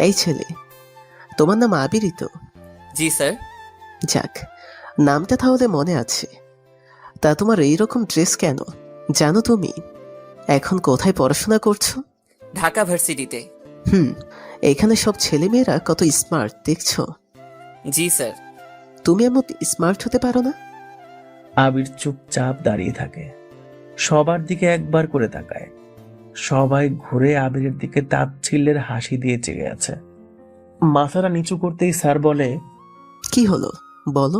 এই ছেলে, তোমার নাম আবিরই তো? জি স্যার। যাক, নামটা তাহলে মনে আছে। তা তোমার এইরকম ড্রেস কেন? জানো তুমি এখন কোথায় পড়াশোনা করছো? ঢাকা ভার্সিটিতে। হুম, এখানে সব ছেলেমেয়েরা কত স্মার্ট দেখছো। জি স্যার। তুমি এমন স্মার্ট হতে পারো না? আবির চুপচাপ দাঁড়িয়ে থাকে, সবার দিকে একবার করে তাকায়। সবাই ঘুরে আবিরের দিকে তাচ্ছিল্যের হাসি দিয়ে চেয়ে আছে। মাথাটা নিচু করতেই স্যার বলে, কি হলো বলো?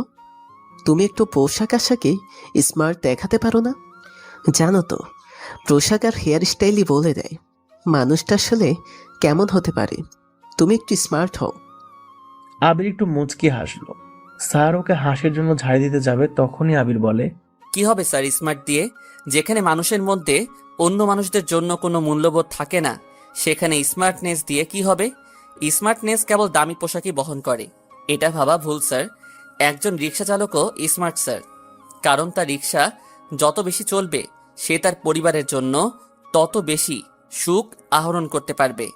তুমি একটু পোশাক আশাকে স্মার্ট দেখাতে পারো না? জানো তো, পোশাক আর হেয়ার স্টাইলই বলে দেয় মানুষটা আসলে কেমন হতে পারে। তুমি একটু স্মার্ট হও। আবির একটু মুচকি হাসলো। স্যার ওকে হাসির জন্য ঝাড়ি দিতে যাবে, তখনই আবির বলে, কি হবে স্যার স্মার্ট দিয়ে? যেখানে মানুষের মধ্যে অন্য মানুষদের জন্য কোনো মূল্যবোধ থাকে না, সেখানে স্মার্টনেস দিয়ে কি হবে? স্মার্টনেস কেবল দামি পোশাকই বহন করে, এটা ভাবা ভুল স্যার। একজন রিক্সা চালকও স্মার্ট স্যার, কারণ তার রিক্সা যত বেশি চলবে সে তার পরিবারের জন্য তত বেশি সুখ আহরণ করতে পারবে।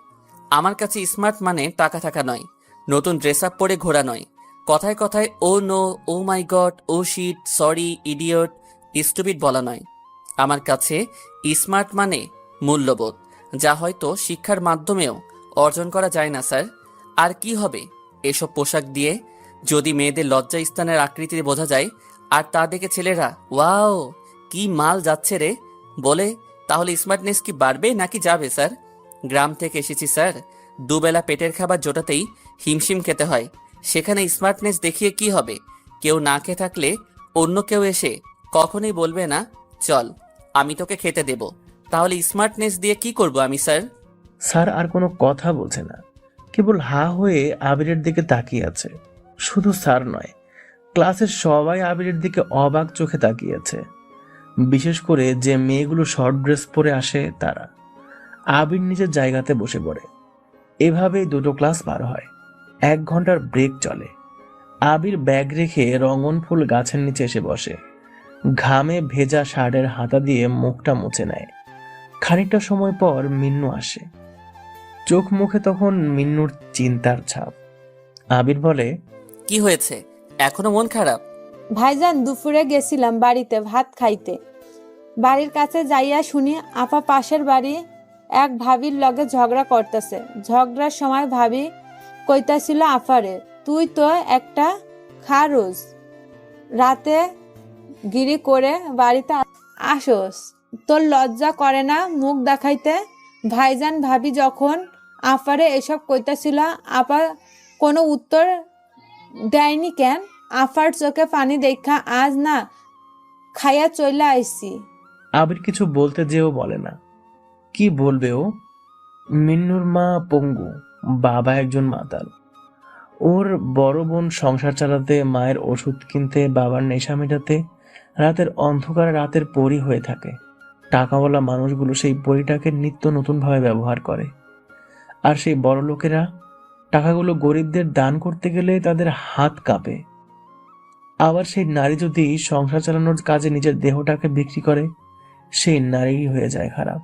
আমার কাছে স্মার্ট মানে টাকা থাকা নয়, নতুন ড্রেস আপ পরে ঘোরা নয়, কথায় কথায় ও নো, ও মাই গড, ও শিট, সরি, ইডিয়ট, স্টুপিড বলা নয়। আমার কাছে স্মার্ট মানে মূল্যবোধ, যা হয়তো শিক্ষার মাধ্যমেও অর্জন করা যায় না স্যার। আর কি হবে এসব পোশাক দিয়ে? যদি মেয়েদের লজ্জা স্থানের আকৃতি বোঝা যায় আর তা দেখে ছেলেরা ওয়াও কি মাল যাচ্ছে রে বলে, তাহলে স্মার্টনেস কি বাড়বে নাকি যাবে স্যার? গ্রাম থেকে এসেছি স্যার, দুবেলা পেটের খাবার জোটাতেই হিমশিম খেতে হয়। সেখানে স্মার্টনেস দেখিয়ে কি হবে? কেউ না খেয়ে থাকলে অন্য কেউ এসে কখনোই বলবে না চল আমি তোকে খেতে দেব। তাহলে স্মার্টনেস দিয়ে কি করব আমি স্যার? স্যার আর কোনো কথা বলছে না, কেবল হা হয়ে আবিরের দিকে তাকিয়ে আছে। শুধু স্যার নয়, ক্লাসের সবাই আবিরের দিকে অবাক চোখে তাকিয়ে আছে, বিশেষ করে যে মেয়েগুলো শর্ট ড্রেস পরে আসে তারা। আবির নিজের জায়গাতে বসে পড়ে। এভাবেই দুটো ক্লাস পার হয়। 1 ঘন্টার ব্রেক চলে। আবির ব্যাগ রেখে রঙন ফুল গাছের নিচে এসে বসে। ঘামে ভেজা শার্টের হাতা দিয়ে মুখটা মুছে নেয়। খানিকটা সময় পর মিন্নু আসে। চোখ মুখে তখন মিন্নুর চিন্তার ছাপ। আবির বলে, কি হয়েছে, এখনো মন খারাপ? ভাইজান, দুপুরে গেছিলাম বাড়িতে ভাত খাইতে। বাড়ির কাছে যাইয়া শুনি আপা পাশের বাড়ি এক ভাবির লগে ঝগড়া করতেছে। ঝগড়ার সময় ভাবি কইতাছিল আফারে, তুই তো একটা খারুস, রাতে গিরি করে বাড়িতে আসোস, তোর লজ্জা করে না মুখ দেখাইতে? ভাইজান, ভাবি যখন আফারে এসব কইতাছিল, আপা কোনো উত্তর দেয়নি কেন? আফার চোখে পানি দেখা আজ না খাইয়া চইলা আইছি। আবির কিছু বলতে যেও বলে না। কি বলবে ও? মিন্নুর মা পঙ্গু, বাবা একজন মাতাল। ওর বড় বোন সংসার চালাতে, মায়ের ওষুধ কিনতে, বাবার নেশা মেটাতে রাতের অন্ধকারে রাতের পরী হয়ে থাকে। টাকাওয়ালা মানুষগুলো সেই পরীটাকে নিত্য নতুন ভাবে ব্যবহার করে। আর সেই বড় লোকেরা টাকাগুলো গরিবদের দান করতে গেলে তাদের হাত কাঁপে। আবার সেই নারী যদি সংসার চালানোর কাজে নিজের দেহটাকে বিক্রি করে, সেই নারীই হয়ে যায় খারাপ।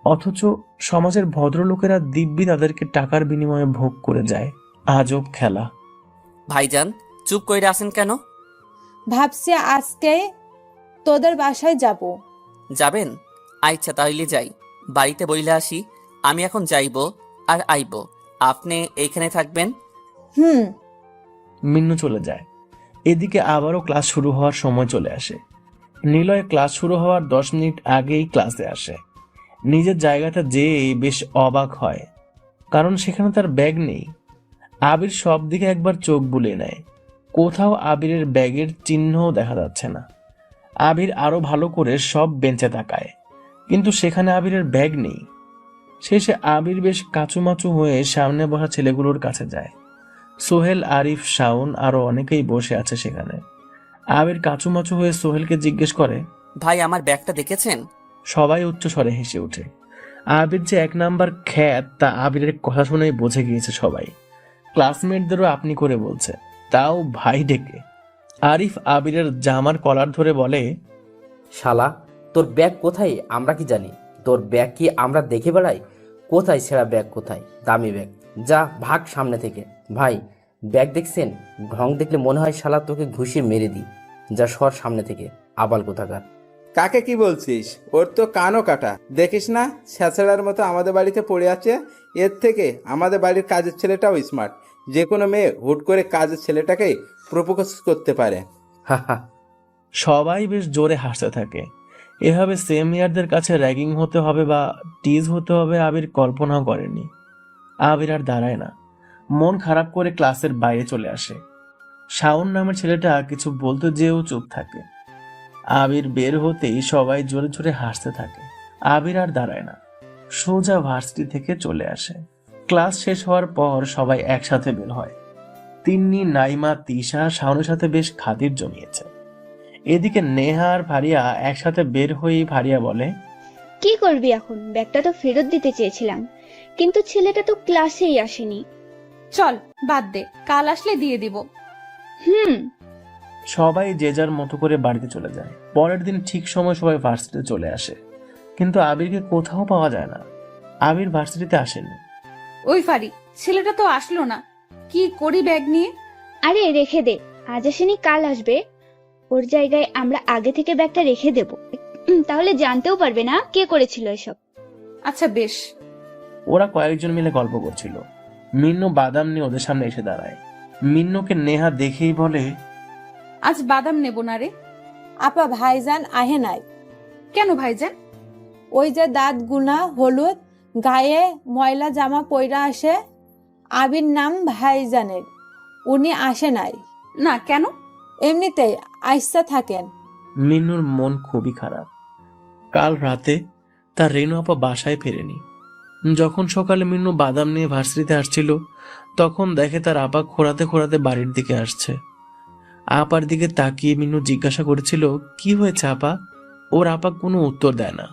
অথচ সমাজের ভদ্রলোকেরা দিব্যি তাদেরকে টাকার বিনিময়ে ভোগ করে যায়। আজব খেলা। ভাইজান, চুপ কইরা আছেন কেন? ভাবছি আজকে তোদের বাসায় যাব। যাবেন? আচ্ছা তাহলে যাই, বাড়িতে বইলে আসি। আমি এখন যাইব আর আইব, আপনি এইখানে থাকবেন। হুম। মিন্নু চলে যায়। এদিকে আবারও ক্লাস শুরু হওয়ার সময় চলে আসে। নিলয় ক্লাস শুরু হওয়ার 10 মিনিট আগেই ক্লাসে আসে। নিজের জায়গাটা যেয়েই বেশ অবাক হয়, কারণ সেখানে তার ব্যাগ নেই। আবির সব দিকে একবার চোখ বুলিয়ে নেয়, কোথাও আবিরের ব্যাগের চিহ্নও দেখা যাচ্ছে না। আবির আরো ভালো করে সব বেঞ্চে তাকায়, কিন্তু সেখানে আবিরের ব্যাগ নেই। শেষে আবির বেশ কাঁচুমাচু হয়ে সামনে বসা ছেলেগুলোর কাছে যায়। সোহেল, আরিফ, শাওন আরো অনেকেই বসে আছে সেখানে। আবির কাঁচুমাচু হয়ে সোহেলকে জিজ্ঞেস করে, ভাই আমার ব্যাগটা দেখেছেন? সবাই উচ্চ স্বরে হেসে ওঠে। আবির যে 1 নাম্বার খ্যাত তা আবিরের কথা শুনেই বুঝে গিয়েছে সবাই। ক্লাসমেটদেরও আপনি করে বলছে, তাও ভাই ডেকে। আরিফ আবিরের জামার কলার ধরে বলে, শালা, তোর ব্যাগ কোথায় আমরা কি জানি? তোর ব্যাগ কি আমরা দেখে বেড়াই? কোথায় ছেঁড়া ব্যাগ, কোথায় দামি ব্যাগ? যা ভাগ সামনে থেকে। ভাই, ব্যাগ দেখছেন? ঢং দেখলে মনে হয় শালা তোকে ঘুষিয়ে মেরে দিই। যা সর সামনে থেকে, আবাল কোথাকার। কাকে কি বলছিস? ওর তো কানও কাটা, দেখিস না ছ্যাঁচড়ার মতো আমাদের বাড়িতে পড়ে আছে। এর থেকে আমাদের বাড়ির কাজের ছেলেটাও স্মার্ট। যে কোনো মেয়ে হুট করে কাজের ছেলেটাকে প্রপোজ করতে পারে। হা হা। সবাই বেশ জোরে হাসতে থাকে। এভাবে সেম ইয়ারদের কাছে র্যাগিং হতে হবে বা টিজ হতে হবে আবির কল্পনাও করেনি। আবির আর দাঁড়ায় না, মন খারাপ করে ক্লাসের বাইরে চলে আসে। শাওন নামের ছেলেটা কিছু বলতে যেও চুপ থাকে। আবির বের হতেই সবাই জোরে জোরে হাসতে থাকে। আবির আর দাঁড়ায় না, সোজা ভার্সিটি থেকে চলে আসে। ক্লাস শেষ হওয়ার পর সবাই একসাথে বের হয়। তিন্নি, নাইমা, তিশা শাওনের সাথে বেশ খাতির জমিয়েছে। এদিকে নেহা আর ফারিয়া একসাথে বের হয়েই ফারিয়া বলে, কি করবি এখন? ব্যাগটা তো ফেরত দিতে চেয়েছিলাম, কিন্তু ছেলেটা তো ক্লাসেই আসেনি। চল বাদ দে, কাল আসলে দিয়ে দিব। হুম। সবাই যে যার মতো করে বাড়িতে চলে যায়। পরের দিন ঠিক সময় সবাই ভার্সিটিতে চলে আসে, কিন্তু আবিরকে কোথাও পাওয়া যায় না। আবির ভার্সিটিতে আসেনি। ওই ফারি, ছেলেটা তো আসলো না, কি করি ব্যাগ নিয়ে? আরে রেখে দে, আজ আসেনি কাল আসবে। ওর জায়গায় আমরা আগে থেকে ব্যাগটা রেখে দেব, তাহলে জানতেও পারবে না কে করেছিল এসব। আচ্ছা বেশ। ওরা কয়েকজন মিলে গল্প করছিল। মিন্নু বাদাম নিয়ে ওদের সামনে এসে দাঁড়ায়। মিন্নুকে নেহা দেখেই বলে, আজ বাদাম নেব না রে। আপা ভাইজান আহে নাই। কেন ভাইজান? ওই যে দাঁত গুনা হলুদ, গায়ে ময়লা জামা পইরা আসে, আবির নাম ভাইজানের, উনি আসে নাই। না কেন? এমনিতেই আইসা থাকেন। মিন্নুর মন খুবই খারাপ। কাল রাতে তার রেনু আপা বাসায় ফেরেনি। যখন সকালে মিন্নু বাদাম নিয়ে ভার্সিটিতে আসছিল, তখন দেখে তার আপা খোঁড়াতে খোঁড়াতে বাড়ির দিকে আসছে। আপার দিকে তাকিয়ে মিন্নু জিজ্ঞাসা করেছিল, কি হয়েছে আপা? ওর আপা কোনো উত্তর দেয় না।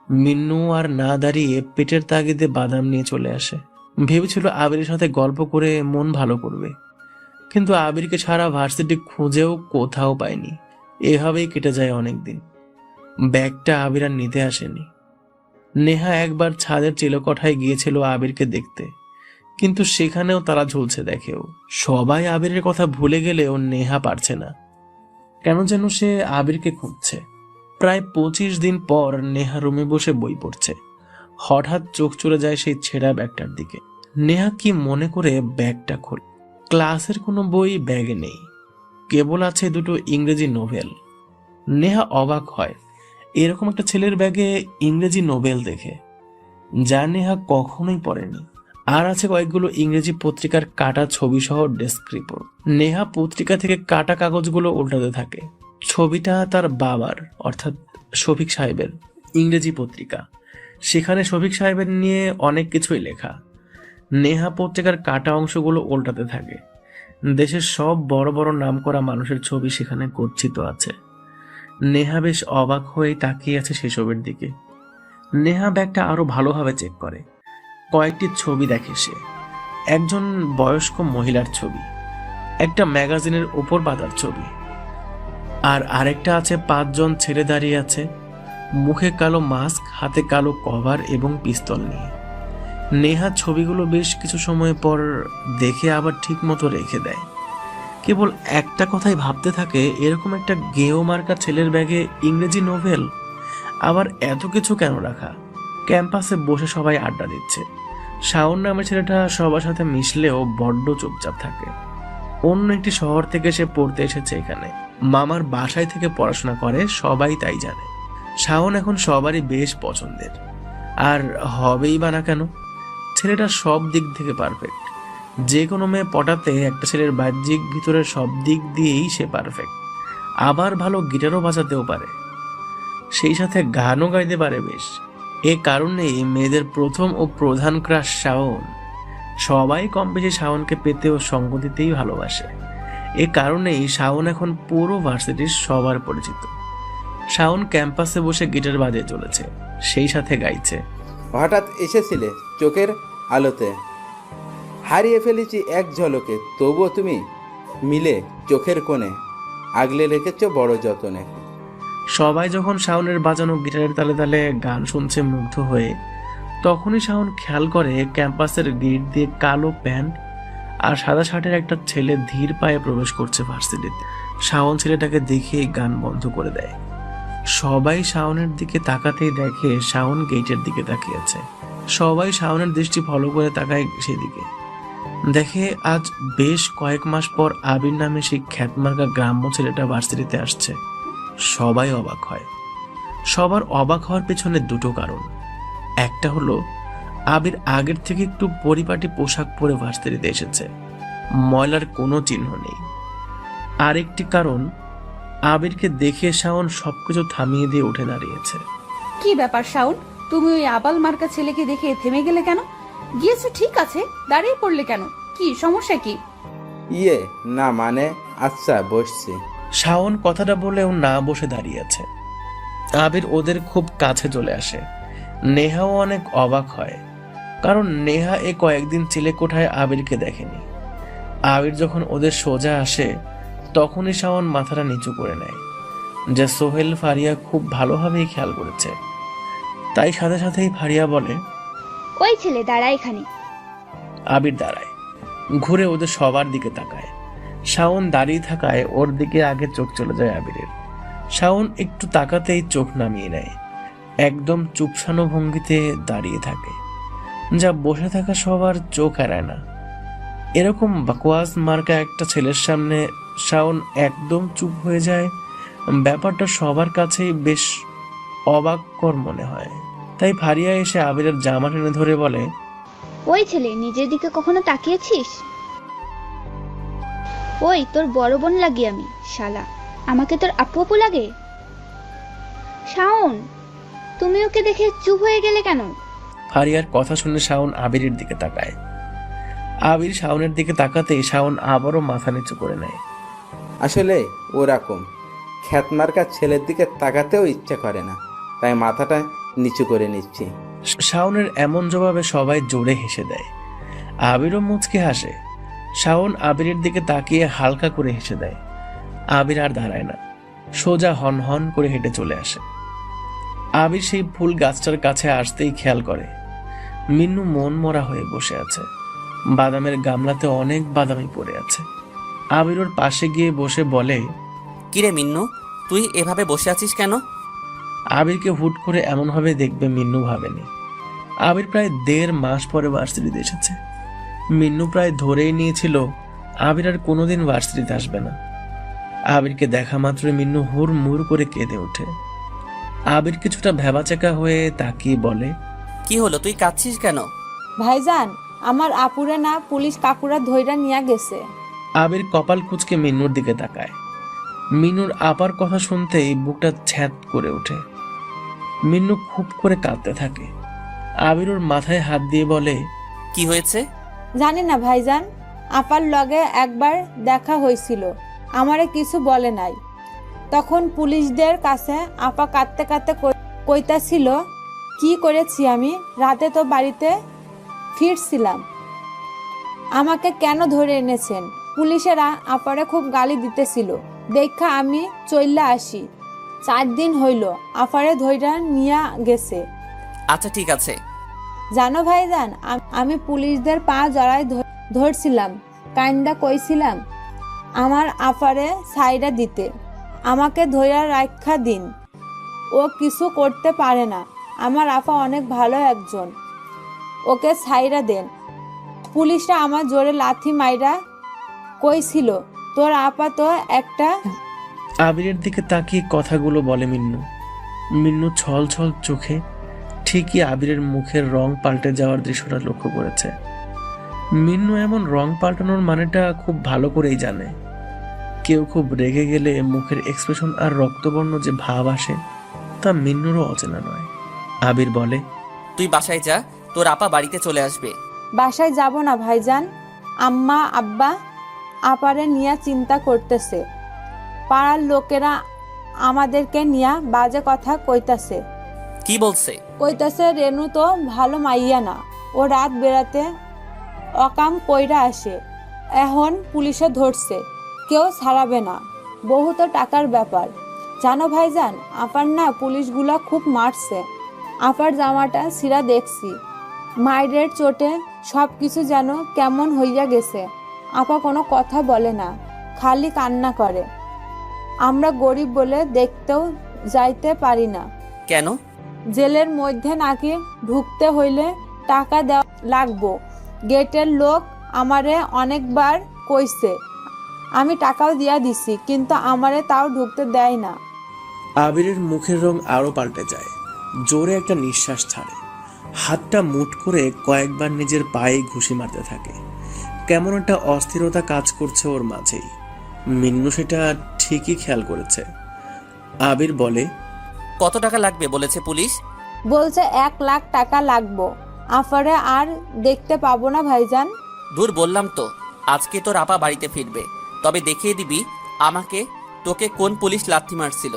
মিন্নু আর না দাঁড়িয়ে পেটের তাগিদে বাদাম নিয়ে চলে আসে। ভেবেছিল আবিরের সাথে গল্প করে মন ভালো করবে, কিন্তু আবিরকে সারা ভার্সিটি খুঁজেও কোথাও পায়নি। এভাবেই কেটে যায় অনেকদিন। ব্যাগটা আবির আর নিতে আসেনি। নেহা একবার ছাদের চিলকোঠায় গিয়েছিল আবিরকে দেখতে, কিন্তু সেখানেও তারা ঝুলছে দেখেও। সবাই আবিরের কথা ভুলে গেলেও নেহা পারছে না, কেন যেন সে আবিরকে খুঁজছে। প্রায় 25 দিন পর নেহা রুমে বসে বই পড়ছে। হঠাৎ চোখ চলে যায় সেই ছেঁড়া ব্যাগটার দিকে। নেহা কি মনে করে ব্যাগটা খোলে। ক্লাসের কোনো বই ব্যাগে নেই, কেবল আছে দুটো ইংরেজি নোভেল। নেহা অবাক হয় এরকম একটা ছেলের ব্যাগে ইংরেজি নোবেল দেখে, যা নেহা কখনোই পড়েনি। আর আছে কয়েকগুলো ইংরেজি পত্রিকার কাটা ছবি সহ ডেস্ক রিপোর্ট। নেহা পত্রিকা থেকে কাটা কাগজগুলো উল্টাতে থাকে। ছবিটা তার বাবার, অর্থাৎ শফিক সাহেবের ইংরেজি পত্রিকা। সেখানে শফিক সাহেবের নিয়ে অনেক কিছুই লেখা। নেহা পত্রিকার কাটা অংশগুলো উল্টাতে থাকে। দেশের সব বড় বড় নামকরা মানুষের ছবি সেখানে গচ্ছিত আছে। নেহা বেশ অবাক হয়ে তাকিয়ে আছে সেসবের দিকে। নেহা ব্যাগটা আরো ভালোভাবে চেক করে। কয়েকটি ছবি দেখে সে। একজন বয়স্ক মহিলার ছবি, একটা ম্যাগাজিনের উপর বাঁধার ছবি, আর আরেকটা আছে 5 জন ছেলে দাঁড়িয়ে আছে, মুখে কালো মাস্ক, হাতে কালো কভার এবং পিস্তল নিয়ে। নেহা ছবিগুলো বেশ কিছু সময় পর দেখে আবার ঠিক মতো রেখে দেয়। কেবল একটা কথাই ভাবতে থাকে, এরকম একটা গেও মার্কা ছেলের ব্যাগে ইংরেজি নোভেল, আবার এত কিছু কেন রাখা? ক্যাম্পাসে বসে সবাই আড্ডা দিচ্ছে। শাওন নামের ছেলেটা সবার সাথে মিশলেও বড্ড চুপচাপ থাকে। অন্য একটি শহর থেকে সে পড়তে এসেছে এখানে। মামার বাসায় থেকে পড়াশোনা করে, সবাই তাই জানে। শাওন এখন সবারই বেশ পছন্দের, আর হবেই বা না কেন। ছেলেটা সব দিক থেকে পারফেক্ট। যে কোনো মেয়ে পটাতে একটা ছেলের বাহ্যিক ভিতরের সব দিক দিয়েই সে পারফেক্ট। আবার ভালো গিটারও বাজাতেও পারে, সেই সাথে গানও গাইতে পারে বেশ। এ কারণেই মেয়েদের প্রথম ও প্রধান ক্রাশ শাওন। সবাই কম বেশি শাওনকে পেতে ও সঙ্গ দিতেই ভালোবাসে। এ কারণেই শাওন এখন পুরো ভার্সিটির সবার পরিচিত। শাওন ক্যাম্পাসে বসে গিটার বাজিয়ে চলেছে, সেই সাথে গাইছে। হঠাৎ এসেছিলে চোখের আলোতে, হারিয়ে ফেলেছি এক ঝলকে, তবুও তুমি মিলে চোখের কোণে, আগলে রেখেছ বড় যতনে। সবাই যখন শাওনের বাজানো গিটারের তালে তালে গান শুনছে মুগ্ধ হয়ে, তখনই শাওন খেয়াল করে ক্যাম্পাসের গেট দিয়ে কালো প্যান্ট আর সাদা শার্টের একটা ছেলে ধীর পায়ে প্রবেশ করছে ভার্সিটিতে। শাওন ছেলেটাকে দেখে গান বন্ধ করে দেয়। সবাই শাওনের দিকে তাকাতেই দেখে শাওন গেটের দিকে তাকিয়েছে। সবাই শাওনের দৃষ্টি ফলো করে তাকায় সেদিকে। দেখে আজ বেশ কয়েক মাস পর আবির নামে সেই খ্যাতমার্কা গ্রাম্য ছেলেটা ভার্সিটিতে আসছে। সবাই অবাক হয়। সবার অবাক হওয়ার পেছনে দুটো কারণ। একটা হলো আবির আগের থেকে একটু পরিপাটি পোশাক পরে ভার্সিটিতে এসেছে, ময়লার কোনো চিহ্ন নেই। আরেকটি কারণ, আবিরকে দেখে শাওন সবকিছু থামিয়ে দিয়ে উঠে দাঁড়িয়েছে। কি ব্যাপার শাওন, তুমি ওই আবাল মার্কা ছেলেকে দেখে থেমে গেলে কেন? গিয়েছো ঠিক আছে, দাঁড়িয়ে পড়লে কেন? কি সমস্যা কি? ইয়ে না মানে, আচ্ছা বসছি। শাওন কথাটা বলেও না বসে দাঁড়িয়ে আছে। আবির ওদের খুব কাছে চলে আসে। নেহাও অনেক অবাক হয়, কারণ নেহা এ কয়েকদিন চিলেকোঠায় আবিরকে দেখেনি। আবির যখন ওদের সোজা আসে তখনই শাওন মাথাটা নিচু করে নেয়, যা সোহেল ফারিয়া খুব ভালোভাবেই খেয়াল করেছে। তাই সাথে সাথেই ফারিয়া বলে, ওই ছেলে দাঁড়া এখানে। আবির দাঁড়ায়, ঘুরে ওদের সবার দিকে তাকায়। শাওন দাঁড়িয়ে থাকায় ওর দিকে আগে চোখ চলে যায় আবিরের। শাওন একটু তাকাতেই চোখ নামিয়ে নেয়, একদম চুপসানো ভঙ্গিতে দাঁড়িয়ে থাকে, যা বসে থাকা সবার চোখ এড়ায় না। এরকম বাকওয়াস মার্কা একটা ছেলের সামনে শাওন একদম চুপ হয়ে যায়। ব্যাপারটা সবার কাছেই বেশ অবাককর মনে হয়। তাই ফারিয়া এসে আবিরের জামা টেনে ধরে বলে, ওই ছেলে, নিজের দিকে কখনো তাকিয়েছিস? ওই তোর বড় বোন লাগি আমি, শালা আমাকে তোর আপু আপু লাগে? শাওন, তুমি ওকে দেখে চুপ হয়ে গেলে কেন? ফারিয়ার কথা শুনে শাওন আবিরের দিকে তাকায়। আবির শাওনের দিকে তাকাতেই শাওন আবারও মাথা নিচু করে নেয়। আসলে ওরকম খ্যাতমার্কা ছেলের দিকে তাকাতেও ইচ্ছা করে না, তাই মাথাটা নিচু করে নিচ্ছি। শাওনের এমন জবাবে সবাই জোরে হেসে দেয়। আবিরও মুচকে হাসে। শাওন আবিরের দিকে তাকিয়ে হালকা করে হেসে দেয়। আবির আর দাঁড়ায় না, সোজা হন হন করে হেঁটে চলে আসে। আবির সেই ফুল গাছটার কাছে আসতেই খেয়াল করে মিন্নু মন মরা হয়ে বসে আছে। বাদামের গামলাতে অনেক বাদামি পড়ে আছে। আবির ওর পাশে গিয়ে বসে বলে, কিরে মিন্নু, তুই এভাবে বসে আছিস কেন? আবিরকে হুট করে এমনভাবে দেখবে মিন্নু ভাবেনি। আবির প্রায় 1.5 মাস পরে ভার্সিটিতে এসেছে। মিন্নু প্রায় ধরেই নিয়েছিল আবির আর কোনোদিন ভার্সিটিতে আসবে না। আবিরকে দেখা মাত্র মিন্নু হুড়মুড় করে কেঁদে ওঠে। আবির কিছুটা ভ্যাবাচাকা হয়ে তাকিয়ে বলে, কি হলো, তুই কাঁদছিস কেন? ভাইজান, আমার আপুরে না পুলিশ কাকুরা ধইরা নিয়ে গেছে। আবির কপাল কুঁচকে মিন্নুর দিকে তাকায়। মিন্নুর আপার কথা শুনতেই বুকটা ছ্যাঁত করে ওঠে। মিন্নু খুব করে কাঁদতে থাকে। আবির ওর মাথায় হাত দিয়ে বলে, কি হয়েছে? জানি না ভাইজান, আপার লগে একবার দেখা হয়েছিল, আমারে কিছু বলে নাই। তখন পুলিশদের কাছে আপা কাঁদতে কাঁদতে কইতাছিল, কি করেছি আমি, রাতে তো বাড়িতে ফিরছিলাম, আমাকে কেন ধরে এনেছেন? পুলিশেরা আপারে খুব গালি দিতেছিল, দেখা আমি চইল্লা আসি। 4 দিন হইল আপারে ধইরা নিয়া গেছে। আচ্ছা ঠিক আছে। জানো ভাইজান, আমি পুলিশদের পা জড়ায় ধরছিলাম, কাইন্দা কইছিলাম আমার আপারে সাইডা দিতে, আমাকে ধইরা রাখা দিন, ও কিছু করতে পারে না, আমার আপা অনেক ভালো একজন, ওকে সাইডা দেন। পুলিশরা আমার জোরে লাথি মাইরা কইছিল, তোর আপা তো একটা। আবিরের দিকে তাকিয়ে কথাগুলো বলে মিন্নু। মিন্নু ছল ছল চোখে ঠিকই আবিরের মুখের রং পাল্টে যাওয়ার দৃশ্যটা লক্ষ্য করেছে। মিন্নু এমন রং পাল্টানোর মানেটা খুব ভালো করেই জানে। কেউ খুব রেগে গেলে মুখের এক্সপ্রেশন আর রক্তবর্ণ যে ভাব আসে তা মিন্নুরও অচেনা নয়। আবির বলে, তুই বাসায় যা, তোর আপা বাড়িতে চলে আসবে। বাসায় যাব না ভাইজান, আম্মা আব্বা আপারে নিয়ে চিন্তা করতেছে, পাড়ার লোকেরা আমাদেরকে নিয়ে বাজে কথা কইতাছে। কি বলছে? কইতাছে রেনু তো ভালো মাইয়া না, ও রাত বেড়াতে অকাম কইরা আসে, এখন পুলিশে ধরছে, কেউ ছাড়াবে না, বহুত টাকার ব্যাপার, জানো ভাইজান, আপার না পুলিশগুলা খুব মারছে। আপার জামাটা ছিঁড়া দেখছি। মায়ের চোটে সব কিছু যেন কেমন হইয়া গেছে। আপা কোনো কথা বলে না, খালি কান্না করে। আমরা গরিব বলে দেখতেও যাইতে পারি না। কেন? জেলের মধ্যে নাকি ঢুকতে হইলে টাকা দেওয়া লাগবো। গেটের লোক আমারে অনেকবার কইছে, আমি টাকাও দিয়া দিছি, কিন্তু আমারে তাও ঢুকতে দেয় না। আবিরের মুখের রং আরো পাল্টে যায়। জোরে একটা নিঃশ্বাস ছাড়ে। হাতটা মুঠ করে কয়েকবার নিজের পায়ে ঘুষি মারতে থাকে। কেমন একটা অস্থিরতা কাজ করছে ওর মাঝেই। মিন্নু সেটা ঠিকই খেয়াল করেছে। আবির বলে, কত টাকা লাগবে বলেছে পুলিশ? বলছে 1 লাখ টাকা লাগবো। আফারে আর দেখতে পাবো না ভাইজান। দূর, বললাম তো আজকে তোর আপা বাড়িতে ফিরবে, তবে দেখিয়ে দিবি আমাকে তোকে কোন পুলিশ লাথি মারছিল।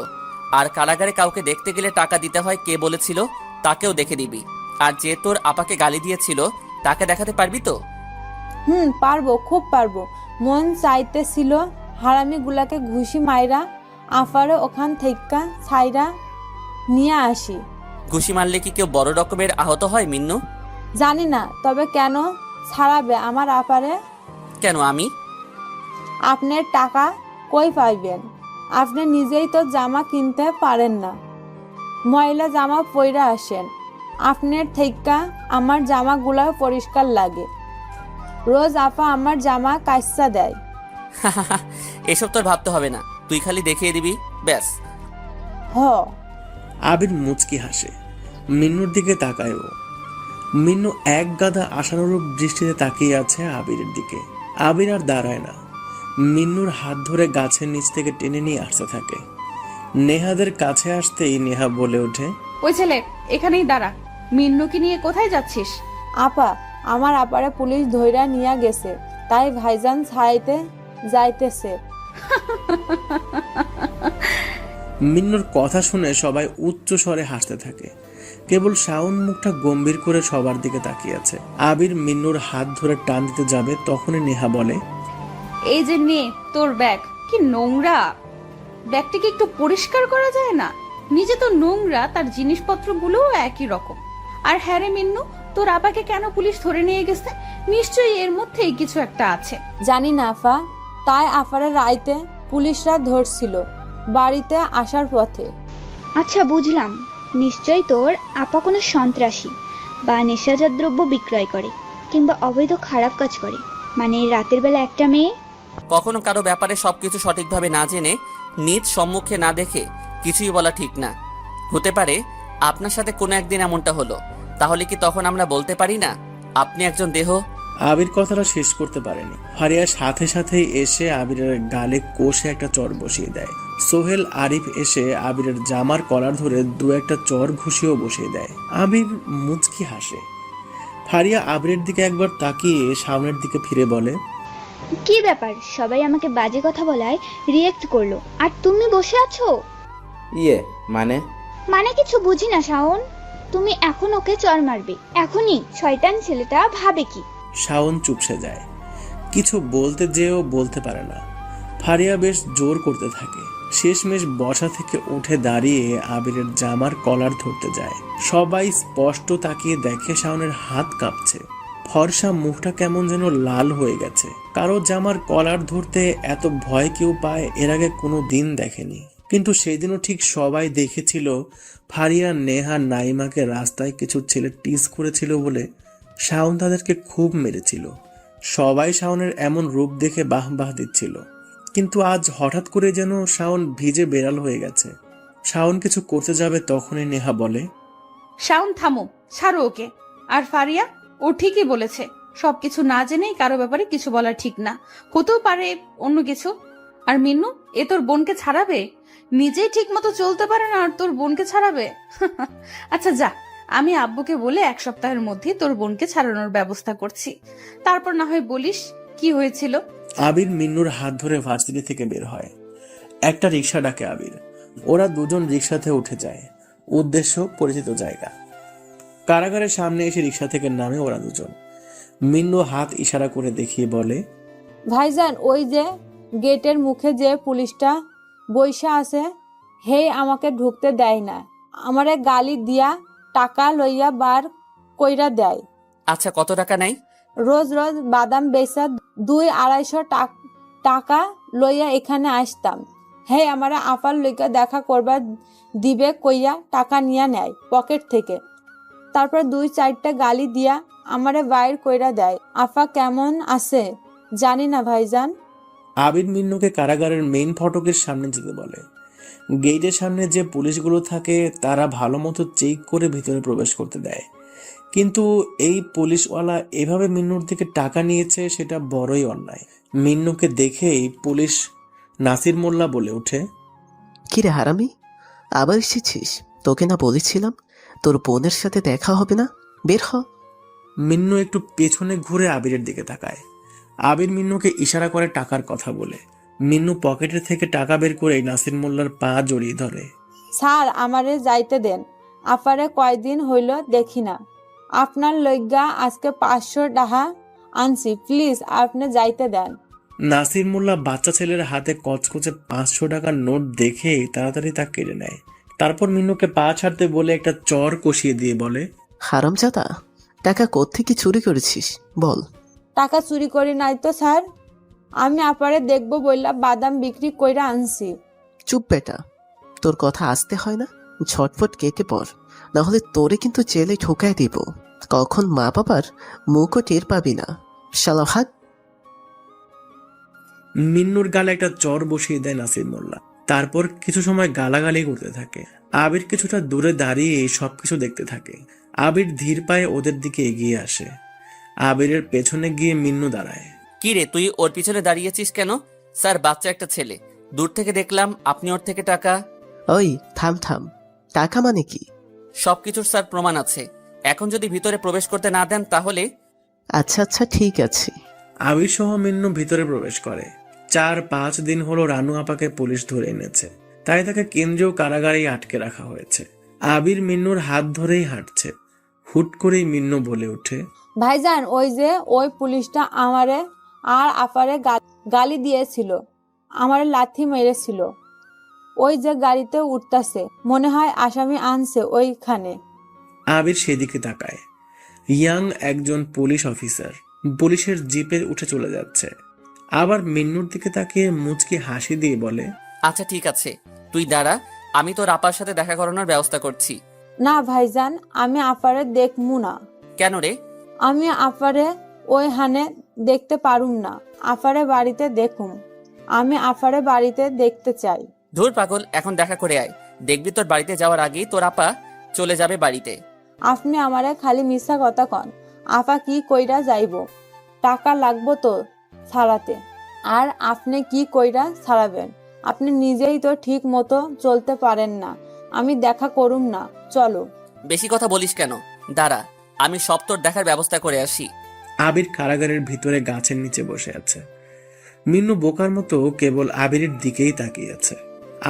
আর কারাগারে কাউকে দেখতে গেলে টাকা দিতে হয় কে বলেছিল তাকেও দেখে দিবি। আর যে তোর আপাকে গালি দিয়েছিল তাকে দেখাতে পারবি তো? পারবো, খুব পারবো। মন চাইতেছিল হারামি গুলাকে ঘুষি মাইরা আফারে ওখান থেকে ছাইরা নিয়ে আসি। ঘুষি মারলে কি কেউ বড় রকমের আহত হয় মিন্নু? জানি না, তবে কেন ছাড়াবে আমার আপারে? কেন আমি? আপনার টাকা কই পাইবেন? আপনি নিজেই তো জামা কিনতে পারেন না, ময়লা জামা পইরা আসেন। আপনার থেকে আমার জামাগুলো পরিষ্কার লাগে। রোজ আপা আমার জামা কাচ্চা দেয়। এসব তোর ভাবতে হবে না, তুই খালি দেখিয়ে দিবি ব্যাস। হ। আবির মুচকি হাসে। মিন্নুর দিকে তাকায় ও। মিন্নু এক গাদা আশানুরূপ দৃষ্টিতে তাকিয়ে আছে আবিরের দিকে। আবির আর দাঁড়ায় না, মিন্নুর হাত ধরে গাছের নিচ থেকে টেনে নিয়ে আসতে থাকে। নেহাদের কাছে আসতেই নেহা বলে ওঠে, ওই ছেলে এখানেই দাঁড়া। মিন্নুকে নিয়ে কোথায় যাচ্ছিস? আপা, আমার আপারে পুলিশ ধইরা নিয়ে গেছে, তাই ভাইজান ছাড়াইতে যাইতেছে। মিন্নুর কথা শুনে সবাই উচ্চ স্বরে হাসতে থাকে। কেবল শাওন মুখটা গম্ভীর করে সবার দিকে তাকিয়ে আছে। আবির মিন্নুর হাত ধরে টান দিতে যাবে, তখনই নেহা বলে, এই যে নে তোর ব্যাগ। কি নোংরা! ব্যাগটাকে একটু পরিষ্কার করা যায় না? নিজে তো নোংরা, তার জিনিসপত্রগুলোও একই রকম। আর হ্যাঁ রে মিন্নু, তোর আপাকে কেন পুলিশ ধরে নিয়ে গেছে? নিশ্চয়ই এর মধ্যেই কিছু একটা আছে। জানি না আফা, তাই আফারে রাইতে পুলিশরা ধরছিল বাড়িতে আসার পথে। আচ্ছা বুঝলাম, নিশ্চয় তোর আপা কোনো সন্ত্রাসী বা নেশাজাত দ্রব্য বিক্রয় করে কিংবা অবৈধ খারাপ কাজ করে। মানে রাতের বেলা একটা মেয়ে। কখনো কারো ব্যাপারে সবকিছু সঠিকভাবে না জেনে নিজ সম্মুখে না দেখে কিছুই বলা ঠিক না। হতে পারে আপনার সাথে কোনো একদিন এমনটা হলো, তাহলে কি তখন আমরা বলতে পারি না আপনি একজন দেহ? আবির কথাটা শেষ করতে পারেনি। ফারিয়া সাথে সাথেই এসে আবিরের গালে কষে একটা চর বসিয়ে দেয়। সোহেল আরিফ এসে আবিরের জামার কলার ধরে দু একটা চর ঘুষিয়েও বসিয়ে দেয়। আবির মুচকি হাসে। ফারিয়া আবিরের দিকে একবার তাকিয়ে সামনের দিকে ফিরে বলে, কি ব্যাপার, সবাই আমাকে বাজে কথা বলায় রিয়েক্ট করলো, আর তুমি বসে আছো? মানে কিছু বুঝি না শাওন। তুমি এখন ওকে চর মারবে এখনই? শয়তান ছেলেটা ভাবে কি? শাওন চুপসে যায়। কিছু বলতে যেও বলতে পারে না। ফারিয়া বেশ জোর করতে থাকে। শেষমেশ বসা থেকে উঠে দাঁড়িয়ে আবিরের জামার কলার ধরতে যায়। সবাই স্পষ্ট তাকিয়ে দেখে শাওনের হাত কাঁপছে। ফর্সা মুখটা কেমন যেন লাল হয়ে গেছে। কারো জামার কলার ধরতে এত ভয় কেউ পায় এর আগে কোনো দিন দেখেনি। কিন্তু সেদিনও ঠিক সবাই দেখেছিল ফারিয়া, নেহা, নাইমাকে রাস্তায় কিছু ছেলে টিজ করেছিল বলে শাওন তাদেরকে খুব মেরেছিল। সবাই শাওনের এমন রূপ দেখে বাহ বাহ দিচ্ছিল। কিন্তু আজ হঠাৎ করে যেন শাওন ভিজে বেড়াল হয়ে গেছে। শাওন কিছু করতে যাবে, তখনই নেহা বলে, শাওন থামো, ছাড়ো ওকে। আর ফারিয়া, ও ঠিকই বলেছে, সবকিছু না জেনেই কারো ব্যাপারে কিছু বলা ঠিক না। হতেও পারে অন্য কিছু। আর মিন্নু, এ তোর বোনকে ছাড়াবে? নিজেই ঠিক মতো চলতে পারে না আর তোর বোনকে ছাড়াবে? আচ্ছা যা, আমি আব্বুকে বলে 1 সপ্তাহের মধ্যে তোর বোনকে ছাড়ানোর ব্যবস্থা করছি। তারপর না হয় বলিস কি হয়েছিল। আবির মিন্নুর হাত ধরে ভার্সিটি থেকে বের হয়। একটা রিক্সা ডাকে আবির। ওরা দুজন রিক্সাতে উঠে যায়। উদ্দেশ্য পরিচিত জায়গা। কারাগারের সামনে এসে রিক্সা থেকে নামে ওরা দুজন। মিন্নু হাত ইশারা করে দেখিয়ে বলে, ভাইজান, ওই যে গেটের মুখে যে পুলিশটা বইসা আছে, হেই আমাকে ঢুকতে দেয় না, আমারে গালি দিয়া টাকা লইয়া বার কইরা দেয়। আচ্ছা, কত টাকা নেয়? রোজ রোজ বাদাম বেচা 200-250 টাকা লইয়া এখানে আসতাম। হে আমারে আপার লইকা দেখা করবার দিবে কইয়া টাকা নিয়া নেয় পকেট থেকে। তারপর 2-4টা গালি দিয়া আমারে বাইর কইরা দেয়। আফা কেমন আছে জানি না ভাইজান। আবির মিন্নুকে কারাগারের মেইন ফটকের সামনে যেতে বলে। গেটের সামনে যে পুলিশগুলো থাকে তারা ভালো মতো চেক করে ভিতরে প্রবেশ করতে দেয়, কিন্তু এই পুলিশওয়ালা এভাবে মিন্নুর থেকে টাকা নিয়েছে সেটা বড়ই অন্যায়। মিন্নুকে দেখেই পুলিশ নাসির মোল্লা বলে ওঠে, কিরে হারামি, আবার এসেছিস? তোকে না বলেছিলাম তোর বোনের সাথে দেখা হবে না? বের হ। মিন্নু একটু পেছনে ঘুরে আবিরের দিকে তাকায়। আবির মিন্নুকে ইশারা করে টাকার কথা বলে। মিন্নু পকেটের থেকে টাকা বের করে নাসির মোল্লার পা জড়িয়ে ধরে। স্যার আমারে যাইতে দেন, আপারে কয়দিন হইল দেখি না। আপনার লইগা আজকে 500 টাকা আনছি, প্লিজ আপনি যাইতে দেন। নাসির মোল্লা বাচ্চা ছেলের হাতে কচকচে 500 টাকার নোট দেখেই তাড়াতাড়ি তা কেড়ে নেয়। তারপর মিন্নুকে পা ছাড়তে বলে একটা চর কষিয়ে দিয়ে বলে, হারামজাদা, টাকা কোত্থেকে চুরি করেছিস বল। টাকা চুরি করি নাই তো স্যার, আমি আপারে দেখবো বইলা বাদাম বিক্রি কইরা আনছি। চুপ বেটা, তোর কথা আসতে হয় না? ঝটফট কেটে পড়, নাহলে তোরে কিন্তু জেলে ঢোকায় দিব। কখন মা বাবার মুখও টের পাবি না। শালা ভাগ। মিন্নুর গালে একটা চর বসিয়ে দেয় নাসির মোল্লা। তারপর কিছু সময় গালাগালি করতে থাকে। আবির কিছুটা দূরে দাঁড়িয়ে সবকিছু দেখতে থাকে। আবির ধীর পায়ে ওদের দিকে এগিয়ে আসে। আবিরের পেছনে গিয়ে মিন্নু দাঁড়ায়। কি রে, তুই ওর পিছনে দাঁড়িয়েছিস কেন? স্যার, বাচ্চা একটা ছেলে, দূর থেকে দেখলাম আপনি ওর থেকে টাকা। ওই থাম থাম, টাকা মানে কি? সবকিছুর স্যার প্রমাণ আছে। এখন যদি ভিতরে প্রবেশ করতে না দেন তাহলে। আচ্ছা আচ্ছা ঠিক আছে। আবির সহ মিন্নু ভিতরে প্রবেশ করে। 4-5 দিন হলো রানু আপাকে পুলিশ ধরে এনেছে, তাই তাকে কেন্দ্রীয় কারাগারেই আটকে রাখা হয়েছে। আবির মিন্নুর হাত ধরেই হাঁটছে। হুট করেই মিন্নু বলে ওঠে, ভাইজান ওই যে ওই পুলিশটা আমারে আর আপারে গালি দিয়েছিল, আমারে লাথি মেরেছিল, ওই যে গাড়িতে উঠতাছে, মনে হয় আসামি আনছে ওইখানে। আবির সেদিকে তাকায়। ইয়াং একজন পুলিশ অফিসার পুলিশের জিপে উঠে চলে যাচ্ছে। আবার মিন্নুর দিকে তাকিয়ে মুচকি হাসি দিয়ে বলে, আচ্ছা ঠিক আছে, তুই দাঁড়া, আমি তোর আপার সাথে দেখা করানোর ব্যবস্থা করছি। না ভাইজান, আমি আপারে দেখমু না। কেন রে? আমি আপারে ওই হানে দেখতে পারুম না, আপারে বাড়িতে দেখুম। আমি আপারে বাড়িতে দেখতে চাই। ধুর পাগল, এখন দেখা করে আয়, দেখবি তোর বাড়িতে যাওয়ার আগেই তোর আপা চলে যাবে বাড়িতে। আপনি আমারে খালি মিথ্যা কথা কন। আপা কি কইরা যাইব? টাকা লাগবো তো ছাড়াতে, আর আপনি কি কইরা ছাড়াবেন? আপনি নিজেই তো ঠিক মতো চলতে পারেন না। আমি দেখা করুম না, চলো। বেশি কথা বলিস কেন? দাঁড়া, আমি সব তোর দেখার ব্যবস্থা করে আসি। আবির কারাগারের ভিতরে গাছের নিচে বসে আছে। মিন্নু বোকার মতো কেবল আবিরের দিকেই তাকিয়ে আছে।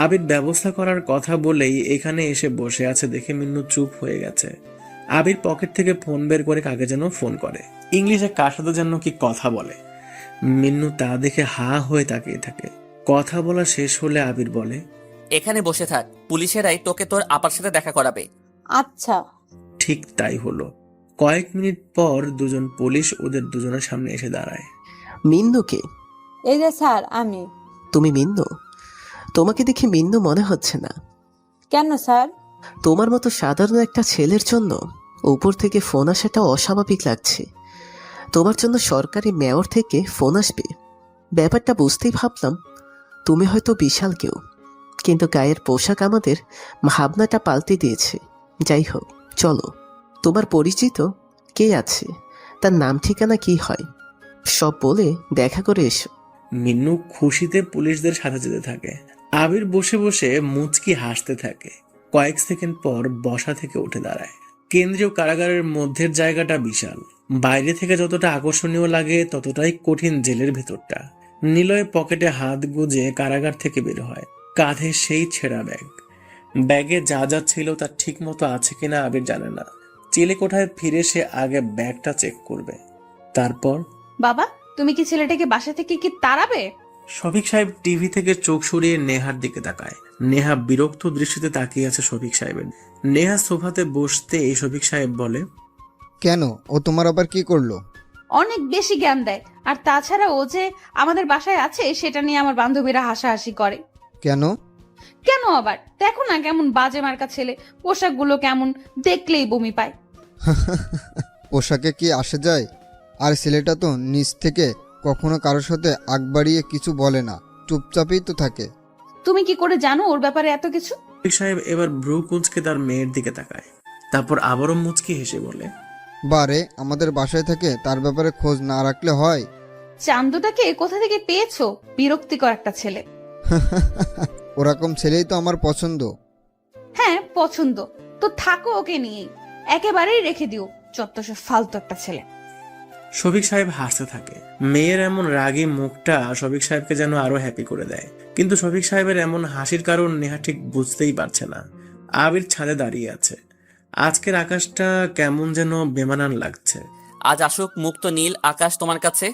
আবির ব্যবস্থা করার কথা বলেই এখানে এসে বসে আছে দেখে মিন্নু চুপ হয়ে গেছে। আবির পকেট থেকে ফোন বের করে কাকে যেন ফোন করে, ইংলিশে কার সাথে যেন কি কথা বলে। মিন্নু তা দেখে হা হয়ে তাকিয়ে থাকে। কথা বলা শেষ হলে আবির বলে, এখানে বসে থাক, পুলিশেরাই তোকে তোর আপার সাথে দেখা করাবে। আচ্ছা। ঠিক তাই হলো। কয়েক মিনিট পর দুজন পুলিশ ওদের দুজনের সামনে এসে দাঁড়ায়। মিন্নুকে? এই যে স্যার আমি। তুমি মিন্নু? তোমাকে দেখে মিন্নু মনে হচ্ছে না। কেন স্যার? তোমার মতো সাধারণ একটা ছেলের জন্য উপর থেকে ফোন আসাটা অস্বাভাবিক লাগছে। তোমার জন্য সরকারি মেয়র থেকে ফোন আসবে, ব্যাপারটা বুঝতেই ভাবলাম তুমি হয়তো বিশাল কেউ, কিন্তু গায়ের পোশাক আমাদের ভাবনাটা পাল্টে দিয়েছে। যাই হোক, চলো, তোমার পরিচিত কে আছে, তার নাম ঠিকানা কি হয় সব বলে দেখা করে এসো। মিন্নু খুশিতে পুলিশদের সাথে যেতে থাকে। আবির বসে বসে মুচকি হাসতে থাকে। কয়েক সেকেন্ড পর বসা থেকে উঠে দাঁড়ায়। কেন্দ্রীয় কারাগারের মধ্যের জায়গাটা বিশাল। বাইরে থেকে যতটা আকর্ষণীয় লাগে ততটাই কঠিন জেলের ভেতরটা। নিলয় পকেটে হাত গুজে কারাগার থেকে বের হয়। কাঁধে সেই ছেঁড়া ব্যাগ। ব্যাগে যা যা ছিল তা ঠিক মতো আছে কিনা আবির জানে না। চিলে কোঠায় ফিরে সে আগে ব্যাগটা চেক করবে, তারপর। বাবা, তুমি কি ছেলেটাকে বাসা থেকে কি তাড়াবে? শফিক সাহেব টিভি থেকে চোখ সরিয়ে নেহার দিকে তাকায়। নেহা বিরক্ত দৃষ্টিতে তাকিয়ে আছে শফিক সাহেবের। নেহা সোফাতে বসতে শফিক সাহেব বলে, কেন, ও তোমার আবার কি করলো? অনেক বেশি জ্ঞান দেয়। আর তাছাড়া ও যে আমাদের বাসায় আছে সেটা নিয়ে আমার বান্ধবীরা হাসাহাসি করে। কেন? কেন আবার? দেখো না কেমন বাজে মার্কা ছেলে, পোশাকগুলো কেমন, দেখলেই বমি পায়। পোশাকে কি আসে যায়? আর ছেলেটা তো নিজ থেকে কখনো কারোর সাথে আগ বাড়িয়ে কিছু বলে না, চুপচাপই তো থাকে। তুমি কি করে জানো ওর ব্যাপারে এত কিছু? শফিক সাহেব এবার ভ্রু কুঁচকে তার মেয়ের দিকে তাকায়, তারপর আবারও মুচকি হেসে বলে, বারে, আমাদের বাসায় থেকে তার ব্যাপারে খোঁজ না রাখলে হয়? চান্দুটাকে কোথা থেকে পেয়েছো? বিরক্তিকর একটা ছেলে। ওরকম ছেলেই তো আমার পছন্দ। হ্যাঁ পছন্দ তো, থাকো ওকে নিয়েই, একেবারেই রেখে দিও। যত সব ফালতু একটা ছেলে। শফিক সাহেব হাসতে থাকে। মেয়ের এমন রাগী মুখটা শফিক সাহেবকে যেন আরো হ্যাপি করে দেয়। কিন্তু শফিক সাহেবের এমন হাসির কারণ নেহা ঠিক বুঝতেই পারছে না। আবির ছাদে দাঁড়িয়ে আছে। আজকের আকাশটা কেমন যেন বেমানান লাগছে। আজ আসুক মুক্ত নীল আকাশ তোমার কাছে,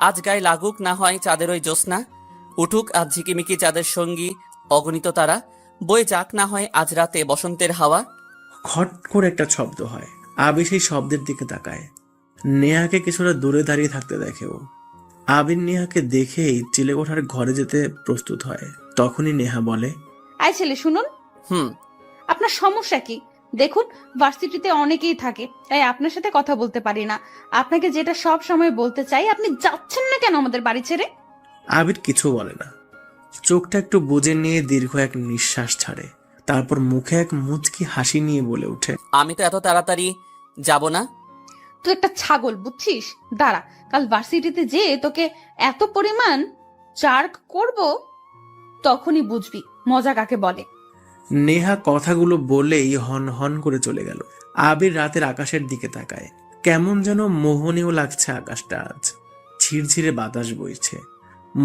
আজ গায়ে লাগুক না হয় চাঁদের ওই জ্যোৎস্না, উঠুক আজ ঝিকিমিকি চাঁদের সঙ্গী অগণিত তারা, বয়ে যাক না হয় আজ রাতে বসন্তের হাওয়া। খট করে একটা শব্দ হয়। আবির সেই শব্দের দিকে তাকায়। নেহাকে কিছুটা দূরে দাঁড়িয়ে থাকতে দেখে ও। আবির নেহাকে দেখেই চিলেকোঠার ঘরে যেতে প্রস্তুত হয়। তখনই নেহা বলে, আয় ছেলে শুনুন। হুম। আপনার সমস্যা কি? দেখুন ভার্সিটিতে অনেকেই থাকে, তাই আপনার সাথে কথা বলতে পারি না। আপনাকে যেটা সব সময় বলতে চাই, আপনি যাচ্ছেন না কেন আমাদের বাড়ি ছেড়ে? আবির কিছু বলে না, চোখটা একটু বুজে নিয়ে দীর্ঘ এক নিঃশ্বাস ছাড়ে। তারপর মুখে এক মুচকি হাসি নিয়ে বলে ওঠে, আমি তো এত তাড়াতাড়ি যাব না। তুই একটা ছাগল, বুঝছিস? দাঁড়া, কাল ভার্সিটিতে যে তোকে এত পরিমাণ চার্ক করব, তখনই বুঝবি মজা কাকে বলে। নেহা কথাগুলো বলেই হন হন করে চলে গেল। আবির রাতের আকাশের দিকে তাকায়। কেমন যেন মোহনীয় লাগছে আকাশটা আজ। ঝিরঝিরে বাতাস বইছে,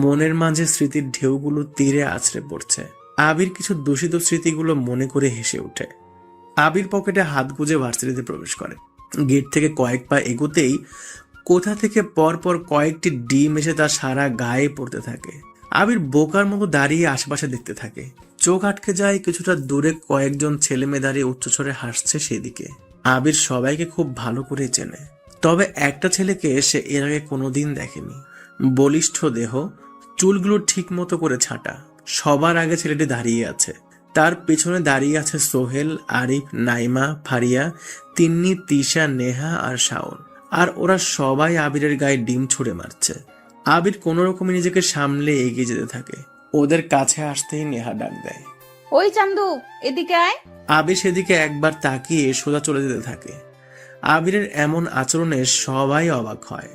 মনের মাঝে স্মৃতির ঢেউগুলো তীরে আছড়ে পড়ছে। আবির কিছু দূষিত স্মৃতিগুলো মনে করে হেসে ওঠে। আবির পকেটে হাত গুজে ভার্সিটিতে প্রবেশ করে। গেট থেকে কয়েক পা এগোতেই কোথা থেকে পরপর কয়েকটি ডিম এসে তার সারা গায়ে পড়তে থাকে। আবির বোকার মতো দাঁড়িয়ে আশেপাশে দেখতে থাকে। চোখ আটকে যায় কিছুটা দূরে কয়েকজন ছেলে মেয়ে দাঁড়িয়ে উচ্চস্বরে হাসছে সেদিকে। আবির সবাইকে খুব ভালো করে চেনে, তবে একটা ছেলেকে সে এর আগে কোনোদিন দেখেনি। বলিষ্ঠ দেহ, চুলগুলো ঠিক মতো করে ছাঁটা। সবার আগে ছেলেটি দাঁড়িয়ে আছে। তার পেছনে দাঁড়িয়ে আছে সোহেল, আরিফ, নাইমা, ফারিয়া, তিন্নি, তিশা, নেহা আর শাওন। আর ওরা সবাই আবিরের গায়ে ডিম ছুঁড়ে মারছে। আবির কোনো রকমে নিজেকে সামলে এগিয়ে যেতে থাকে। ওদের কাছে আসতেই নেহা ডাক দেয়, ওই চান্দু, এদিকে আয়। আবির সেদিকে একবার তাকিয়ে সোজা চলে যেতে থাকে। আবিরের এমন আচরণে সবাই অবাক হয়,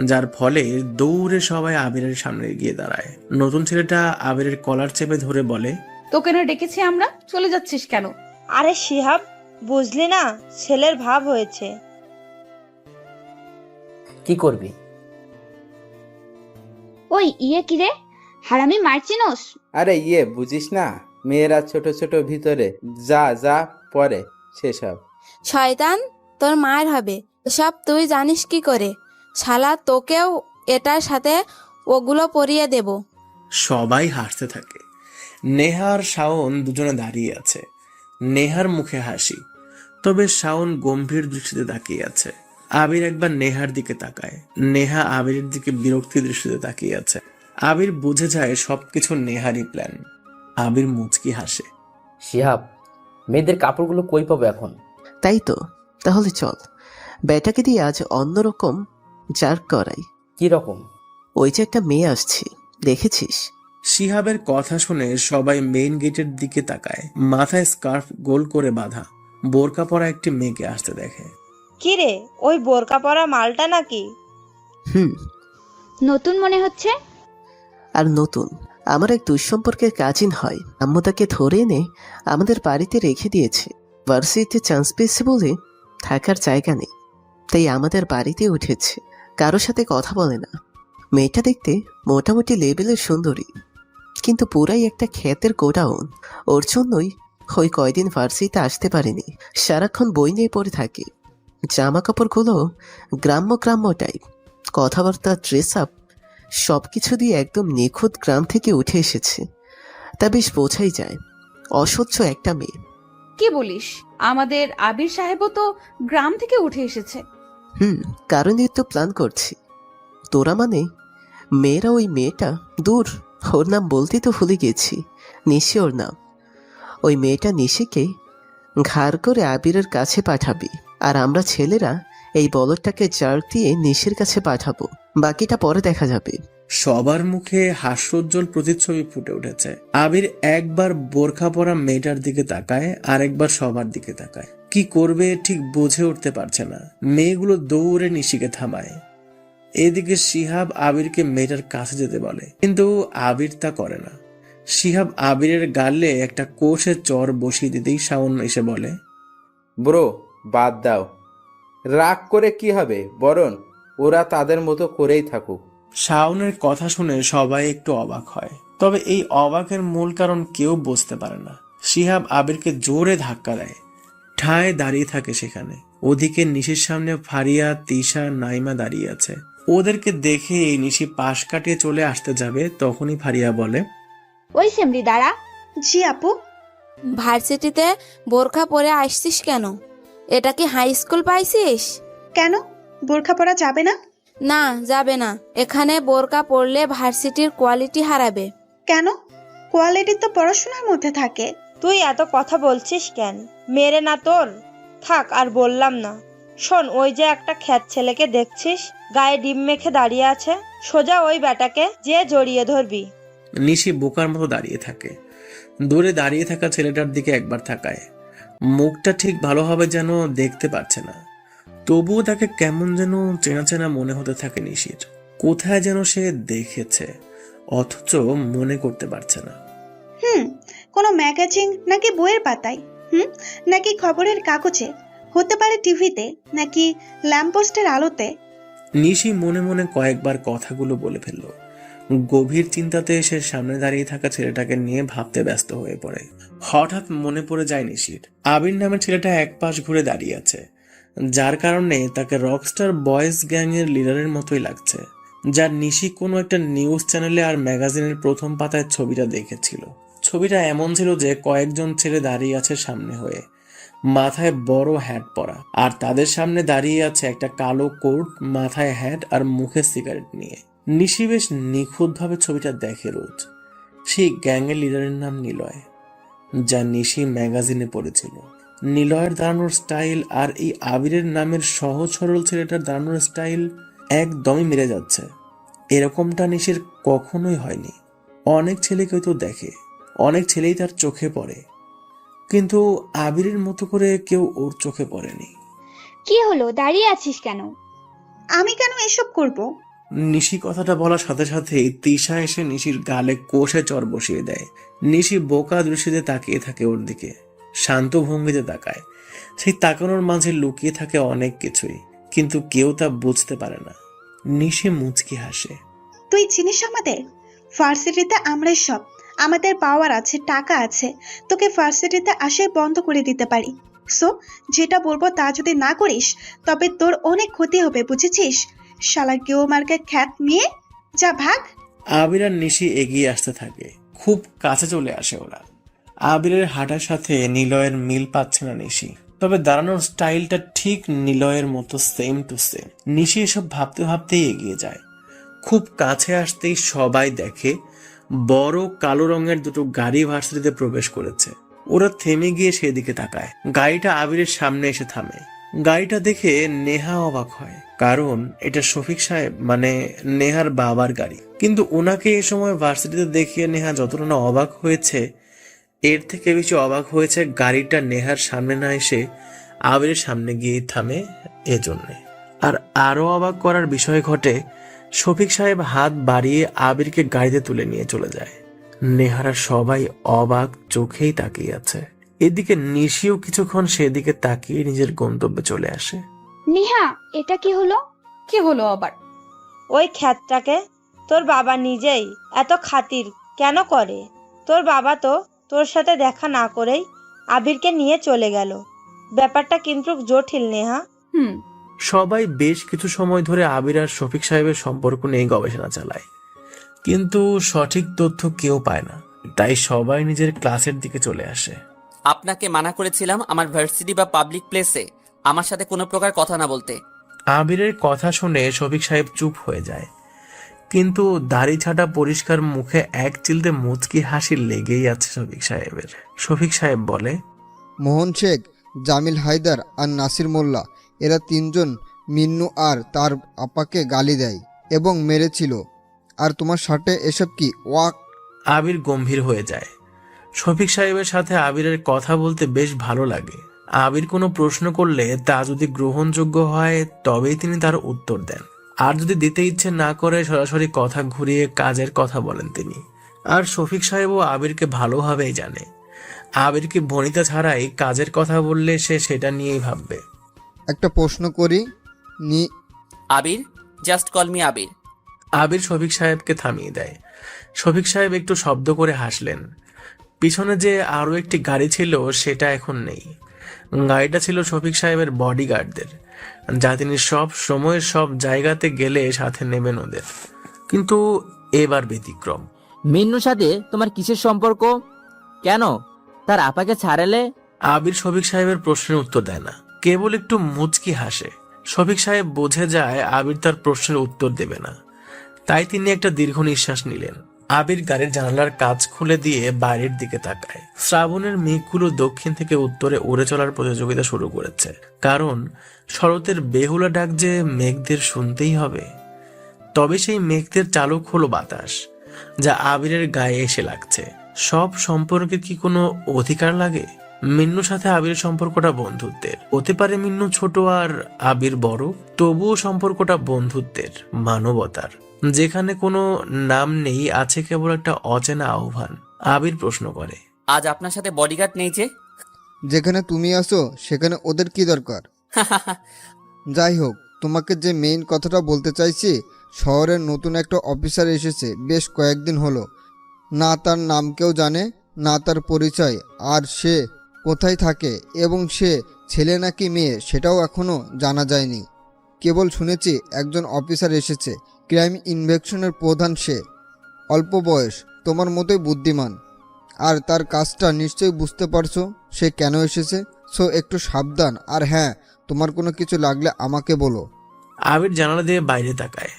যার ফলে দৌড়ে সবাই আবিরের সামনে গিয়ে দাঁড়ায়। নতুন ছেলেটা আবিরের কলার চেপে ধরে বলে, তোকে না ডেকেছি আমরা, চলে যাচ্ছিস কেন? আরে শিহাব, বুঝলি না, ছেলের ভাব হয়েছে। কি করবি? ওই ইয়ে কিরে, হারামি মারচিনোস? আরে ইয়ে বুঝিস না, মেয়েরা ছোট ছোট ভিতরে যা যা পরে সেসব। শয়তান, তোর মায়ের হবে সব, তুই জানিস কি করে? শালা, তোকেও এটার সাথে ওগুলো পরিয়ে দেব। সবাই হাসতে থাকে। নেহা আর শাওন দুজনে দাঁড়িয়ে আছে। নেহার মুখে হাসি, তবে শাওন গম্ভীর দৃষ্টিতে তাকিয়ে আছে। আবির একবার নেহার দিকে তাকায়। নেহা আবিরের দিকে বিরক্তি দৃষ্টিতে তাকিয়ে আছে। আবির বুঝে যায় সবকিছু নেহারই প্ল্যান। আবির মুচকি হাসে। শিহাব, মেয়েদের কাপড়গুলো কই পাবো এখন? তাই তো, তাহলে চল বেটাকে দিয়ে আজ অন্যরকম জার্ক করাই। কি রকম? ওই যে একটা মেয়ে আসছে, দেখেছিস? শিহাবের কথা শুনে সবাই মেইন গেটের দিকে তাকায়। মাথায় স্কার্ফ গোল করে বাঁধা বোরকা পরা একটি মেয়েকে আসতে দেখে। কি রে, ওই বোরকা পরা মালটা নাকি? হুম। নতুন মনে হচ্ছে। আর নতুন, আমার এক দুঃসম্পর্কের কাজিন হয়। আম্মু তাকে ধরে এনে আমাদের বাড়িতে রেখে দিয়েছে। ভার্সিটিতে চান্স পেয়েছে বলে থাকার জায়গা নেই, তাই আমাদের বাড়িতে উঠেছে। কারোর সাথে কথা বলে না। মেয়েটা দেখতে মোটামুটি লেভেলের সুন্দরী, কিন্তু পুরাই একটা ক্ষেতের গোডাউন। ওর জন্যই ওই কয়দিন ভার্সিটিতে আসতে পারেনি। সারাক্ষণ বই নিয়ে পড়ে থাকে। জামা কাপড়গুলো গ্রাম্য গ্রাম্য টাইপ, কথাবার্তা, ড্রেস আপ সবকিছু দিয়ে একদম নিখুঁত গ্রাম থেকে উঠে এসেছে, তা বেশ বোঝাই যায়। অসহ্য একটা মেয়ে। কি বলিস? আমাদের আবির সাহেবও তো গ্রাম থেকে উঠে এসেছে। কারণই তো প্ল্যান করছি। তোরা মানে মেয়েরা, ওই মেয়েটা দূর, ওর নাম বলতে তো ভুলে গেছি, নিশি ওর নাম। ওই মেয়েটা নিশিকে ঘাড় করে আবিরের কাছে পাঠাবি, আর আমরা ছেলেরা এই বলদটাকে জার দিয়ে নিশির কাছে পাঠাবো। বাকিটা পরে দেখা যাবে। সবার মুখে হাস্যোজ্জ্বল প্রতিচ্ছবি ফুটে উঠেছে। আবির একবার বোরখা পরা মেয়েটার দিকে তাকায়, আর একবার সবার দিকে তাকায়। কি করবে ঠিক বুঝে উঠতে পারছে না। মেয়েগুলো দৌড়ে নিশিকে থামায়। এদিকে শিহাব আবিরকে মেয়েটার কাছে যেতে বলে, কিন্তু আবির তা করে না। শিহাব আবিরের গালে একটা কোষের চর বসিয়ে দিতেই শাওন এসে বলে, ব্রো বাদ দাও, রাগ করে কি হবে, বরং ওরা তাদের মতো করেই থাকুক। শাওনের কথা শুনে সবাই একটু অবাক হয়, তবে এই অবাকের মূল কারণ কেউ বুঝতে পারে না। শিহাব আবিরকে জোরে ধাক্কা দেয়, ঠায় দাঁড়িয়ে থাকে সেখানে। ওদিকে নিশির সামনে ফারিয়া, তিশা, নাইমা দাঁড়িয়ে আছে। ওদেরকে দেখে এই নিশি পাশ কাটিয়ে চলে আসতে যাবে, তখনই ফারিয়া বলে, ওই সেমরি দাঁড়া। জি আপু। ভার্সিটিতে বোরখা পরে আসছিস কেন? এটা কি হাই স্কুল পাইছিস? কেন বোরখা পরা যাবে না? না, যাবে না। এখানে বোরকা পরলে ভার্সিটির কোয়ালিটি হারাবে। কেন? কোয়ালিটি তো পড়াশোনার মধ্যে থাকে। তুই এত কথা বলছিস কেন? মেরে না তোর? থাক আর বললাম না। শোন, ওই যে একটা খ্যাত ছেলেকে দেখছিস গায়ে ডিম মেখে দাঁড়িয়ে আছে, সোজা ওই ব্যাটাকে যে জড়িয়ে ধরবি। নিশি বোকার মতো দাঁড়িয়ে থাকে। দূরে দাঁড়িয়ে থাকা ছেলেটার দিকে একবার তাকায়। মুখটা ঠিক ভালোভাবে যেন দেখতে পারছে না, তবুও তাকে কেমন যেন চেনা চেনা মনে হতে থাকে নিশির। কোথায় যেন সে দেখেছে, অথচ মনে করতে পারছে না। কোনো ম্যাগাজিন নাকি বইয়ের পাতায়, নাকি খবরের কাগজে, হতে পারে টিভিতে, নাকি ল্যাম্পপোস্টের আলোতে। নিশি মনে মনে কয়েকবার কথাগুলো বলে ফেলল। গভীর চিন্তাতে সে সামনে দাঁড়িয়ে থাকা ছেলেটাকে নিয়ে ভাবতে ব্যস্ত হয়ে পড়ে। হঠাৎ মনে পড়ে যায় নিশির আবির নামের ছেলেটা এক পাশ ঘুরে দাঁড়িয়ে আছে, যার কারণে তাকে রকস্টার বয়েজ গ্যাং এর লিডারের মতোই লাগছে। যার নিশি কোনো একটা নিউজ চ্যানেলে আর ম্যাগাজিনের প্রথম পাতায় ছবিটা দেখেছিল। ছবিটা এমন ছিল যে কয়েকজন ছেলে দাঁড়িয়ে আছে সামনে হয়ে, মাথায় বড় হ্যাট পরা, আর তাদের সামনে দাঁড়িয়ে আছে একটা কালো কোট, মাথায় হ্যাট আর মুখে সিগারেট নিয়ে। নিশি বেশ নিখুঁতভাবে ছবিটা দেখে রোজ। সেই গ্যাংয়ের লিডারের নাম নিলয়, যা নিশি ম্যাগাজিনে পড়েছিল। নিলয়ের দাঁড়ানোর স্টাইল আর এই আবিরের নামের সহজ সরল ছেলেটার দাঁড়ানোর স্টাইল একদমই মিলে যাচ্ছে। এরকমটা নিশির কখনোই হয়নি। অনেক ছেলেকে তো দেখে, অনেক ছেলেই তার চোখে পড়ে, কিন্তু আবিরের মতো করে কেউ ওর চোখে পড়েনি। কি হলো, দাঁড়িয়ে আছিস কেন? আমি কেন এসব করব? নিশি কথাটা বলার সাথে সাথেই তিশা এসে নিশির গালে কোষে চর বসিয়ে দেয়। নিশি বোকা দৃষ্টিতে তাকিয়ে থাকে ওর দিকে, শান্ত ভঙ্গিতে তাকায়। সেই তাকানোর মাঝে লুকিয়ে থাকে অনেক কিছুই, কিন্তু কেউ তা বুঝতে পারে না। নিশি মুচকি হাসে। তুই চিনিস আমাদের ভার্সিটিতে আমরাই সব, আমাদের পাওয়ার আছে, টাকা আছে, তোকে ভার্সিটিতে আসাই বন্ধ করে দিতে পারি। সো যেটা বলবো তা যদি না করিস তবে তোর অনেক ক্ষতি হবে, বুঝেছিস? শালা কেউ মার্কে খ্যাত মেয়ে, যা ভাগ। আবির আর নিশি এগিয়ে আসতে থাকে, খুব কাছে চলে আসে ওরা। আবিরের হাঁটার সাথে নিলয়ের মিল পাচ্ছে না নিশি, তবে দাঁড়ানোর স্টাইলটা ঠিক নিলয়ের মতো সেম টু সেম। নিশি এসব ভাবতে ভাবতেই এগিয়ে যায়। খুব কাছে আসতেই সবাই দেখে বড় কালো রঙের দুটো গাড়ি ভার্সিটিতে প্রবেশ করেছে। ওরা থেমে গিয়ে সেদিকে তাকায়। গাড়িটা আবিরের সামনে এসে থামে। গাড়িটা দেখে নেহা অবাক হয়, কারণ এটা শফিক সাহেব মানে নেহার বাবার গাড়ি। কিন্তু ওনাকে এ সময় ভার্সিটিতে দেখিয়ে নেহা যতটা না অবাক হয়েছে, এর থেকে বেশি অবাক হয়েছে গাড়িটা নেহার সামনে না এসে আবিরের সামনে গিয়ে থামে এজন্যে। আর আরো অবাক করার বিষয় ঘটে, শফিক সাহেব হাত বাড়িয়ে আবিরকে গাড়িতে তুলে নিয়ে চলে যায়। নেহারা সবাই অবাক চোখেই তাকিয়ে আছে। এদিকে নিশিও কিছুক্ষণ সেদিকে তাকিয়ে নিজের গন্তব্যে চলে আসে। নেহা, এটা কি হলো? কি হলো আবার? ওই খ্যাতটাকে তোর বাবা নিজেই এত খাতির কেন করে? তোর বাবা তো তোর সাথে দেখা না করেই আবিরকে নিয়ে চলে গেল। ব্যাপারটা কিন্তু জটিল নেহা। সবাই বেশ কিছু সময় ধরে আবির আর শফিক সাহেবের সম্পর্ক নিয়ে গবেষণা চালায়। কিন্তু সঠিক তথ্য কেউ পায় না, তাই সবাই নিজের ক্লাসের দিকে চলে আসে। আপনাকে মানা করেছিলাম আমার ভার্সিটি বা পাবলিক প্লেসে আমার সাথে কোনো প্রকার কথা না বলতে। আবিরের কথা শুনে শফিক সাহেব চুপ হয়ে যায়, কিন্তু দাড়ি ছাটা পরিষ্কার মুখে এক চিলতে মুচকি হাসি লেগেই আছে শফিক সাহেবের। শফিক সাহেব বলে, মোহন শেখ, জামিল হায়দার আর নাসির মোল্লা, এরা তিনজন মিন্নু আর তার আপাকে গালি দেয় এবং মেরেছিল। আর তোমার সাথে এসব কি? ওয়াক। আবির গম্ভীর হয়ে যায়। শফিক সাহেবের সাথে আবিরের কথা বলতে বেশ ভালো লাগে। আবির কোনো প্রশ্ন করলে তা যদি গ্রহণযোগ্য হয় তবেই তিনি তার উত্তর দেন, আর যদি দিতে ইচ্ছে না করে সরাসরি কথা ঘুরিয়ে কাজের কথা বলেন তিনি। আর শফিক সাহেবও আবিরকে ভালোভাবেই জানে। আবিরকে ভনিতা ছাড়াই কাজের কথা বললে সে সেটা নিয়েই ভাববে। একটা প্রশ্ন করি আবির, জাস্ট কল মি আবির। আবির শফিক সাহেবকে থামিয়ে দেয়। শফিক সাহেব একটু শব্দ করে হাসলেন। পিছনে যে আরো একটি গাড়ি ছিল সেটা এখন নেই। গাড়িটা ছিল শফিক সাহেবের বডিগার্ডদের, যা তিনি সব সময় সব জায়গাতে গেলে সাথে নেবেন ওদের। কিন্তু এবার ব্যতিক্রম। মিন্নুর সাথে তোমার কিসের সম্পর্ক? কেন তার আপাকে ছাড়ালে? আবির শফিক সাহেবের প্রশ্নের উত্তর দেয় না, কেবল একটু মুচকি হাসে। শফিক সাহেব বুঝে যায় আবির তার প্রশ্নের উত্তর দেবে না, তাই তিনি একটা দীর্ঘ নিঃশ্বাস নিলেন। আবির গাড়ির জানালার কাঁচ খুলে দিয়ে বাইরের দিকে তাকায়। শ্রাবণের মেঘগুলো দক্ষিণ থেকে উত্তরে উড়ে চলার প্রতিযোগিতা শুরু করেছে, কারণ শরতের বেহুলা ডাক যে মেঘদের শুনতেই হবে। তবে সেই মেঘদের চালক হলো বাতাস, যা আবিরের গায়ে এসে লাগছে। সব সম্পর্কের কি কোনো অধিকার লাগে? মিন্নুর সাথে আবিরের সম্পর্কটা বন্ধুত্বের হতে পারে, মিন্নু ছোট আর আবির বড়, তবুও সম্পর্কটা বন্ধুত্বের, মানবতার। যেখানে কোনো নাম নেই, আছে কেবল একটা অচেনা আহ্বান। আবির প্রশ্ন করে, আজ আপনার সাথে বডিগার্ড নেই যে? যেখানে তুমি আসো সেখানে ওদের কি দরকার? যাই হোক, তোমাকে যে মেইন কথাটা বলতে চাইছি, শহরের নতুন একটা অফিসার এসেছে বেশ কয়েকদিন হলো। না তার নাম কেউ জানে, না তার পরিচয়, আর সে কোথায় থাকে এবং সে ছেলে নাকি মেয়ে সেটাও এখনও জানা যায়নি। কেবল শুনেছি একজন অফিসার এসেছে, ক্রাইম ইনভেকশনের প্রধান সে। অল্প বয়স, তোমার মতোই বুদ্ধিমান, আর তার কাজটা নিশ্চয়ই বুঝতে পারছো সে কেন এসেছে। সো একটু সাবধান, আর হ্যাঁ, তোমার কোনো কিছু লাগলে আমাকে বলো। আবির জানালা দিয়ে বাইরে তাকায়।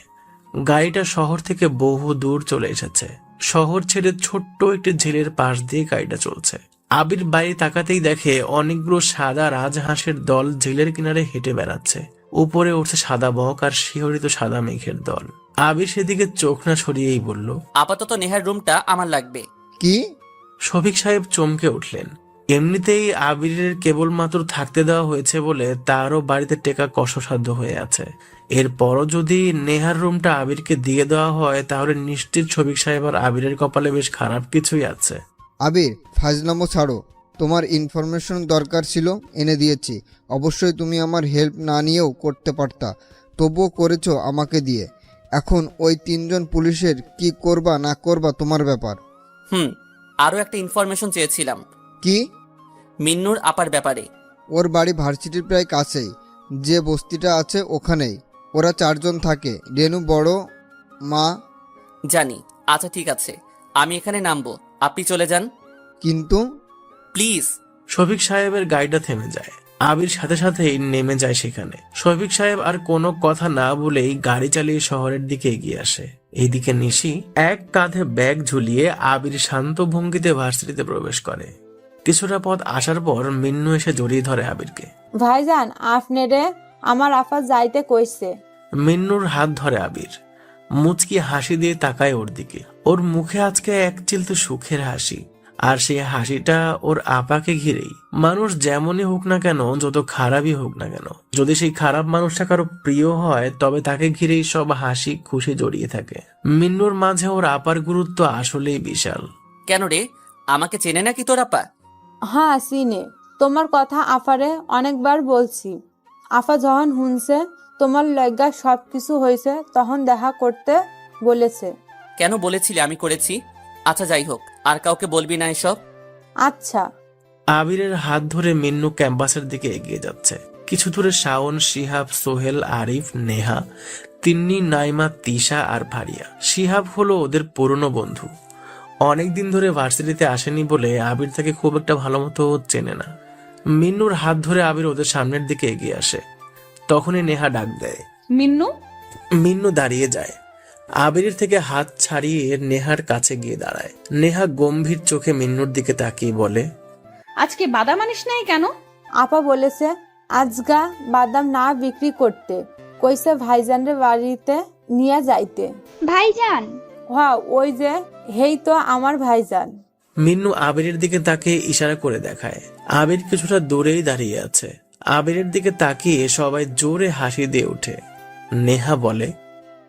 গাড়িটা শহর থেকে বহু দূর চলে এসেছে। শহর ছেড়ে ছোট্ট একটি ঝিলের পাশ দিয়ে গাড়িটা চলছে। আবির বাইরে তাকাতেই দেখে অনেকগুলো সাদা রাজহাঁসের দল ঝিলের কিনারে হেঁটে বেড়াচ্ছে। উপরে উঠছে সাদা বক আর শিহরিত সাদা মেঘের দল। আবির সেদিকে চোখ না সরিয়েই বলল, আপাতত নেহার রুমটা আমার লাগবে। কি? শফিক সাহেব চমকে উঠলেন। এমনিতেই আবিরের কেবলমাত্র থাকতে দেওয়া হয়েছে বলে তারও বাড়িতে টেকা কষ্টসাধ্য হয়ে আছে। এরপরও যদি নেহার রুমটা আবিরকে দিয়ে দেওয়া হয়, তাহলে নিশ্চিত শফিক সাহেব আর আবিরের কপালে বেশ খারাপ কিছুই আছে। আবির, ফাজলামো ছাড়ো। তোমার ইনফরমেশন দরকার ছিল, এনে দিয়েছি। অবশ্যই তুমি আমার হেল্প না নিয়েও করতে পারতা, তবুও করেছো আমাকে দিয়ে। এখন ওই তিনজন পুলিশের কি করবা না করবা তোমার ব্যাপার। আরো একটা ইনফরমেশন চেয়েছিলাম। কি? মিন্নুর আপার ব্যাপারে। ওর বাড়ি ভার্সিটির প্রায় কাছেই, যে বস্তিটা আছে ওখানেই। ওরা 4 জন থাকে, রেনু বড় মা। জানি। আচ্ছা ঠিক আছে, আমি এখানে নামবো, আপনি চলে যান। কিন্তু প্লিজ। শফিক সাহেবের গাড়িটা থেমে যায়। আবির সাথে সাথেই নেমে যায় সেখানে। শফিক সাহেব আর কোনো কথা না বলেই গাড়ি চালিয়ে শহরের দিকে এগিয়ে আসে। এইদিকে নিশি এক কাঁধে ব্যাগ ঝুলিয়ে আবির শান্ত ভঙ্গিতে ভার্সিটিতে প্রবেশ করে। কিছুটা পথ আসার পর মিন্নু এসে জড়িয়ে ধরে আবিরকে। ভাইজান, আপনারে আমার আপা যাইতে কইছে। মিন্নুর হাত ধরে আবির। মুচকি হাসি দিয়ে তাকায় ওর দিকে। ওর মুখে আজকে এক চিলতে সুখের হাসি, আর সেই হাসিটা ওর আপাকে ঘিরেই। মানুষ যেমনই হোক না কেন, যত খারাপই হোক না কেন, যদি সেই খারাপ মানুষটা কারো প্রিয় হয়, তবে তাকে ঘিরেই সব হাসি খুশি জড়িয়ে থাকে। মিন্নুর মাঝে ওর আপার গুরুত্ব আসলেই বিশাল। কেন রে, আমাকে চেনে নাকি তোর আপা? হ্যাঁ, চিনে। তোমার কথা আফারে অনেকবার বলছি। আফা যখন শুনছে তোমার লজ্ঞা সব কিছু হয়েছে, তখন দেখা করতে বলেছে। কেন বলেছিলি আমি করেছি? আচ্ছা যাই হোক, আর কাউকে বলবি না এসব। আচ্ছা। আবিরের হাত ধরে মিন্নু ক্যাম্পাসের দিকে এগিয়ে যাচ্ছে। কিছু দূরে শাওন, শিহাব, সোহেল, আরিফ, নেহা তিন্নি, নাইমা, তিশা আর ভারিয়া। শিহাব হলো ওদের পুরনো বন্ধু। অনেকদিন ধরে ভার্সিটিতে আসেনি বলে আবির তাকে খুব একটা ভালো মতো চেনে না। মিন্নুর হাত ধরে আবির ওদের সামনের দিকে এগিয়ে আসে। তখনই নেহা ডাক দেয়। মিন্নু। মিন্নু দাঁড়িয়ে যায়। আবিরের থেকে হাত ছাড়িয়ে নেহার কাছে গিয়ে দাঁড়ায়। নেহা গম্ভীর চোখে মিন্নুর দিকে তাকিয়ে বলে, আজকে বাদাম আনিস নাই কেন? আপা বলেছে আজগা বাদাম না বিক্রি করতে, কইছে ভাইজানের বাড়িতে নিয়ে যাইতে। ভাইজান? হ্যাঁ, ওই যে হেই তো আমার ভাইজান। মিন্নু আবিরের দিকে তাকিয়ে ইশারা করে দেখায়। আবির কিছুটা দূরেই দাঁড়িয়ে আছে। আবিরের দিকে তাকিয়ে সবাই জোরে হাসি দিয়ে ওঠে। নেহা বলে,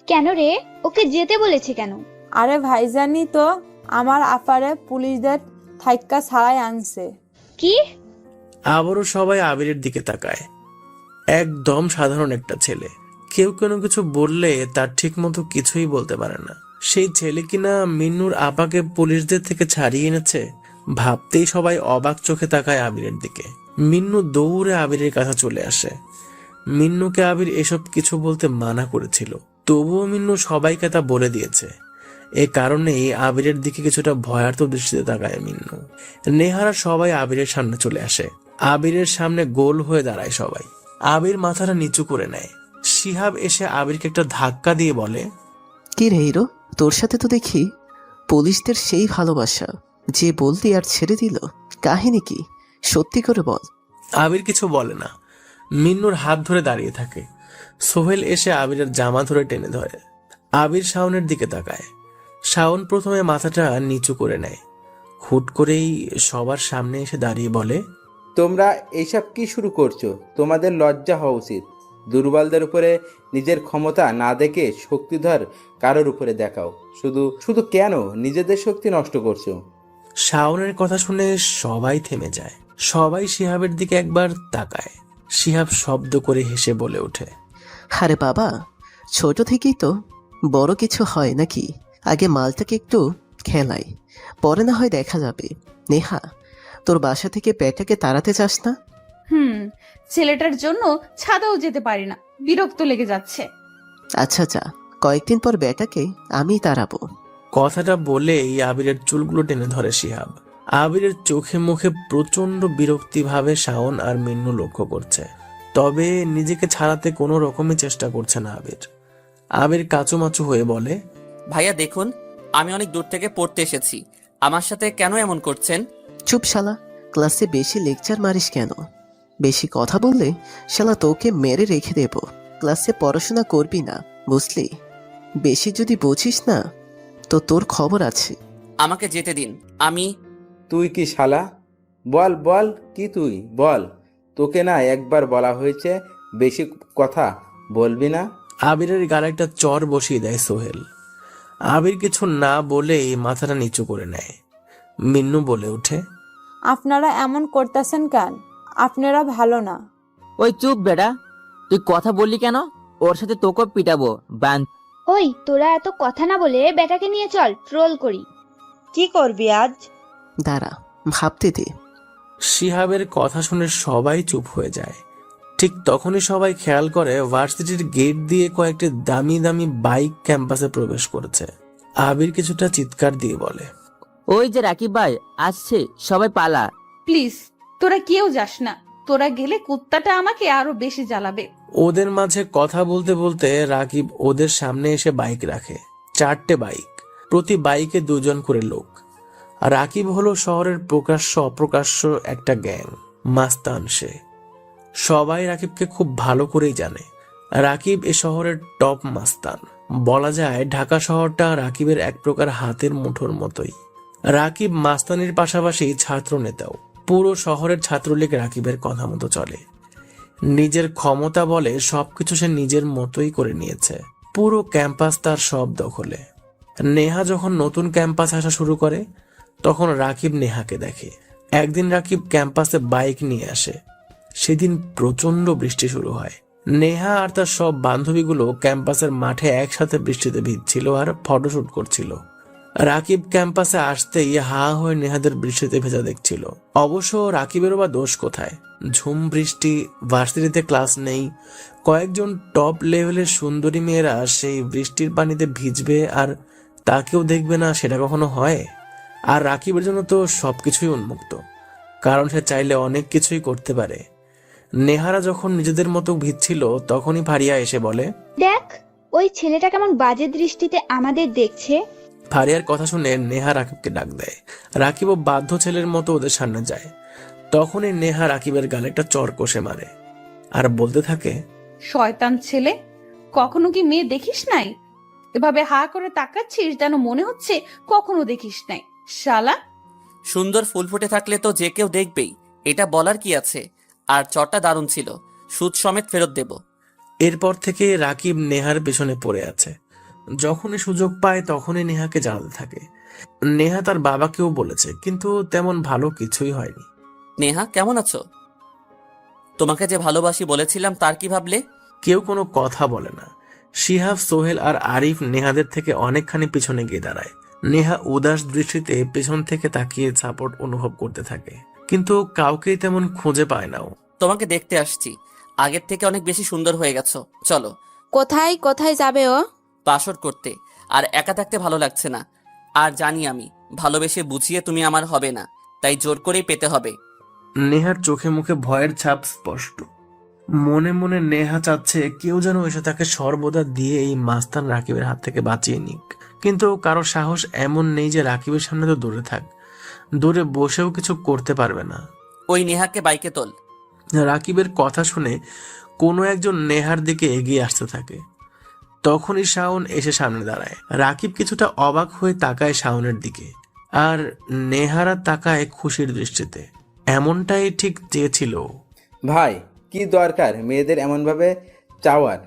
কেন রে, ওকে যেতে বলেছে কেন? আরে ভাইজানই তো আমার আপারে পুলিশদের থাইক্কা ছাড়াই আনছে। কি? আবারও সবাই আবিরের দিকে তাকায়। একদম সাধারণ একটা ছেলে, কেউ কোনো কিছু বললে তার ঠিক মতো কিছুই বলতে পারে না। সেই ছেলে কিনা মিন্নুর আপাকে পুলিশদের থেকে ছাড়িয়ে এনেছে। ভাবতেই সবাই অবাক চোখে তাকায় আবিরের দিকে। মিন্নু দৌড়ে আবিরের কাছে চলে আসে। মিন্নুকে আবির এসব কিছু বলতে মানা করেছিল, তবুও মিন্নু সবাইকে তা বলে দিয়েছে। এ কারণেই আবিরের দিকে কিছুটা ভয়ার্থ দৃষ্টিতে তাকায় মিন্নু। নেহারা সবাই আবিরের সামনে চলে আসে। আবিরের সামনে গোল হয়ে দাঁড়ায় সবাই। আবির মাথাটা নিচু করে নেয়। শিহাব এসে আবিরকে একটা ধাক্কা দিয়ে বলে, কি রে হিরো, তোর সাথে তো দেখি পুলিশদের সেই ভালোবাসা, যে বললি আর ছেড়ে দিল, কাহিনী কি? সত্যি করে বল। আবির কিছু বলে না। মিন্নুর হাত ধরে দাঁড়িয়ে থাকে। সোহেল এসে আবিরের জামা ধরে টেনে ধরে। আবির শাওনের দিকে তাকায়। শাওন প্রথমে মাথাটা নিচু করে নেয়। হুট করেই সবার সামনে এসে দাঁড়িয়ে বলে, তোমরা এইসব কি শুরু করছো? তোমাদের লজ্জা হওয়া উচিত। দুর্বলদের উপরে নিজের ক্ষমতা না দেখে শক্তিধর কারোর উপরে দেখাও। শুধু শুধু কেন নিজেদের শক্তি নষ্ট করছো? শাওনের কথা শুনে সবাই থেমে যায়। সবাই শিহাবের দিকে একবার তাকায়। শিহাব শব্দ করে হেসে বলে ওঠে, আরে বাবা, ছোট থেকেই তো বড় কিছু হয় নাকি? আগে মালটাকে একটু খেলাই, পরে না হয় দেখা যাবে। নেহা, তোর বাসা থেকে পেটাকে তাড়াতে চাস না? ছেলেটার জন্য ছাদাও যেতে পারি না, বিরক্ত লেগে যাচ্ছে। আচ্ছা যা, কয়েকদিন পর বেটাকে আমি তাড়াবো। কথাটা বলেই আবিরের চুলগুলো টেনে ধরে শিহাব। আবিরের চোখে মুখে প্রচন্ড বিরক্তি ভাবে শাওন আর মিন্নু লক্ষ্য করছে, তবে নিজেকে ছাড়াতে কোনো রকমই চেষ্টা করছে না আবির। আবির কাচুমাচু হয়ে বলে, ভাইয়া দেখুন, আমি অনেক দূর থেকে পড়তে এসেছি, আমার সাথে কেন এমন করছেন? চুপ শালা, ক্লাসে বেশি লেকচার মারিস কেন? বেশি কথা বললে শালা তোকে মেরে রেখে দেব। ক্লাসে পড়াশোনা করবি না, বুঝলি? বেশি যদি বুঝিস না তো তোর খবর আছে। আমাকে যেতে দিন। তুই কি শালা? বল বল, কি তুই বল। তোকে না একবার বলা হয়েছে বেশি কথা বলবি না? আবিরের গালে একটা চর বসিয়ে দেয় সোহেল। আবির কিছু না বলেই মাথাটা নিচু করে নেয়। মিন্নু বলে ওঠে, আপনারা এমন করতেছেন কেন? আপনারা ভালো না। ওই চুপ বেটা, তুই কথা বললি কেন? ওর সাথে তোকে পিটাবো। ওই তোরা এত কথা না বলে বেটাকে নিয়ে চল, ট্রোল করি। কি করবি আজ? দাঁড়া, ভাবতে দে। শিহাবের কথা শুনে সবাই চুপ হয়ে যায়। ঠিক তখনই সবাই খেয়াল করে ভার্সিটির গেট দিয়ে কয়েকটি দামি দামি বাইক ক্যাম্পাসে প্রবেশ করেছে। আবির কিছুটা চিৎকার দিয়ে বলে, ওই যে রাকিব ভাই আসছে, সবাই পালা। প্লিজ তোরা কেউ যাস না, তোরা গেলে কুত্তাটা আমাকে আরো বেশি জ্বালাবে। ওদের মাঝে কথা বলতে বলতে রাকিব ওদের সামনে এসে বাইক রাখে। 4টে বাইক, প্রতি বাইকে 2 জন করে লোক। আর রাকিব হলো শহরের প্রকাশ্য অপ্রকাশ্য একটা গ্যাং, মাস্তান সে। সবাই রাকিবকে খুব ভালো করেই জানে। রাকিব এ শহরের টপ মাস্তান। বলা যায় ঢাকা শহরটা রাকিবের এক প্রকার হাতের মুঠোর মতোই। রাকিব মাস্তানির পাশাপাশি ছাত্র নেতাও। পুরো শহরের ছাত্রলীগ রাকিবের কথা মতো চলে। নিজের ক্ষমতা বলে সবকিছু সে নিজের মতোই করে নিয়েছে। পুরো ক্যাম্পাস তার সব দখলে। নেহা যখন নতুন ক্যাম্পাস আসা শুরু করে তখন রাকিব নেহাকে দেখে। একদিন রাকিব ক্যাম্পাসে বাইক নিয়ে আসে। সেদিন প্রচন্ড বৃষ্টি শুরু হয়। নেহা আর তার সব বান্ধবীগুলো ক্যাম্পাসের মাঠে একসাথে বৃষ্টিতে ভিজছিল আর ফটোশুট করছিল। রাকিব ক্যাম্পাসে আসতেই হা হয়ে নেহাদের বৃষ্টিতে ভেজা দেখছিল। অবশ্য রাকিবেরও বা দোষ কোথায়? ঝুম বৃষ্টি, ভার্সিটিতে ক্লাস নেই, কয়েকজন টপ লেভেলের সুন্দরী মেয়েরা সেই বৃষ্টির পানিতে ভিজবে আর তাকেও দেখবে না, সেটা কখনো হয়? আর রাকিবের জন্য তো সবকিছুই উন্মুক্ত, কারণ সে চাইলে অনেক কিছুই করতে পারে। নেহারা যখন নিজেদের মতো ভিজছিল তখনই ফারিয়া এসে বলে, দেখ ওই ছেলেটা কেমন বাজে দৃষ্টিতে আমাদের দেখছে। ফারিয়ার কথা শুনে নেহা রাকিবকে ডাক দেয়। রাকিবও বাধ্য ছেলের মতো ওদের সামনে যায়। তখনই নেহা রাকিবের গালে একটা চর কষে মারে আর বলতে থাকে, শয়তান ছেলে, কখনো কি মেয়ে দেখিস নাই? এভাবে হা করে তাকাচ্ছিস যেন মনে হচ্ছে কখনো দেখিস নাই। শালা, সুন্দর ফুল ফুটে থাকলে তো যে কেউ দেখবেই, এটা বলার কি আছে? আর চটটা দারুণ ছিল, সুদ সমেত ফেরত দেব। এরপর থেকে রাকিব নেহার পেছনে পড়ে আছে। যখনই সুযোগ পায় তখনই নেহাকে জানাতে থাকে। নেহা তার বাবাকেও বলেছে, কিন্তু তেমন ভালো কিছুই হয়নি। নেহা, কেমন আছো? তোমাকে যে ভালোবাসি বলেছিলাম তার কি ভাবলে? কেউ কোনো কথা বলে না। শিহাব, সোহেল আর আরিফ নেহাদের থেকে অনেকখানি পিছনে গিয়ে দাঁড়ায়। নেহা উদাস দৃষ্টিতে পেছন থেকে তাকিয়ে সাপোর্ট অনুভব করতে থাকে, কিন্তু কাউকেই তেমন খুঁজে পায় না ও। তোমাকে দেখতে আসছি, আগের থেকে অনেক বেশি সুন্দর হয়ে গেছো। চলো। কোথায় কোথায় যাবে ও? পাশর করতে। আর একা থাকতে ভালো লাগছে না। আর জানি আমি ভালোবেসে বুঝিয়ে তুমি আমার হবে না, তাই জোর করেই পেতে হবে। নেহার চোখে মুখে ভয়ের ছাপ স্পষ্ট। মনে মনে নেহা চাচ্ছে কেউ যেন এসে তাকে সর্বদা দিয়ে এই মাস্তান রাকিবের হাত থেকে বাঁচিয়ে নিক, কিন্তু কারো সাহস এমন নেই যে রাকিবের সামনে তো দূরে থাক, দূরে বসেও কিছু করতে পারবে না। ওই নেহাকে বাইকে তোল। রাকিবের কথা শুনে কোনো একজন নেহার দিকে এগিয়ে আসতে থাকে। তখনই শাওন এসে সামনে দাঁড়ায়। রাকিব কিছুটা অবাক হয়ে তাকায় শাওনের দিকে, আর নেহারা তাকায় খুশির দৃষ্টিতে। এমনটাই ঠিক চেয়েছিল। ভাই, কি দরকার মেয়েদের এমনভাবে চাওয়ার?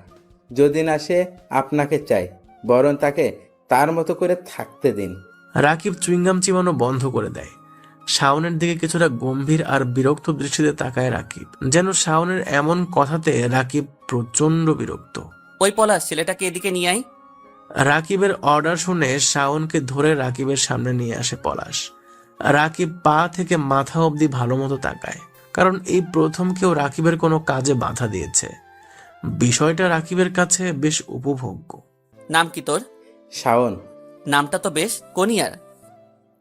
যদি না সে আপনাকে চায়, বরং তাকে তার মতো করে থাকতে দিন। রাকিব চুইংগাম চিবানো বন্ধ করে দেয়। শাওনের দিকে কিছুটা গম্ভীর আর বিরক্ত দৃষ্টিতে তাকায় রাকিব, যেন শাওনের এমন কথাতে রাকিব প্রচন্ড বিরক্ত। ওই পলাশ, ছেলেটাকে এদিকে নিয়ে আয়। রাকিবের অর্ডার শুনে শাওনকে ধরে রাকিবের সামনে নিয়ে আসে পলাশ। রাকিব পা থেকে মাথা অবধি ভালো মতো তাকায়, কারণ এই প্রথম কেউ রাকিবের কোনো কাজে বাধা দিয়েছে। বিষয়টা রাকিবের কাছে বেশ উপভোগ্য। নাম কি তোর? শাওন। নামটা তো বেশ কোনিয়ার।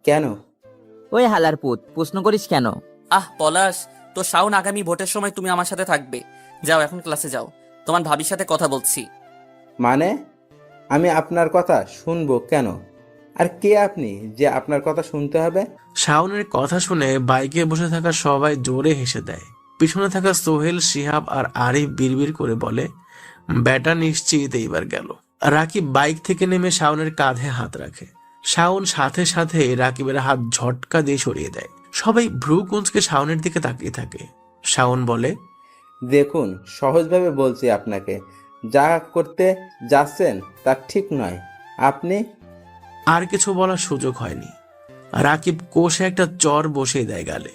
কেন? ওই হালার পুত, প্রশ্ন করিস কেন? আহ পলাশ, তো শাওন, আগামী ভোটের সময় তুমি আমার সাথে থাকবে। যাও, এখন ক্লাসে যাও, তোমার ভাবির সাথে কথা বলছি। মানে আমি আপনার কথা শুনবো কেন? আর কে আপনি যে আপনার কথা শুনতে হবে? শাওনের কথা শুনে বাইকে বসে থাকা সবাই জোরে হেসে দেয়। পিছনে থাকা সোহেল, শিহাব আর আরিফ বিড়বিড় করে বলে, ব্যাটা নিশ্চিত এইবার গেল। রাকিব বাইক থেকে নেমে শাওনের কাঁধে হাত রাখে। শাওন সাথে সাথে রাকিবের হাত ঝটকা দিয়ে সরিয়ে দেয়। সবাই ভ্রু কুঁচকে শাওনের দিকে তাকিয়ে থাকে। শাওন বলে, দেখুন, সহজভাবে বলছি আপনাকে, যা করতে যাচ্ছেন তা ঠিক নয়। আপনি। আর কিছু বলার সুযোগ হয়নি। রাকিব কোষে একটা চর বসিয়ে দেয় গালে।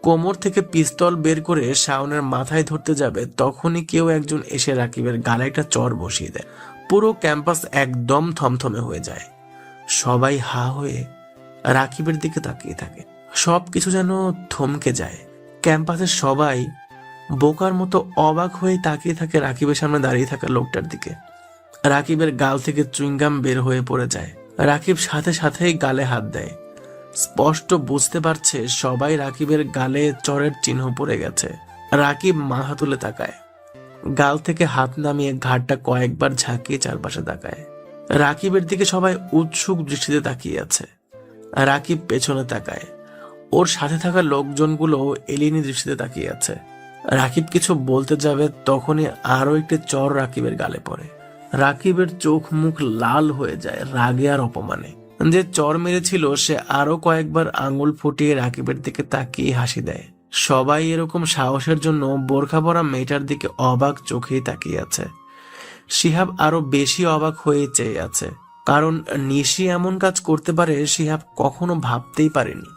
কোমর থেকে পিস্তল বের করে শাওনের মাথায় ধরতে যাবে, তখনই কেউ একজন এসে রাকিবের গালে একটা চর বসিয়ে দেয়। পুরো ক্যাম্পাস একদম থমথমে হয়ে যায়। সবাই হা হয়ে রাকিবের দিকে তাকিয়ে থাকে। সবকিছু যেন থমকে যায়। ক্যাম্পাসের সবাই বোকার মতো অবাক হয়ে তাকিয়ে থাকে রাকিবের সামনে দাঁড়িয়ে থাকা লোকটার দিকে। রাকিবের গাল থেকে চুইংগাম বের হয়ে পড়ে যায়। রাকিব সাথে সাথেই গালে হাত দেয়। স্পষ্ট বুঝতে পারছে সবাই রাকিবের গালে চরের চিহ্ন পড়ে গেছে। রাকিব মাথা তুলে তাকায়, গাল থেকে হাত নামিয়ে ঘাটটা কয়েকবার ঝাঁকিয়ে চারপাশে তাকায়। রাকিবের দিকে সবাই উৎসুক দৃষ্টিতে তাকিয়ে আছে। রাকিব পেছনে তাকায়, ওর সাথে থাকা লোকজনগুলো এলিনি দৃষ্টিতে তাকিয়ে আছে। রাকিব কিছু বলতে যাবে, তখনই আরো একটি চর রাকিবের গালে পড়ে। রাকিবের চোখ মুখ লাল হয়ে যায় রাগে আর অপমানে। যে চর মেরেছিল সে আরো কয়েকবার আঙুল ফুটিয়ে রাকিবের দিকে তাকিয়ে হাসি দেয়। সবাই এরকম সাহসের জন্য বোরখা পরা মেয়েটার দিকে অবাক চোখেই তাকিয়ে আছে। শিহাব আরো বেশি অবাক হয়ে চেয়ে আছে, কারণ নিশি এমন কাজ করতে পারে শিহাব কখনো ভাবতেই পারেনি।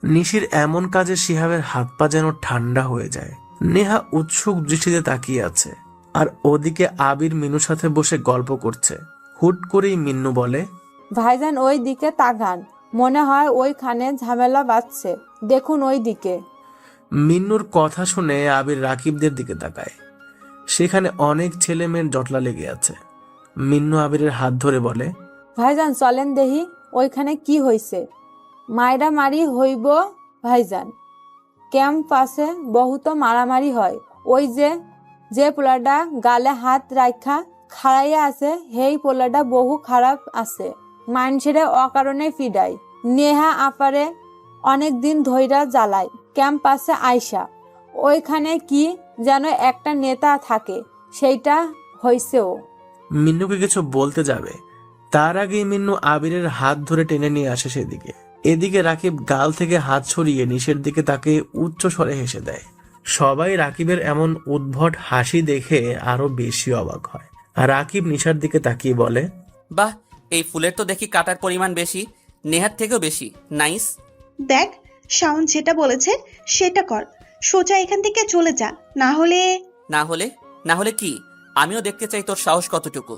নিশির এমন কাজে শিহাবের হাত পা যেন ঠান্ডা হয়ে যায়। নেহা উৎসুক দৃষ্টিতে তাকিয়ে আছে, আর ওদিকে আবির মিনুর সাথে বসে গল্প করছে। হুট করেই মিন্নু বলে, ভাইজান ওই দিকে তাকান, মনে হয় ওইখানে ঝামেলা বাঁধছে, দেখুন ওই দিকে। মিন্নুর কথা শুনে আবির রাকিবদের দিকে তাকায়। সেখানে অনেক ছেলে মেয়ের জটলা লেগে আছে। মিন্নু আবিরের হাত ধরে বলে, ভাইজান চলেন দেহি ওইখানে কি হইছে। মাইরা মারি হইব ভাইজান, ক্যাম্পাসে বহুত মারামারি হয়। ওই যে পোলাটা গালে হাত রাখা খাড়াইয়া আছে, হেই পোলাটা বহু খারাপ আছে, মানুষেরে অকারণে ফিডাই। নেহা আপারে অনেক দিন ধইরা জ্বালায় ক্যাম্পাসে আইসা। ওইখানে কি যেন একটা নেতা থাকে, সেইটা হইছেও। মিন্নুকে কিছু বলতে যাবে, তার আগেই মিন্নু আবিরের হাত ধরে টেনে নিয়ে আসে সেদিকে। এদিকে রাকিব গাল থেকে হাত সরিয়ে নিশের দিকে তাকে উচ্চ স্বরে হেসে দেয়। সবাই রাকিবের এমন উদ্ভট হাসি দেখে আরো বেশি অবাক হয়। আর রাকিব নিশার দিকে তাকিয়ে বলে, বাহ, এই ফুলের তো দেখি কাটার পরিমাণ বেশি, নেহার থেকেও বেশি। নাইস। দেখ, শাওন যেটা বলেছে সেটা কর, সোজা এখান থেকে চলে যা, না হলে না হলে কি? আমিও দেখতে চাই তোর সাহস কতটুকু।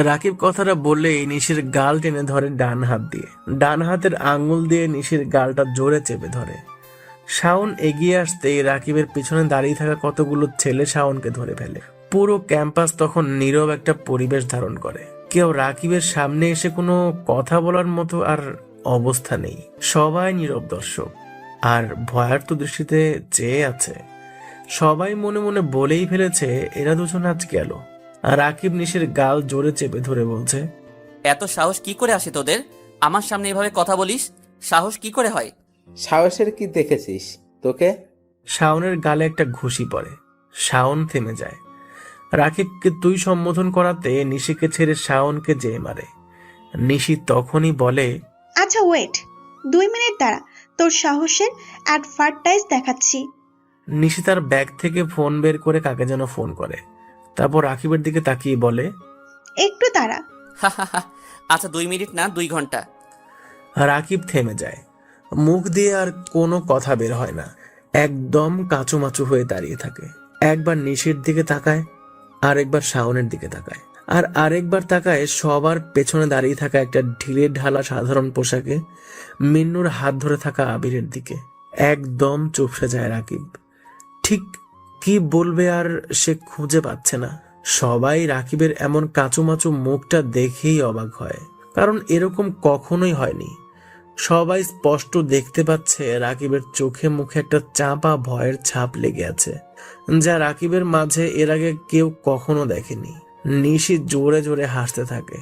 রাকিব কথাটা বললেই নিশির গাল টেনে ধরে ডান হাত দিয়ে। ডান হাতের আঙ্গুল দিয়ে নিশির গালটা জোরে চেপে ধরে। শাওন এগিয়ে আসতেই রাকিবের পিছনে দাঁড়িয়ে থাকা কতগুলো ছেলে শাওনকে ধরে ফেলে। পুরো ক্যাম্পাস তখন নীরব একটা পরিবেশ ধারণ করে। কেউ রাকিবের সামনে এসে কোনো কথা বলার মতো আর অবস্থা নেই। সবাই নীরব দর্শক আর ভয়ার্ত দৃষ্টিতে চেয়ে আছে। সবাই মনে মনে বলেই ফেলেছে, এরা দুজন আজ গেল। আর রাকিব নিশির গাল জোরে চেপে ধরে বলছে, এত সাহস কি করে আসে তোদের? আমার সামনে এভাবে কথা বলিস, সাহস কি করে হয়? সাহসের কি দেখেছিস তোকে? শাওনের গালে একটা ঘুষি পড়ে। শাওন থেমে যায়। রাকিবকে তুই সম্বোধন করাতে নিশিকে ছেড়ে শাওনকে যেয়ে মারে। নিশি তখনই বলে, আচ্ছা ওয়েট, 2 মিনিট দাঁড়া, তোর সাহসের অ্যাডভার্টাইজ দেখাচ্ছি। নিশি তার ব্যাগ থেকে ফোন বের করে কাকে যেন ফোন করে। তারপর রাকিবের দিকে তাকিয়ে বলে, একটু দাঁড়া। আচ্ছা 2 মিনিট না 2 ঘন্টা। রাকিব থেমে যায়। মুখ দিয়ে আর কোনো কথা বের হয় না। একদম কাঁচুমাচু হয়ে দাঁড়িয়ে থাকে। একবার নিশির দিকে তাকায়, আরেকবার শাওনের দিকে তাকায়, আর আরেকবার তাকায় সবার পেছনে দাঁড়িয়ে থাকা একটা ঢিলে ঢালা সাধারণ পোশাকে মিন্নুর হাত ধরে থাকা আবিরের দিকে। একদম চুপসে যায় রাকিব। ঠিক কি বলবে আর সে খুঁজে পাচ্ছে না। সবাই রাকিবের এমন কাঁচুমাচু মুখটা দেখেই অবাক হয়, কারণ এরকম কখনোই হয়নি। সবাই স্পষ্ট দেখতে পাচ্ছে রাকিবের চোখে মুখে একটা চাপা ভয়ের ছাপ লেগে আছে, যা রাকিবের মাঝে এর আগে কেউ কখনো দেখেনি। নিশি জোরে জোরে হাসতে থাকে।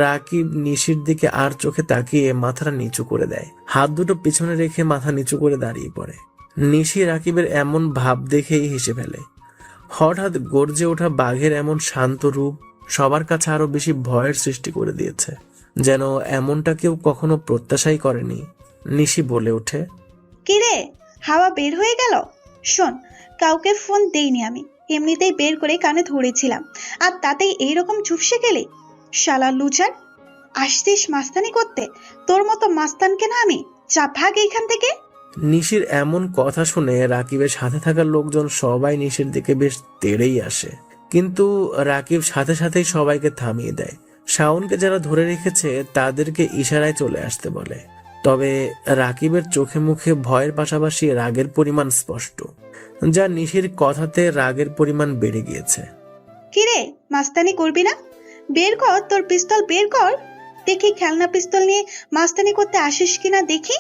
রাকিব নিশির দিকে আর চোখে তাকিয়ে মাথাটা নিচু করে দেয়। হাত দুটো পিছনে রেখে মাথা নিচু করে দাঁড়িয়ে পড়ে। নিশি রাকিবের এমন ভাব দেখেই হেসে ফেলে। হঠাৎ গর্জে ওঠা বাঘের এমন শান্ত রূপ সবার কাছে আরো বেশি ভয়ের সৃষ্টি করে দিয়েছে, যেন এমনটা কেউ কখনো প্রত্যাশাই করেনি। নিশি বলে ওঠে, কিরে, হাওয়া বের হয়ে গেল? শোন, কাউকে ফোন দেইনি আমি, এমনিতেই বের করে কানে ধরেছিলাম, আর তাতেই এইরকম চুপসে গেলি? শালা লুচার, আসতিস মাস্তানি করতে? তোর মতো মাস্তানকে না আমি, যা ভাগ এইখান থেকে। নিশির এমন কথা শুনে রাকিবের সাথে থাকা লোকজন সবাই নিশির দিকে বেশ তেড়েই আসে, কিন্তু রাকিব সাথে সাথেই সবাইকে থামিয়ে দেয়। শাওনকে যারা ধরে রেখেছে তাদেরকে ইশারায় চলে আসতে বলে। তবে রাকিবের চোখে মুখে ভয়ের পাশাপাশি রাগের পরিমাণ স্পষ্ট, যা নিশির কথাতে রাগের পরিমাণ বেড়ে গিয়েছে। কিরে, মাস্তানি করবি না? বের কর তোর পিস্তল, বের কর দেখি, খেলনা পিস্তল নিয়ে মাস্তানি করতে আসিস কিনা দেখি।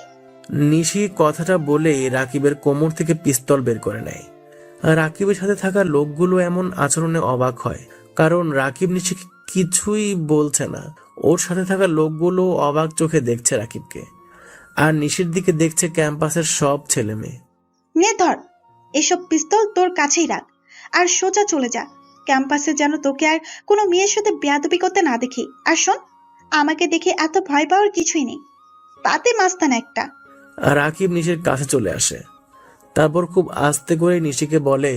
নিশি কথাটা বলেই রাকিবের কোমর থেকে পিস্তল বের করে নেয়। রাকিবের সাথে থাকা লোকগুলো এমন আচরণে অবাক হয়, কারণ রাকিব নিশিকে কিছুই বলছে না। ওর সাথে থাকা লোকগুলো অবাক চোখে দেখছে রাকিবকে, আর নিশির দিকে দেখছে ক্যাম্পাসের সব ছেলে মেয়ে। নে ধর, এসব পিস্তল তোর কাছেই রাখ, আর সোজা চলে যা। ক্যাম্পাসে যেন তোকে আর কোনো মেয়ের সাথে বেয়াদবি করতে না দেখি। আর শোন, আমাকে দেখে এত ভয় পাওয়ার কিছুই নেই, পাতে মাস্তান একটা। রাকিব নিশির কাছে চলে আসে। তারপর খুব আস্তে করে নিশিকে বলে,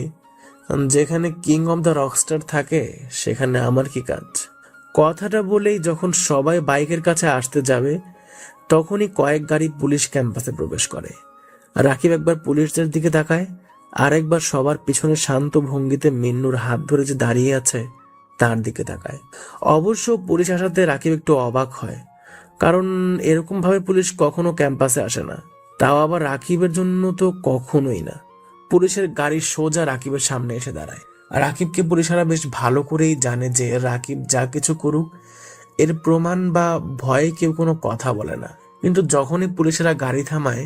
যেখানে কিং অব দ্য রকস্টার থাকে সেখানে আমার কি কাজ? কথাটা বলেই যখন সবাই বাইকের কাছে আসতে যাবে, তখনই কয়েক গাড়ি পুলিশ ক্যাম্পাসে প্রবেশ করে। রাকিব একবার পুলিশদের দিকে তাকায়, আরেকবার সবার পিছনে শান্ত ভঙ্গিতে মিন্নুর হাত ধরে যে দাঁড়িয়ে আছে তার দিকে তাকায়। অবশ্য পুলিশ আসাতে রাকিব একটু অবাক হয়। কারণ এরকম ভাবে পুলিশ কখনো ক্যাম্পাসে আসে না, তাও আবার রাকিবের জন্য তো কখনোই না। পুলিশের গাড়ি সোজা রাকিবের সামনে এসে দাঁড়ায়। আর রাকিবকে পুলিশেরা বেশ ভালো করেই জানে যে রাকিব যা কিছু করুক এর প্রমাণ বা ভয়ে কেউ কোনো কথা বলে না। কিন্তু যখনই পুলিশেরা গাড়ি থামায়,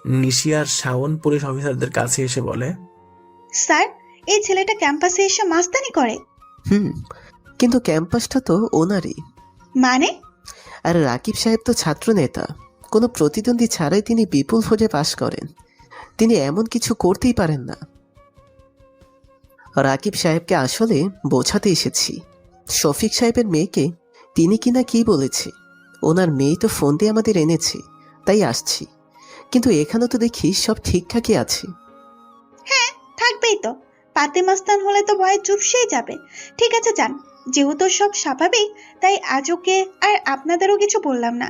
নিশি আর শাওন পুলিশ অফিসারদের কাছে এসে বলে, স্যার, এই ছেলেটা ক্যাম্পাসে এসে মাস্তানি করে। কিন্তু ক্যাম্পাসটা তো ওনারই। মানে? আর রাকিব সাহেব তো ছাত্র নেতা, কোনো প্রতিদ্বন্দ্বী ছাড়াই তিনি বিপুল ভোটে পাশ করেন। তিনি এমন কিছু করতেই পারেন না। রাকিব সাহেবকে আসলে বোঝাতে এসেছি। শফিক সাহেবের মেয়েকে তিনি কিনা কি বলেছে, ওনার মেয়ে তো ফোন দিয়ে আমাদের এনেছে, তাই আসছি। কিন্তু এখানে তো দেখি সব ঠিকঠাকই আছে। হ্যাঁ, থাকবেই তো। পাতে মাস্তান হলে তো ভয়ে চুপসেই যাবে। ঠিক আছে, যান। যেহেতু সব স্বাভাবিক, তাই আজ ওকে আর আপনাদেরও কিছু বললাম না।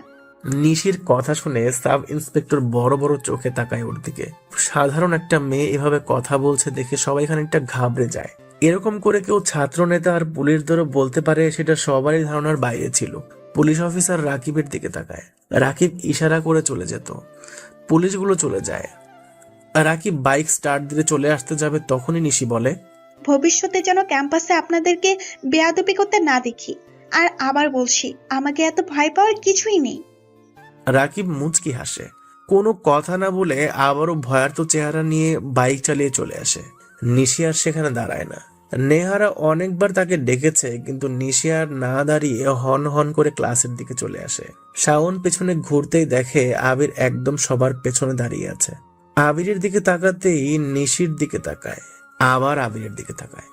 নিশির কথা শুনে সাব ইন্সপেক্টর বড় বড় চোখে তাকায় ওর দিকে। সাধারণ একটা মেয়ে এভাবে কথা বলছে দেখে সবাই খানিকটা ঘাবড়ে যায়। এরকম করে কেউ ছাত্র নেতা আর পুলিশ ধরে বলতে পারে, সেটা সবারই ধারণার বাইরে ছিল। পুলিশ অফিসার রাকিবের দিকে তাকায়। রাকিব ইশারা করে চলে যেত। পুলিশগুলো চলে যায়। রাকিব বাইক স্টার্ট দিয়ে চলে আসতে যাবে, তখনই নিশি বলে, ভবিষ্যতে যেন ক্যাম্পাসে আপনাদেরকে বেয়াদবি করতে না দেখি। আর আবার বলছি, আমাকে এত ভয় পাওয়ার কিছুই নেই। রাকিব মুচকি হাসে। কোনো কথা না বলে আবারও ভয়ার্ত চেহারা নিয়ে বাইক চালিয়ে চলে আসে। নিশি আর সেখানে দাঁড়ায় না। নেহারা অনেকবার তাকে ডেকেছে, কিন্তু নিশি আর না দাঁড়িয়ে হন হন করে ক্লাসের দিকে চলে আসে। শাওন পেছনে ঘুরতেই দেখে আবির একদম সবার পেছনে দাঁড়িয়ে আছে। আবিরের দিকে তাকাতেই নিশির দিকে তাকায়, আবার আবিরের দিকে তাকায়।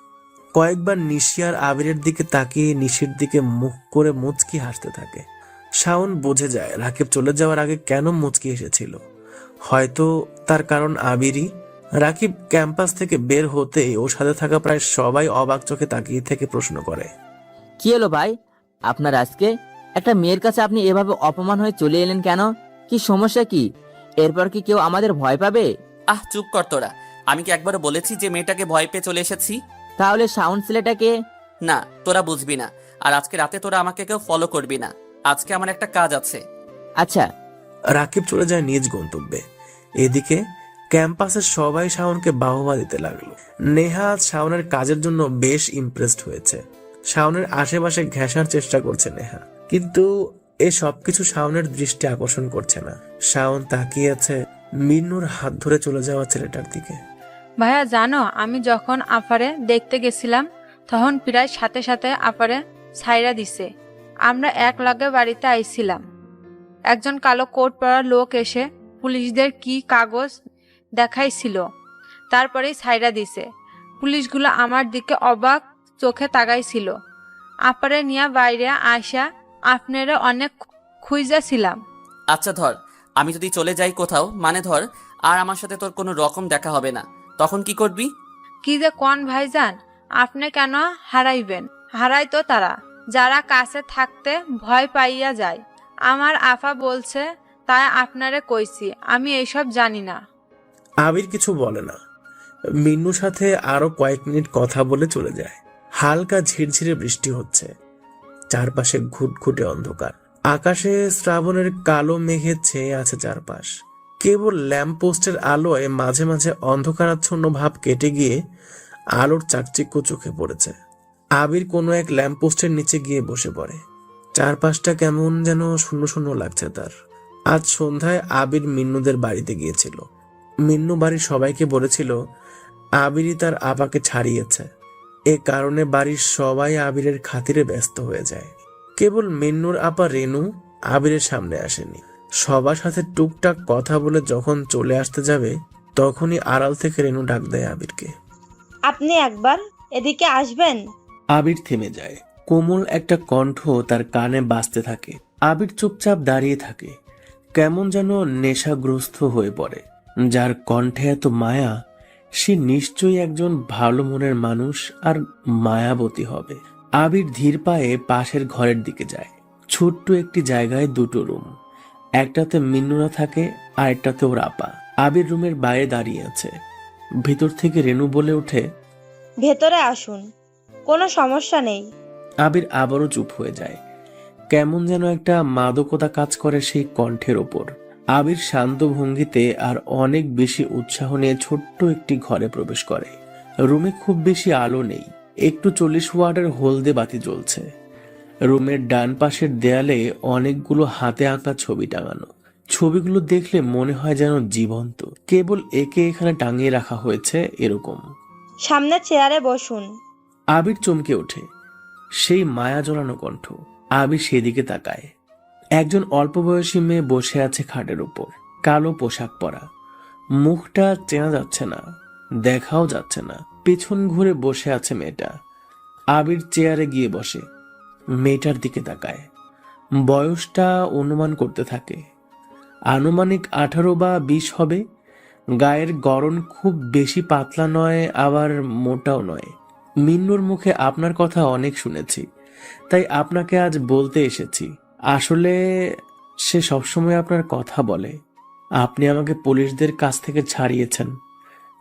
কয়েকবার নিশি আর আবিরের দিকে তাকিয়ে নিশির দিকে মুখ করে মুচকি হাসতে থাকে। শাওন বুঝে যায় রাকিব চলে যাওয়ার আগে কেন মুচকি এসেছিল। হয়তো তার কারণ আবিরই। রাকিব ক্যাম্পাস থেকে বের হতেই ওর সাথে থাকা প্রায় সবাই অবাক চোখে তাকিয়ে থেকে প্রশ্ন করে, কি হলো ভাই, আপনার আজকে একটা মেয়ের কাছে আপনি এভাবে অপমান হয়ে চলে এলেন কেন? কি সমস্যা কি? এরপর কি কেউ আমাদের ভয় পাবে? আহ, চুপ কর তোরা। আমি কি একবারও বলেছি যে মেয়েটাকে ভয় পেয়ে চলে এসেছি? তাহলে সাউন্ড ছেলেটাকে? না, তোরা বুঝবি না। আর আজকে রাতে তোরা আমাকে কেউ ফলো করবি না। আজকে আমার একটা কাজ আছে। আচ্ছা। রাকিব চলে যায় নিজ গন্তব্যে। এদিকে ক্যাম্পাসের সবাই শাওনকে বাহবা দিতে লাগলো। নেহা শাওনের কাজের জন্য বেশ ইমপ্রেসড হয়েছে। শাওনের আশেপাশে ঘেঁষার চেষ্টা করছে নেহা, কিন্তু এ সবকিছু শাওনের দৃষ্টি আকর্ষণ করছে না। শাওন তাকিয়ে আছে মিন্নুর হাত ধরে চলে যাওয়া ছেলেটার দিকে। ভাইয়া জানো, আমি যখন আপারে দেখতে গেছিলাম তখন প্রায় সাথে সাথে আপারে ছাইরা দিছে। আমরা এক লগে বাড়িতে আইছিলাম, একজন কালো কোট পরা লোক এসে পুলিশদের কি কাগজ দেখাইছিল, তারপরেই ছাইরা দিছে। পুলিশগুলো আমার দিকে অবাক চোখে তাকাইছিল। আপারে নিয়া বাইরে আসা আপনারা অনেক খুঁজেছিলাম। আচ্ছা ধর, আমি যদি চলে যাই কোথাও, মানে ধর আর আমার সাথে তোর কোনো রকম দেখা হবে না, তখন কি করবি? কি যে কোন ভাইজান, আপনি কেন হারাইবেন? হারাই তো তারা যারা কাছে থাকতে ভয় পাইয়া যায়। আমার আফা বলছে তাই আপনারে কইছি, আমি এইসব জানি না। আবির কিছু বলে না। মিন্নুর সাথে আরো কয়েক মিনিট কথা বলে চলে যায়। হালকা ঝিরঝিরে বৃষ্টি হচ্ছে, চারপাশে ঘুটঘুটে অন্ধকার। আকাশে শ্রাবণের কালো মেঘে ছেয়ে আছে চারপাশ। কেবল ল্যাম্পপোস্টের আলোয় মাঝে মাঝে অন্ধকারাচ্ছন্ন ভাব কেটে গিয়ে আলোর চাকচিক্য চোখে পড়েছে। আবির কোনো এক ল্যাম্পপোস্টের নিচে গিয়ে বসে পড়ে। চারপাশটা কেমন যেন শূন্য শূন্য লাগছে তার। আজ সন্ধ্যায় আবির মিন্নুদের বাড়িতে গিয়েছিল। মিন্নু বাড়ির সবাইকে বলেছিল আবিরই তার আপাকে ছাড়িয়েছে। এ কারণে বাড়ির সবাই আবিরের খাতিরে ব্যস্ত হয়ে যায়। কেবল মিন্নুর আপা রেনু আবিরের সামনে আসেনি। সবার সাথে টুকটাক কথা বলে যখন চলে আসতে যাবে, তখনই আড়াল থেকে রেনু ডাক দেয় আবিরকে, আপনি একবার এদিকে আসবেন? আবির থেমে যায়। কোমল একটা কণ্ঠ তার কানে বাজতে থাকে। আবির চুপচাপ দাঁড়িয়ে থাকে, কেমন যেন নেশাগ্রস্ত হয়ে পড়ে। যার কণ্ঠে এত মায়া, সে নিশ্চয়ই একজন ভালো মনের মানুষ আর মায়াবতী হবে। আবির ধীর পায়ে পাশের ঘরের দিকে যায়। ছোট্ট একটি জায়গায় দুটো রুম, একটাতে মিন্নুরা থাকে আর একটাতে ওর আপা। আবির রুমের বাইরে দাঁড়িয়ে আছে। ভিতর থেকে রেনু বলে ওঠে, ভেতরে আসুন, কোনো সমস্যা নেই। আবির আবারও চুপ হয়ে যায়। কেমন যেন একটা মাদকতা কাজ করে সেই কণ্ঠের ওপর। আবির শান্ত ভঙ্গিতে আর অনেক বেশি উৎসাহ নিয়ে ছোট্ট একটি ঘরে প্রবেশ করে। রুমে খুব বেশি আলো নেই, একটু 40 ওয়াটের হলদে বাতি জ্বলছে। রুমের ডান পাশের দেয়ালে অনেকগুলো হাতে আঁকা ছবি টাঙানো। ছবিগুলো দেখলে মনে হয় যেন জীবন্ত, কেবল একে এখানে টাঙিয়ে রাখা হয়েছে এরকম। সামনে চেয়ারে বসুন। আবির চমকে ওঠে, সেই মায়া জড়ানো কণ্ঠ। আবির সেদিকে তাকায়। একজন অল্প বয়সী মেয়ে বসে আছে খাটের উপর, কালো পোশাক পরা। মুখটা চেনা যাচ্ছে না, দেখাও যাচ্ছে না। পেছন ঘুরে বসে আছে মেয়েটা। আবির চেয়ারে গিয়ে বসে, মেয়েটার দিকে তাকায়। বয়সটা অনুমান করতে থাকে, আনুমানিক 18 বা 20 হবে। গায়ের গড়ন খুব বেশি পাতলা নয়, আবার মোটাও নয়। মিন্নুর মুখে আপনার কথা অনেক শুনেছি, তাই আপনাকে আজ বলতে এসেছি। আসলে সে সবসময় আপনার কথা বলে। আপনি আমাকে পুলিশদের কাছ থেকে ছাড়িয়েছেন,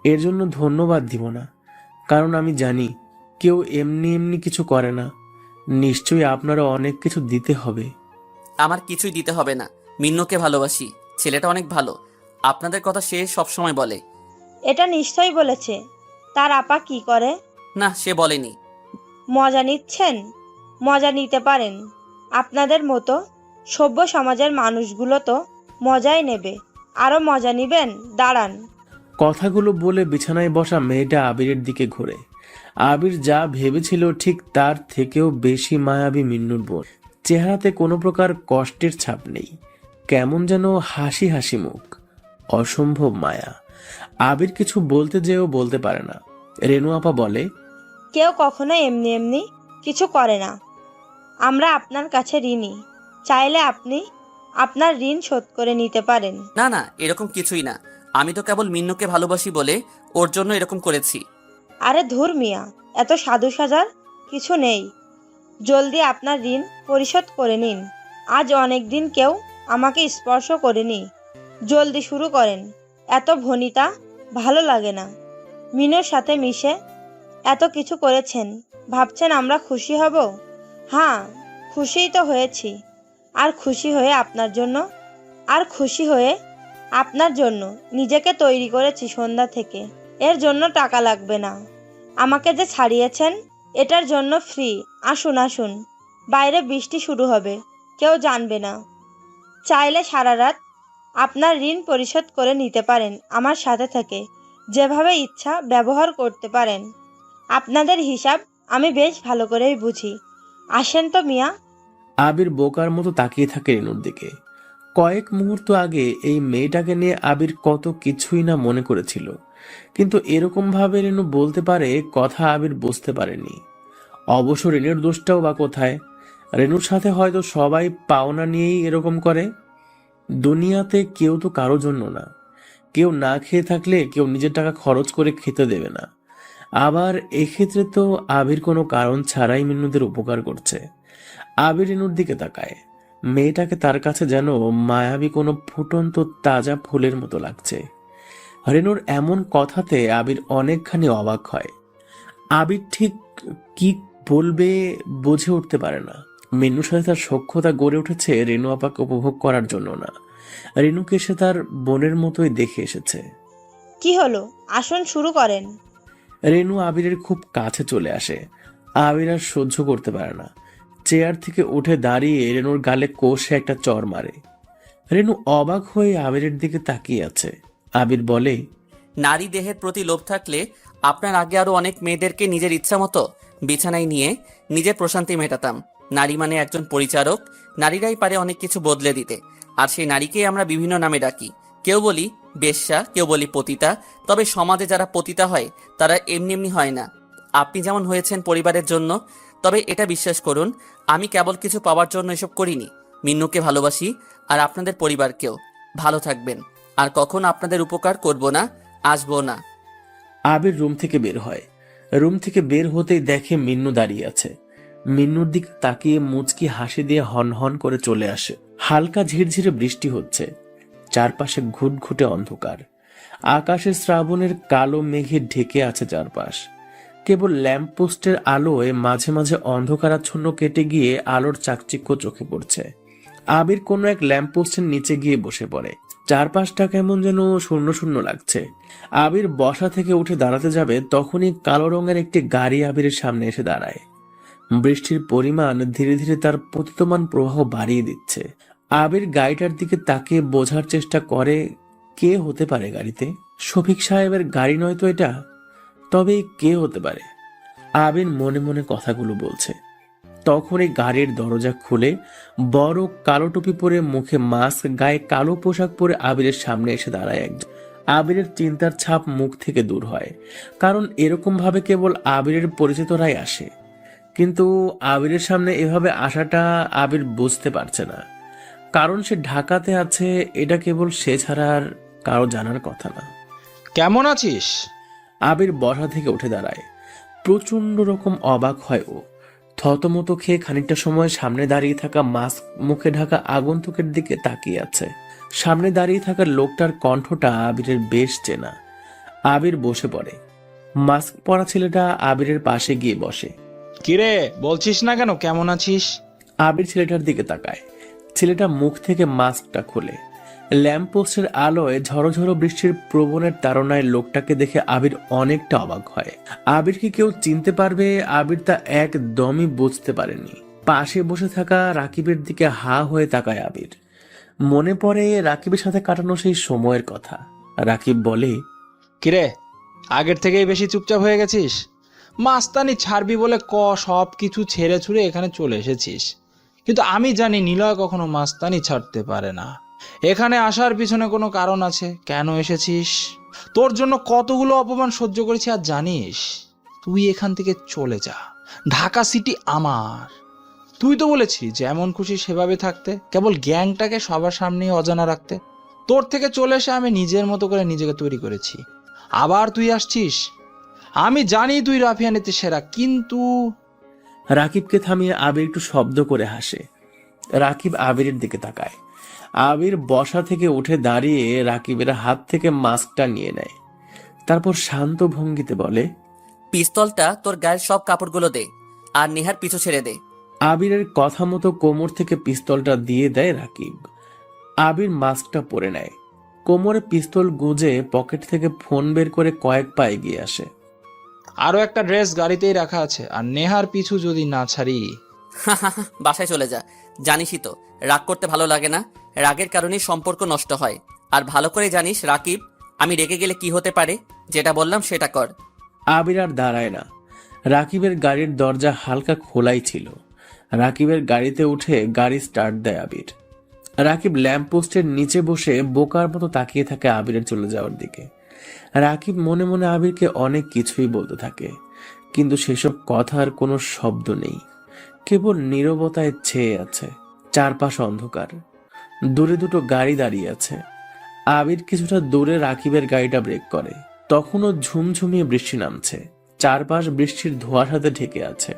এর জন্য ধন্যবাদ দিব না, কারণ আমি জানি কেউ এমনি এমনি কিছু করে না। নিশ্চয়ই আপনারও অনেক কিছু দিতে হবে। আমার কিছুই দিতে হবে না, মিন্নুকে ভালোবাসি, ছেলেটা অনেক ভালো, আপনাদের কথা সে সবসময় বলে। এটা নিশ্চয়ই বলেছে। তার আপা কি করে? না, সে বলেনি। মজা নিচ্ছেন? মজা নিতে পারেন। আপনাদের মতো সভ্য সমাজের মানুষগুলো তো মজাই নেবে। আরো মজা নিবেন? দাঁড়ান। কথাগুলো বলে বিছানায় বসা মেয়েটা আবিরের দিকে ঘুরে। আবির যা ভেবেছিল ঠিক তার থেকেও বেশি মায়াবী মিন্নুর বোন। চেহারাতে কোনো প্রকার কষ্টের ছাপ নেই, কেমন যেন হাসি হাসি মুখ, অসম্ভব মায়া। আবির কিছু বলতে যেও বলতে পারে না। রেনু আপা বলে, কেউ কখনো এমনি এমনি কিছু করে না। আমরা আপনার কাছে ঋণী, চাইলে আপনি আপনার ঋণ শোধ করে নিতে পারেন। না না, এরকম কিছুই না, আমি তো কেবল মিন্নুকে ভালোবাসি বলে ওর জন্য এরকম করেছি। আরে ধুর মিয়া, এত সাধু সাজার কিছু নেই। জলদি আপনার ঋণ পরিশোধ করে নিন। আজ অনেক দিন কেউ আমাকে স্পর্শ করেনি। জলদি শুরু করেন। এত ভনিতা ভালো লাগে না। মিনুর সাথে মিশে এত কিছু করেছেন, ভাবছেন আমরা খুশি হব? হ্যাঁ, খুশিই তো হয়েছি। আর খুশি হয়ে আপনার জন্য নিজেকে তৈরি করেছি সন্ধ্যা থেকে। এর জন্য টাকা লাগবে না। আমাকে যে ছাড়িয়েছেন এটার জন্য ফ্রি। আসুন আসুন, বাইরে বৃষ্টি শুরু হবে, কেউ জানবে না। চাইলে সারা রাত আপনার ঋণ পরিশোধ করে নিতে পারেন আমার সাথে থেকে। যেভাবে ইচ্ছা ব্যবহার করতে পারেন। আপনাদের হিসাব আমি বেশ ভালো করেই বুঝি। আসেন তো মিয়া। আবির বোকার মতো তাকিয়ে থাকে রেনুর দিকে। কয়েক মুহূর্ত আগে এই মেয়েটাকে নিয়ে আবির কত কিছুই না মনে করেছিল, কিন্তু এরকম ভাবে রেনু বলতে পারে কথা আবির বুঝতে পারেনি। অবশ্য রেনুর দোষটাও বা কোথায়? রেনুর সাথে হয়তো সবাই পাওনা নিয়েই এরকম করে। দুনিয়াতে কেউ তো কারো জন্য না। কেউ না খেয়ে থাকলে কেউ নিজের টাকা খরচ করে খেতে দেবে না। আবার এক্ষেত্রে তো আবির কোনো কারণ ছাড়াই মিন্নুদের উপকার করছে। আবির রেনুর দিকে তাকায়। মেয়েটাকে তার কাছে যেন মায়াবী কোনো ফুটন্ত তাজা ফুলের মতো লাগছে। রেনুর এমন কথাতে আবির অনেকখানি অবাক হয়। আবির ঠিক কি বলবে বুঝে উঠতে পারে না। মিন্নুর সাথে তার সখ্যতা গড়ে উঠেছে রেনু আপাকে উপভোগ করার জন্য না, রেনুকে সে তার বোনের মতোই দেখে এসেছে। কি হলো? আসুন শুরু করেন। রেনু আবিরের খুব কাছে চলে আসে। আবির আর সহ্য করতে পারে না। চেয়ার থেকে উঠে দাঁড়িয়ে রেনুর গালে কষে একটা চড় মারে। রেনু অবাক হয়ে আবিরের দিকে তাকিয়ে আছে। আবির বলে, নারী দেহের প্রতি লোভ থাকলে আপনার আগে আরো অনেক মেয়েদেরকে নিজের ইচ্ছা মতো বিছানায় নিয়ে নিজের প্রশান্তি মেটাতাম। নারী মানে একজন পরিচারক। নারীরাই পারে অনেক কিছু বদলে দিতে, আর সেই নারীকেই আমরা বিভিন্ন নামে ডাকি। কেউ বলি বেশ্যা, কেউ বলি পতিতা। তবে সমাজে যারা পতিতা হয় তারা এমনি এমনি হয় না। আপনি যেমন হয়েছেন পরিবারের জন্য, তবে এটা বিশ্বাস করুন আমি কেবল কিছু পাওয়ার জন্য এসব করিনি। মিন্নুকে ভালোবাসি আর আপনাদের পরিবারকেও। ভালো থাকবেন, আর কখন আপনাদের উপকার করব না, আসবো না। আবির রুম থেকে বের হয়। রুম থেকে বের হতেই দেখে মিন্নু দাঁড়িয়ে আছে। মিন্নুর দিকে তাকিয়ে মুচকি হাসি দিয়ে হন হন করে চলে আসে। হালকা ঝিরঝিরে বৃষ্টি হচ্ছে। চারপাশে ঘুটঘুটে অন্ধকার। আকাশে শ্রাবণের কালো মেঘে ঢেকে আছে চারপাশ। কেবল ল্যাম্প পোস্টের আলোয় মাঝে মাঝে অন্ধকারাচ্ছন্ন কেটে গিয়ে আলোর চাকচিক্য চোখে পড়ছে। আবির কোনো এক ল্যাম্প পোস্টের নিচে গিয়ে বসে পড়ে। চারপাশটা কেমন যেন শূন্য শূন্য লাগছে। আবির বসা থেকে উঠে দাঁড়াতে যাবে, তখনই কালো রঙের একটি গাড়ি আবিরের সামনে এসে দাঁড়ায়। বৃষ্টির পরিমাণ ধীরে ধীরে তার পতিতমান প্রবাহ বাড়িয়ে দিচ্ছে। আবির গাড়িটার দিকে তাকিয়ে বোঝার চেষ্টা করে কে হতে পারে গাড়িতে। শফিক সাহেবের গাড়ি নয় তো এটা? তবে কে হতে পারে? আবির মনে মনে কথাগুলো বলছে। তখনই গাড়ির দরজা খুলে বড় কালো টুপি পরে, মুখে মাস্ক, গায়ে কালো পোশাক পরে আবিরের সামনে এসে দাঁড়ায় একজন। আবিরের চিন্তার ছাপ মুখ থেকে দূর হয়, কারণ এরকম ভাবে কেবল আবিরের পরিচিতরাই আসে। কিন্তু আবিরের সামনে এভাবে আসাটা আবির বুঝতে পারছে না, কারণ সে ঢাকাতে আছে, এটা কেবল সে ছাড়া আর কারো জানার কথা না। কেমন আছিস? আবির বসা থেকে উঠে দাঁড়ায়। প্রচন্ড রকম অবাক হয় ও। থতমত খেয়ে খানিকটা সময় সামনে দাঁড়িয়ে থাকা মাস্ক মুখে ঢাকা আগন্তুকের দিকে তাকিয়ে আছে। সামনে দাঁড়িয়ে থাকা লোকটার কণ্ঠটা আবিরের বেশ চেনা। আবির বসে পড়ে। মাস্ক পরা ছেলেটা আবিরের পাশে গিয়ে বসে। কিরে, বলছিস না কেন কেমন আছিস? আবির ছেলেটার দিকে তাকায়। ছেলেটা মুখ থেকে মাস্কটা খোলে। ল্যাম্প পোস্টের আলোয় ঝড়ো বৃষ্টির প্রবণের তাড়নায় লোকটাকে দেখে আবির অনেকটা অবাক হয়। আবির কি কেউ চিনতে পারবে? আবির তা একদমই বুঝতে পারেনি। পাশে বসে থাকা রাকিবের দিকে হা হয়ে তাকায় আবির। মনে পড়ে রাকিবের সাথে কাটানো সেই সময়ের কথা। রাকিব বলে, কিরে, আগের থেকেই বেশি চুপচাপ হয়ে গেছিস? মাস্তানি ছাড়বি বলে সব কিছু ছেড়ে ছুড়ে এখানে চলে এসেছিস, কিন্তু আমি জানি নিলয় কখনো মাস্তানি ছাড়তে পারে না। এখানে আসার পিছনে কোনো কারণ আছে। কেন এসেছিস? তোর জন্য কতগুলো অপমান সহ্য করেছি আর জানিস? তুই এখান থেকে চলে যা, ঢাকা সিটি আমার। তুই তো বলেছিস যেমন খুশি সেভাবে থাকতে, কেবল গ্যাংটাকে সবার সামনেই অজানা রাখতে। তোর থেকে চলে এসে আমি নিজের মতো করে নিজেকে তৈরি করেছি। আবার তুই আসছিস। আমি জানি তুই রাফিয়ানিতে সেরা, কিন্তু রাকিবকে থামিয়ে আবির একটু শব্দ করে হাসে। রাকিব আবিরের দিকে তাকায়। আবির বসা থেকে উঠে দাঁড়িয়ে রাকিবের হাত থেকে মাস্কটা নিয়ে নেয়। তারপর শান্ত ভঙ্গিতে বলে, পিস্তলটা তোর গায়ের সব কাপড়গুলো দে, আর নেহার পিছু ছেড়ে দে। আবিরের কথা মতো কোমর থেকে পিস্তলটা দিয়ে দেয় রাকিব। আবির মাস্কটা পরে নেয়। কোমরে পিস্তল গুজে পকেট থেকে ফোন বের করে কয়েক পা এগিয়ে আসে। আরো একটা ড্রেস গাড়িতেই রাখা আছে, আর নেহার পিছু যদি না ছাড়ি। বাসায় চলে যা। জানিসই তো রাগ করতে ভালো লাগে না, রাগের কারণেই সম্পর্ক নষ্ট হয়। আর ভালো করে জানিস রাকিব, আমি রেগে গেলে কি হতে পারে। যেটা বললাম সেটা কর। আবির আর দাঁড়ায় না। রাকিবের গাড়ির দরজা হালকা খোলাই ছিল। রাকিবের গাড়িতে উঠে গাড়ি স্টার্ট দেয় আবির। রাকিব ল্যাম্প পোস্টের নিচে বসে বোকার মতো তাকিয়ে থাকে আবিরের চলে যাওয়ার দিকে। রাকিব মনে মনে আবিরকে অনেক কিছুই বলতে থাকে, কিন্তু সেসব কথার কোনো শব্দ নেই। কেবল নীরবতায় ছেয়ে আছে। চারপাশ অন্ধকার। দূরে দুটো গাড়ি দাঁড়িয়ে আছে। আবির কিছুটা দূরে রাকিবের গাড়িটা ব্রেক করে। তখনও ঝুমঝুমিয়ে বৃষ্টি নামছে। চারপাশ বৃষ্টির ধোঁয়ার সাথে ঢেকে আছে।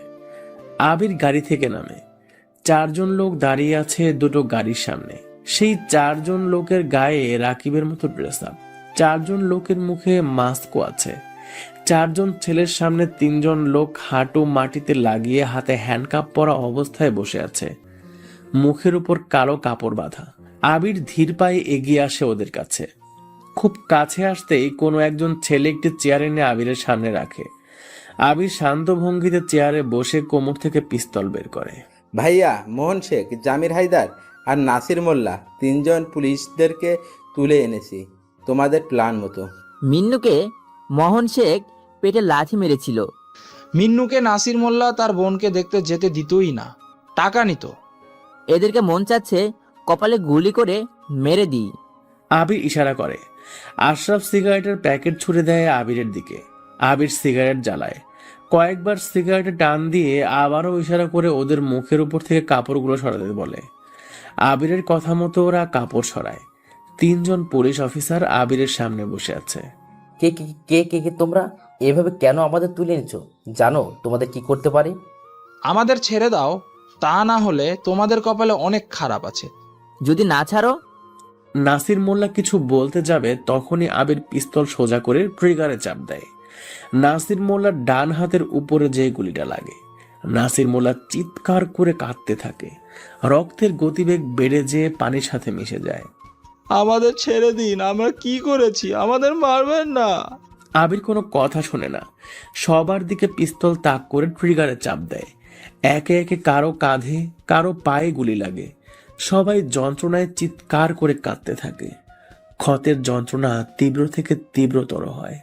আবির গাড়ি থেকে নামে। 4 জন লোক দাঁড়িয়ে আছে দুটো গাড়ির সামনে। সেই 4 জন লোকের গায়ে রাকিবের মতো ড্রেস আপ। 4 জন লোকের মুখে মাস্কও আছে। 4 জন ছেলের সামনে 3 জন লোক হাঁটু মাটিতে লাগিয়ে হাতে হ্যান্ডকাপ পরা অবস্থায় বসে আছে, মুখের উপর কালো কাপড় বাঁধা। আবির ধীর পায়ে এগিয়ে আসে ওদের কাছে। খুব কাছে আসতেই কোনো একজন ছেলে একটি চেয়ার এনে আবিরের সামনে রাখে। আবির শান্ত ভঙ্গিতে চেয়ারে বসে কোমর থেকে পিস্তল বের করে। ভাইয়া, মোহন শেখ, জামির হায়দার আর নাসির মোল্লা 3 জন পুলিশদেরকে তুলে এনেছি তোমাদের প্ল্যান মতো। মিন্নুকে মোহন শেখ পেটে লাথি মেরেছিল। মিন্নুকে নাসির মোল্লা তার বোনকে দেখতে যেতে দিতই না, টাকা নিত। এদেরকে মন চাচ্ছে কপালে গুলি করে মেরে দিই। আবির ইশারা করে। আশরাফ সিগারেটের প্যাকেট ছুড়ে দেয় আবিরের দিকে। আবির সিগারেট জ্বালায়। কয়েকবার সিগারেটে টান দিয়ে আবারও ইশারা করে ওদের মুখের উপর থেকে কাপড়গুলো সরাতে বলে। আবিরের কথা মতো ওরা কাপড় সরায়। 3 জন পুলিশ অফিসার আবিরের সামনে বসে আছে। কে কে কে কে কে তোমরা এভাবে কেন আমাদের তুলে এনেছো? জানো তোমাদের কি করতে পারে? আমাদের ছেড়ে দাও, তা না হলে তোমাদের কপালে অনেক খারাপ আছে। যদি না ছাড়ো? নাসির মোল্লা কিছু বলতে যাবে, তখনই আবির পিস্তল সোজা করে ট্রিগারে চাপ দেয়। নাসির মোল্লার ডান হাতের উপরে যে গুলিটা লাগে। নাসির মোল্লা চিৎকার করে কাঁদতে থাকে, রক্তের গতিবেগ বেড়ে যেয়ে পানির সাথে মিশে যায়। আমাদের ছেড়ে দিন, আমরা কি করেছি, আমাদের মারবেন না। আবির কোনো কথা শোনে না, সবার দিকে পিস্তল তাক করে ট্রিগারে চাপ দেয়। একে একে কারো কাঁধে কারো পায়ে গুলি লাগে। সবাই যন্ত্রণায় চিৎকার করে কাঁদতে থাকে। ক্ষতের যন্ত্রণা তীব্র থেকে তীব্রতর হয়।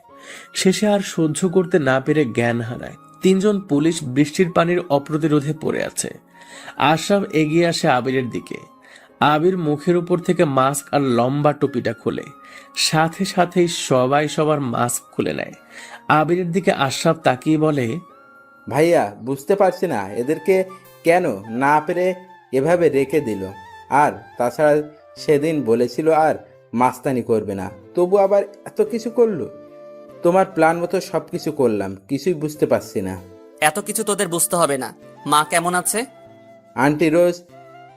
শেষে আর সহ্য করতে না পেরে জ্ঞান হারায়। 3 জন পুলিশ বৃষ্টির পানির অপ্রতিরোধে পড়ে আছে। আশরাফ এগিয়ে আসে আবিরের দিকে। আবির মুখের উপর থেকে মাস্ক আর লম্বা টুপিটা খোলে। সাথে সাথেই সবাই সবার মাস্ক খুলে নেয়। আবিরের দিকে আশরাফ তাকিয়ে বলে, ভাইয়া বুঝতে পারছি না এদেরকে কেন না পেরে এভাবে রেখে দিল। আর তাছাড়া সেদিন বলেছিল আর মাস্তানি করবে না, তবু আবার এত কিছু করলো। তোমার প্ল্যান মতো সব কিছু করলাম, কিছুই বুঝতে পারছি না। এত কিছু তোদের বুঝতে হবে না। মা কেমন আছে? আন্টি রোজ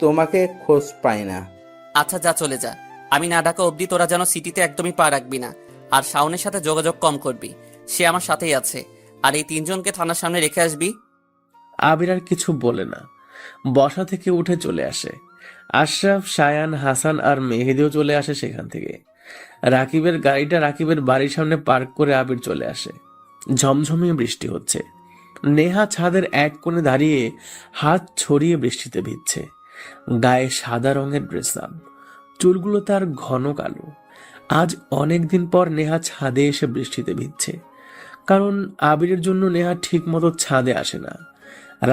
তোমাকে খোঁজ পায় না। আচ্ছা যা, চলে যা। আমি না ডাকা অবধি তোরা যেন সিটিতে একদমই পা রাখবি না। আর শাওনের সাথে যোগাযোগ কম করবি, সে আমার সাথেই আছে। আর এই 3 জনকে থানার সামনে রেখে আসবি। আবির আর কিছু বলে না, বসা থেকে উঠে চলে আসে। আশরাফ, সায়ান, হাসান আর মেহেদিও চলে আসে সেখান থেকে। রাকিবের গাড়িটা রাকিবের বাড়ির সামনে পার্ক করে আবির চলে আসে। ঝমঝমিয়ে বৃষ্টি হচ্ছে। নেহা ছাদের এক কোণে দাঁড়িয়ে হাত ছড়িয়ে বৃষ্টিতে ভিজছে। গায়ে সাদা রঙের ড্রেস আপ, চুলগুলো তার ঘন কালো। আজ অনেকদিন পর নেহা ছাদে এসে বৃষ্টিতে ভিজছে, কারণ আবিরের জন্য নেহা ঠিক মতো ছাদে আসে না।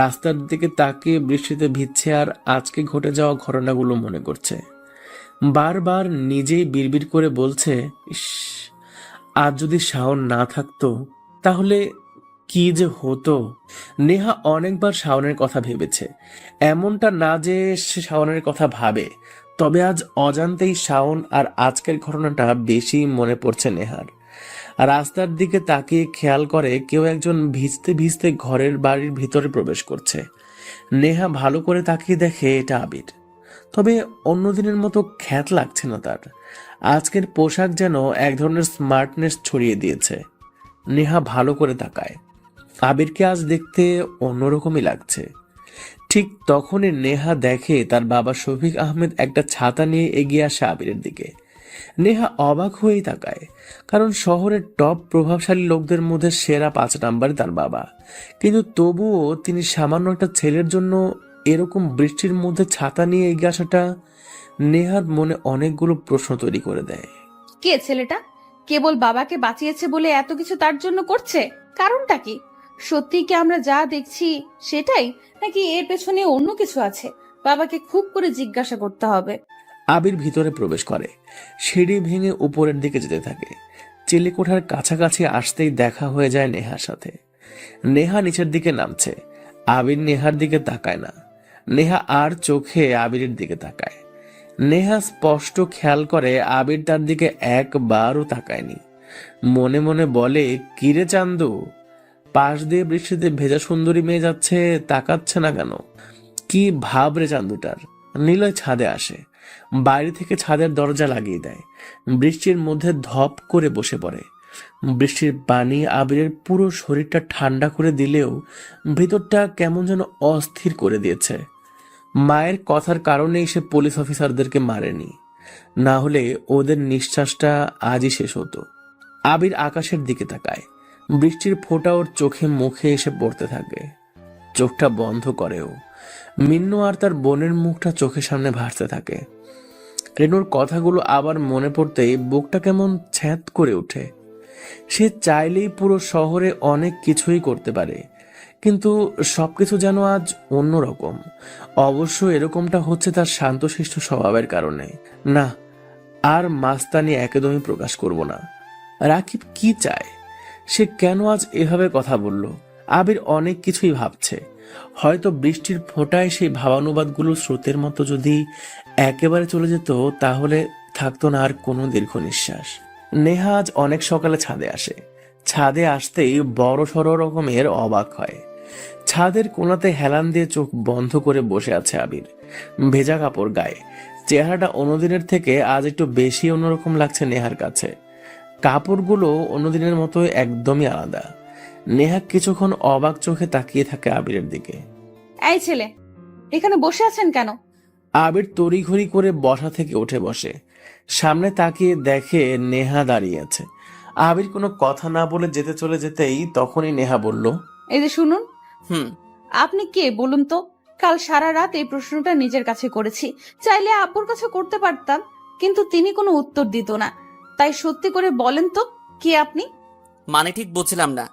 রাস্তার দিকে তাকিয়ে বৃষ্টিতে ভিজছে আর আজকে ঘটে যাওয়া ঘটনাগুলো মনে করছে। বারবার নিজেই বিড়বিড় করে বলছে, ইস, আজ যদি শাওন না থাকতো তাহলে কি যে হতো। নেহা অনেকবার শাওনের কথা ভেবেছে, এমনটা না যে সে শাওনের কথা ভাবে, তবে আজ অজান্তেই শাওন আর আজকের ঘটনাটা বেশি মনে পড়ছে নেহার। রাস্তার দিকে তাকিয়ে খেয়াল করে কেউ একজন ভিজতে ভিজতে ঘরের বাড়ির ভিতরে প্রবেশ করছে। নেহা ভালো করে তাকিয়ে দেখে এটা আবির। তবে অন্যদিনের মতো খ্যাত লাগছে না তার। আজকের পোশাক যেন এক ধরনের স্মার্টনেস ছড়িয়ে দিয়েছে। নেহা ভালো করে তাকায়, আবিরকে আজ দেখতে অন্যরকমই লাগছে। ঠিক তখনই নেহা দেখে তার বাবা শফিক আহমেদ একটা ছাতা নিয়ে এগিয়ে আসে আবিরের দিকে। নেহা অবাক হয়েই তাকায়, কারণ শহরের টপ প্রভাবশালী লোকদের মধ্যে সেরা 5 নাম্বারে তার বাবা। কিন্তু তবুও তিনি সামান্য একটা ছেলের জন্য এরকম বৃষ্টির মধ্যে ছাতা নিয়ে এগিয়ে আসাটা নেহার মনে অনেকগুলো প্রশ্ন তৈরি করে দেয়। কে ছেলেটা? কেবল বাবাকে বাঁচিয়েছে বলে এত কিছু তার জন্য করছে? কারণটা কি? সত্যি কি আমরা যা দেখছি সেটাই, নাকি এর পেছনে অন্য কিছু আছে? বাবাকে খুব করে জিজ্ঞাসা করতে হবে। আবির ভিতরে প্রবেশ করে, সিঁড়ি ভেঙে উপরের দিকে যেতে থাকে। চিলেকোঠার কাছাকাছি আসতেই দেখা হয়ে যায় নেহার সাথে। নেহা নিচের দিকে নামছে, আবির নেহার দিকে তাকায় না। নেহা আর চোখে আবিরের দিকে তাকায়। নেহা স্পষ্ট খেয়াল করে আবির তার দিকে একবারও তাকায়নি। মনে মনে বলে, কিরে চান্দু, পাশ দিয়ে বৃষ্টিতে ভেজা সুন্দরী মেয়ে যাচ্ছে, তাকাচ্ছে না কেন? কি ভাব রে চান্দুটার। নিলয় ছাদে আসে, বাইরে থেকে ছাদের দরজা লাগিয়ে দেয়। বৃষ্টির মধ্যে ধপ করে বসে পড়ে। বৃষ্টির পানি আবিরের পুরো শরীরটা ঠান্ডা করে দিলেও ভিতরটা কেমন যেন অস্থির করে দিয়েছে। মায়ের কথার কারণেই সে পুলিশ অফিসারদেরকে মারেনি, না হলে ওদের নিঃশ্বাসটা আজই শেষ হতো। আবির আকাশের দিকে তাকায়, বৃষ্টির ফোঁটা ওর চোখে মুখে এসে পড়তে থাকে। চোখটা বন্ধ করেও মিন্নু আর তার বোনের মুখটা চোখের সামনে ভাসতে থাকে। রেনুর কথাগুলো আবার মনে পড়তেই বুকটা কেমন ছ্যাঁত করে ওঠে। সে চাইলেই পুরো শহরে অনেক কিছুই করতে পারে, কিন্তু সবকিছু যেন আজ অন্যরকম। অবশ্য এরকমটা হচ্ছে তার শান্তশিষ্ট স্বভাবের কারণে। না, আর মাস্তানি একদমই প্রকাশ করব না। রাকিব কি চায়? সে কেন আজ এভাবে কথা বলল? আবির অনেক কিছুই ভাবছে। হয়তো বৃষ্টির ফোঁটায় সেই ভাবানুবাদগুলো স্রোতের মতো যদি একেবারে চলে যেত, তাহলে থাকতো না আর কোনো দীর্ঘ নিঃশ্বাস। নেহা আজ অনেক সকালে ছাদে আসে। ছাদে আসতেই বড় সড় রকমের অবাক হয়। ছাদের কোণাতে হেলান দিয়ে চোখ বন্ধ করে বসে আছে আবির, ভেজা কাপড় গায়ে। চেহারাটা অন্যদিনের থেকে আজ একটু বেশি অন্যরকম লাগছে নেহার কাছে। কাপড়গুলো অন্যদিনের মতো একদমই আলাদা। নেহা কিছুক্ষণ অবাক চোখে তাকিয়ে থাকে আবিরের দিকে। এই ছেলে, এখানে বসে আছেন কেন? আবির তড়িঘড়ি করে বসা থেকে উঠে বসে, সামনে তাকিয়ে দেখে নেহা দাঁড়িয়ে আছে। আবির কোনো কথা না বলে যেতেই তখনই নেহা বলল, এই যে শুনুন, হুম। আপনি কে বলুন তো? কাল সারা রাত এই প্রশ্নটা নিজের কাছে করেছি। চাইলে আব্বুর কাছে করতে পারতাম, কিন্তু তিনি কোনো উত্তর দিত না। তাই সত্যি করে বলেন তো, কে আপনি? মানে ঠিক বুঝলাম না।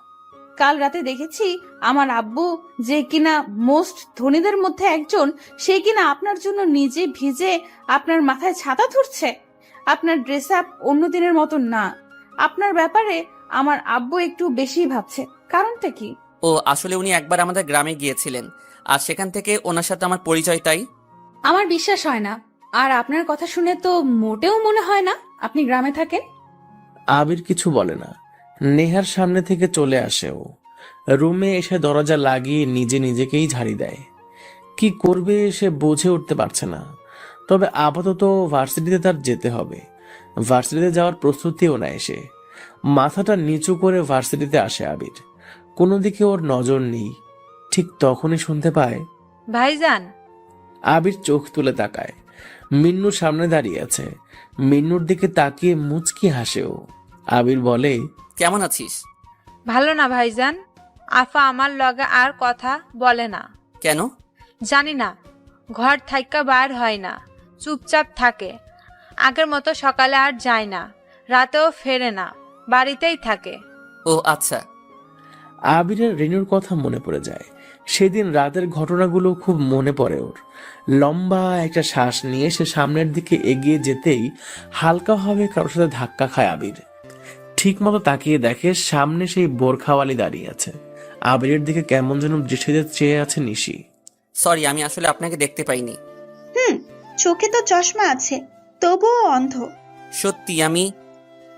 কাল রাতে দেখেছি আমার আব্বু, যে কিনা মোস্ট ধনীদের মধ্যে একজন, সে কিনা আপনার জন্য নিজে ভিজে আপনার মাথায় ছাতা ধরছে। আপনার ড্রেস আপ অন্য দিনের মতো না। আপনার ব্যাপারে আমার আব্বু একটু বেশি ভাবছে। কারণটা কি? ও আসলে উনি একবার আমাদের গ্রামে গিয়েছিলেন, আর সেখান থেকে ওনার সাথে আমার পরিচয়। তাই আমার বিশ্বাস হয় না। আর আপনার কথা শুনে তো মোটেও মনে হয় না আপনি গ্রামে থাকেন। আবির কিছু বলে না। নেহার সামনে থেকে চলে আসে ও। রুমে এসে দরজা লাগিয়ে নিজেকেই ঝাড়ি দেয়। কি করবে সে বুঝে উঠতে পারছে না। তবে আপাতত ভার্সিটিতে তার যেতে হবে। ভার্সিটিতে যাওয়ার প্রস্তুতিও নেয় সে। মাথাটা নিচু করে ভার্সিটিতে আসে আবির। কোনো দিকে ওর নজর নেই। ঠিক তখনই শুনতে পায়, ভাইজান। আবির চোখ তুলে তাকায়। মিন্নু সামনে দাঁড়িয়ে আছে। মিন্নুর দিকে তাকিয়ে মুচকি হাসে ও। আবির বলে, কেমন আছিস? ভালো না ভাইজান। আফা আমার লগে আর কথা বলে না। কেন? জানি না, ঘর থাইকা বাইর হয় না, চুপচাপ থাকে। আগের মতো সকালে আর যায় না, রাতেও ফেরে না, বাড়িতেই থাকে। ও আচ্ছা। আবিরের রেনুর কথা মনে পড়ে যায়। সেদিন রাতের ঘটনাগুলো খুব মনে পড়ে ওর। লম্বা একটা শ্বাস নিয়ে সে সামনের দিকে এগিয়ে যেতেই হালকাভাবে কারোর সাথে ধাক্কা খায় আবির। ঠিক মতো তাকিয়ে দেখে সামনে সেই বোরখাওয়ালি দাঁড়িয়ে আছে। আবিরের দিকে কেমন যেন দৃষ্টিতে চেয়ে আছে নিশি। সরি, আমি আসলে আপনাকে দেখতে পাইনি। চোখে তো চশমা আছে, তবুও অন্ধ। সত্যি আমি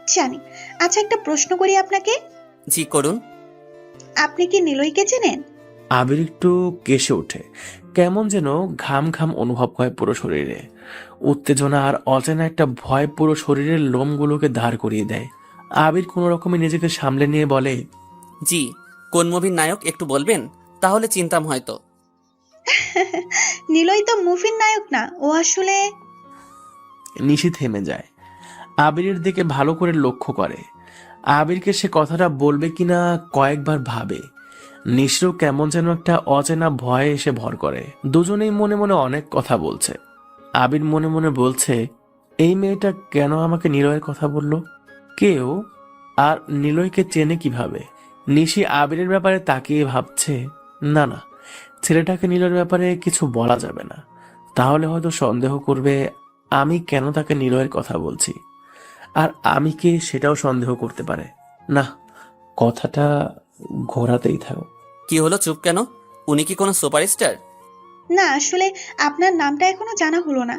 জানি। আচ্ছা, একটা প্রশ্ন করি আপনাকে। জি করুন। আপনি কি নিলয়কে চেনেন? আবির একটু কেশে ওঠে। কেমন যেন ঘাম ঘাম অনুভব হয় পুরো শরীরে। উত্তেজনা আর অচেনা একটা ভয় পুরো শরীরের লোমগুলোকে দাঁড় করিয়ে দেয়। আবির কোনো রকমে নিজেকে সামলে নিয়ে বলে, জি। কোন মুভির নায়ক একটু বলবেন? তাহলে চিনতাম হয়তো। নিলয় তো মুভির নায়ক না, ও আসলে। নিশি থেমে যায়। আবিরের দিকে ভালো করে লক্ষ্য করে। আবিরকে সে কথাটা বলবে কিনা কয়েকবার ভাবে। নিশিরও কেমন যেন একটা অচেনা ভয়ে এসে ভর করে। দুজনেই মনে মনে অনেক কথা বলছে। আবির মনে মনে বলছে, এই মেয়েটা কেন আমাকে নিলয়ের কথা বলল? কেউ আর নিলয়কে চেনে কিভাবে? নিশি আবিরের ব্যাপারে তাকিয়ে ভাবছে, না না, ছেলেটাকে নিলয়ের ব্যাপারে কিছু বলা যাবে না। তাহলে হয়তো সন্দেহ করবে আমি কেন তাকে নিলয়ের কথা বলছি। আর আমি কে সেটাও সন্দেহ করতে পারে। না, কথাটা ঘোরাতেই থাকো। কি হলো, চুপ কেন? উনি কি কোনো সুপারস্টার? না, আসলে আপনার নামটা এখনো জানা হলো না।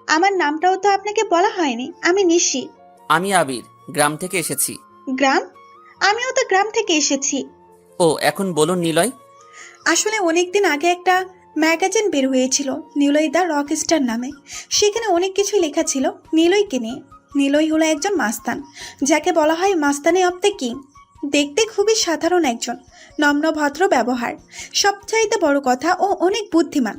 আমার নামটাও তো আপনাকে বলা হয়নি। আমি নিশি। আমি আবির, গ্রাম থেকে এসেছি। গ্রাম? আমিও তো গ্রাম থেকে এসেছি। ও, এখন বলুন নিলয়। আসলে অনেকদিন আগে একটা ম্যাগাজিন বের হয়েছিল, নিলয় দা রক স্টার নামে। সেখানে অনেক কিছুই লেখা ছিল নিলয়কে নিয়ে। নিলয় হলো একজন মাস্তান, যাকে বলা হয় মাস্তানি অব দ্য কিং। দেখতে খুবই সাধারণ একজন, নম্র ভদ্র ব্যবহার। সবচাইতে বড় কথা, ও অনেক বুদ্ধিমান।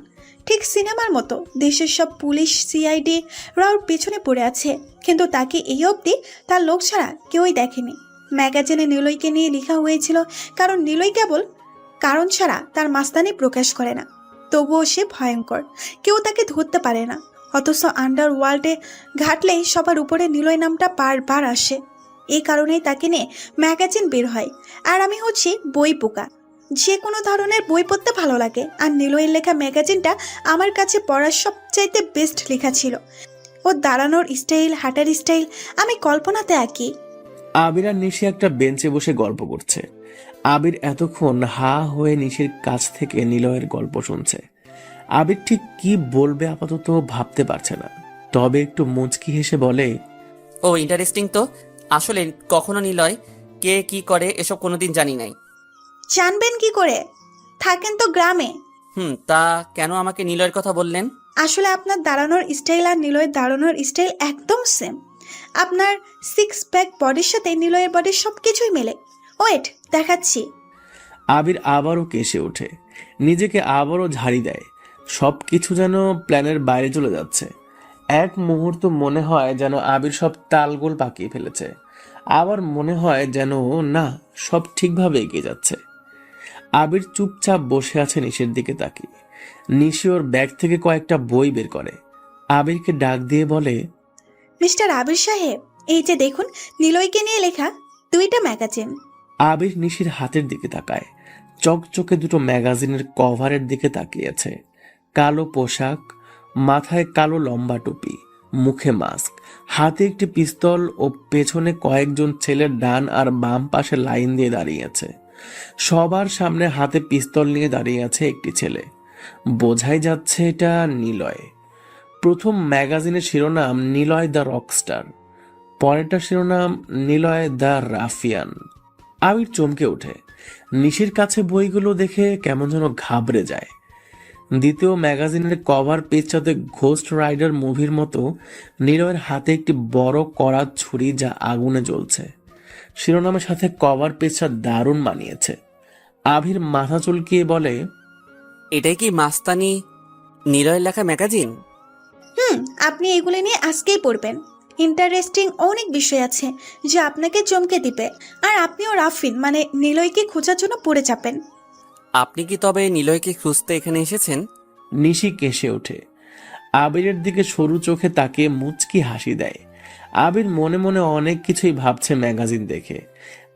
ঠিক সিনেমার মতো দেশের সব পুলিশ সিআইডি রাওর পেছনে পড়ে আছে, কিন্তু তাকে এই অবধি তার লোক ছাড়া কেউই দেখেনি। ম্যাগাজিনে নিলয়কে নিয়ে লেখা হয়েছিল কারণ নিলয় কেবল কারণ ছাড়া তার মাস্তানি প্রকাশ করে না। তবুও সে ভয়ঙ্কর, কেউ তাকে ধরতে পারে না। অথচ আন্ডার ওয়ার্ল্ডে ঘাটলেই সবার উপরে নিলয় নামটা বারবার আসে। এই কারণেই তাকে নিয়ে ম্যাগাজিন বের হয়। আর আমি হচ্ছি বই পোকা, যে কোনো ধরনের বই পড়তে ভালো লাগে। আর নিলয়ের লেখা ম্যাগাজিনটা আমার কাছে পড়ার সবচাইতে বেস্ট লেখা ছিল। ও দাঁড়ানোর স্টাইল, হাঁটার স্টাইল আমি কল্পনাতে আঁকি। আবির আর নিশি একটা বেঞ্চে বসে গল্প করছে। আবির এতক্ষণ হা হয়ে নিশির কাছ থেকে নিলয়ের গল্প শুনছে। আবির ঠিক কি বলবে আপাতত ভাবতে পারছে না। তবে একটু মুচকি হেসে বলে, ও ইন্টারেস্টিং তো। আসলে কখনো নিলয় কে কি করে এসব কোনোদিন জানি নাই। জানবেন কি করে? থাকেন তো গ্রামে। তা কেন আমাকে নিলয়ের কথা বললেন? আসলে আপনার দাঁড়ানোর স্টাইল আর নিলয়ের দাঁড়ানোর স্টাইল একদম সেম। আপনার সিক্স প্যাক বডির সাথে নিলয়ের বডির সব কিছুই মেলে। ওয়েট, দেখাচ্ছি। আবির আবারও কেসে ওঠে, নিজেকে আবারও ঝাড়ি দেয়। সব কিছু যেন প্ল্যানের বাইরে চলে যাচ্ছে। এক মুহূর্ত মনে হয় যেন আবির সব তালগোল পাকিয়ে ফেলেছে, আবার মনে হয় যেন না, সব ঠিকভাবে এগিয়ে যাচ্ছে। আবির চুপচাপ বসে আছে নিশির দিকে তাকিয়ে। নিশি ওর ব্যাগ থেকে কয়েকটা বই বের করে, আবিরকে ডাক দিয়ে বলে, মিস্টার আবির সাহেব, এই যে দেখুন, নিলয়কে নিয়ে লেখা 2টা ম্যাগাজিন। আবির নিশির হাতের দিকে তাকায়। চকচকে দুটো ম্যাগাজিনের কভারের দিকে তাকিয়েছে। কালো পোশাক, মাথায় কালো লম্বা টুপি, মুখে মাস্ক, হাতে একটি পিস্তল ও পেছনে কয়েকজন ছেলের ডান আর বাম পাশে লাইন দিয়ে দাঁড়িয়ে আছে। সবার সামনে হাতে পিস্তল নিয়ে দাঁড়িয়ে আছে একটি ছেলে। বোঝাই যাচ্ছে এটা নিলয়। প্রথম ম্যাগাজিনের শিরোনাম নিলয় দ্য রকস্টার, পরেরটা শিরোনাম নিলয় দ্য রাফিয়ান। আবির চমকে ওঠে। নিশির কাছে বইগুলো দেখে কেমন যেন ঘাবড়ে যায়। দ্বিতীয় ম্যাগাজিনের কভার পেজটাতে ঘোস্ট রাইডার মুভির মতো নিলয়ের হাতে একটি বড় কড়া ছুরি যা আগুনে জ্বলছে। শিরোনামের সাথে কভার পেজটা দারুণ মানিয়েছে। আবির মাথা চুলকিয়ে বলে, এটাই কি মাস্তানি নিলয়ের লেখা ম্যাগাজিন? আপনি এগুলো নিয়ে আজকেই পড়বেন। ইন্টারেস্টিং অনেক বিষয় আছে যা আপনাকে চমকে দিবে। আর আপনিও রাফিন মানে নিলয়কে খোঁজার জন্য পড়ে যাবেন। আপনি কি তবে নিলয়কে খুঁজতে এখানে এসেছেন? নিশি কেসে ওঠে। আবিরের দিকে সরু চোখে তাকিয়ে মুচকি হাসি দেয়। আবির মনে মনে অনেক কিছুই ভাবছে ম্যাগাজিন দেখে,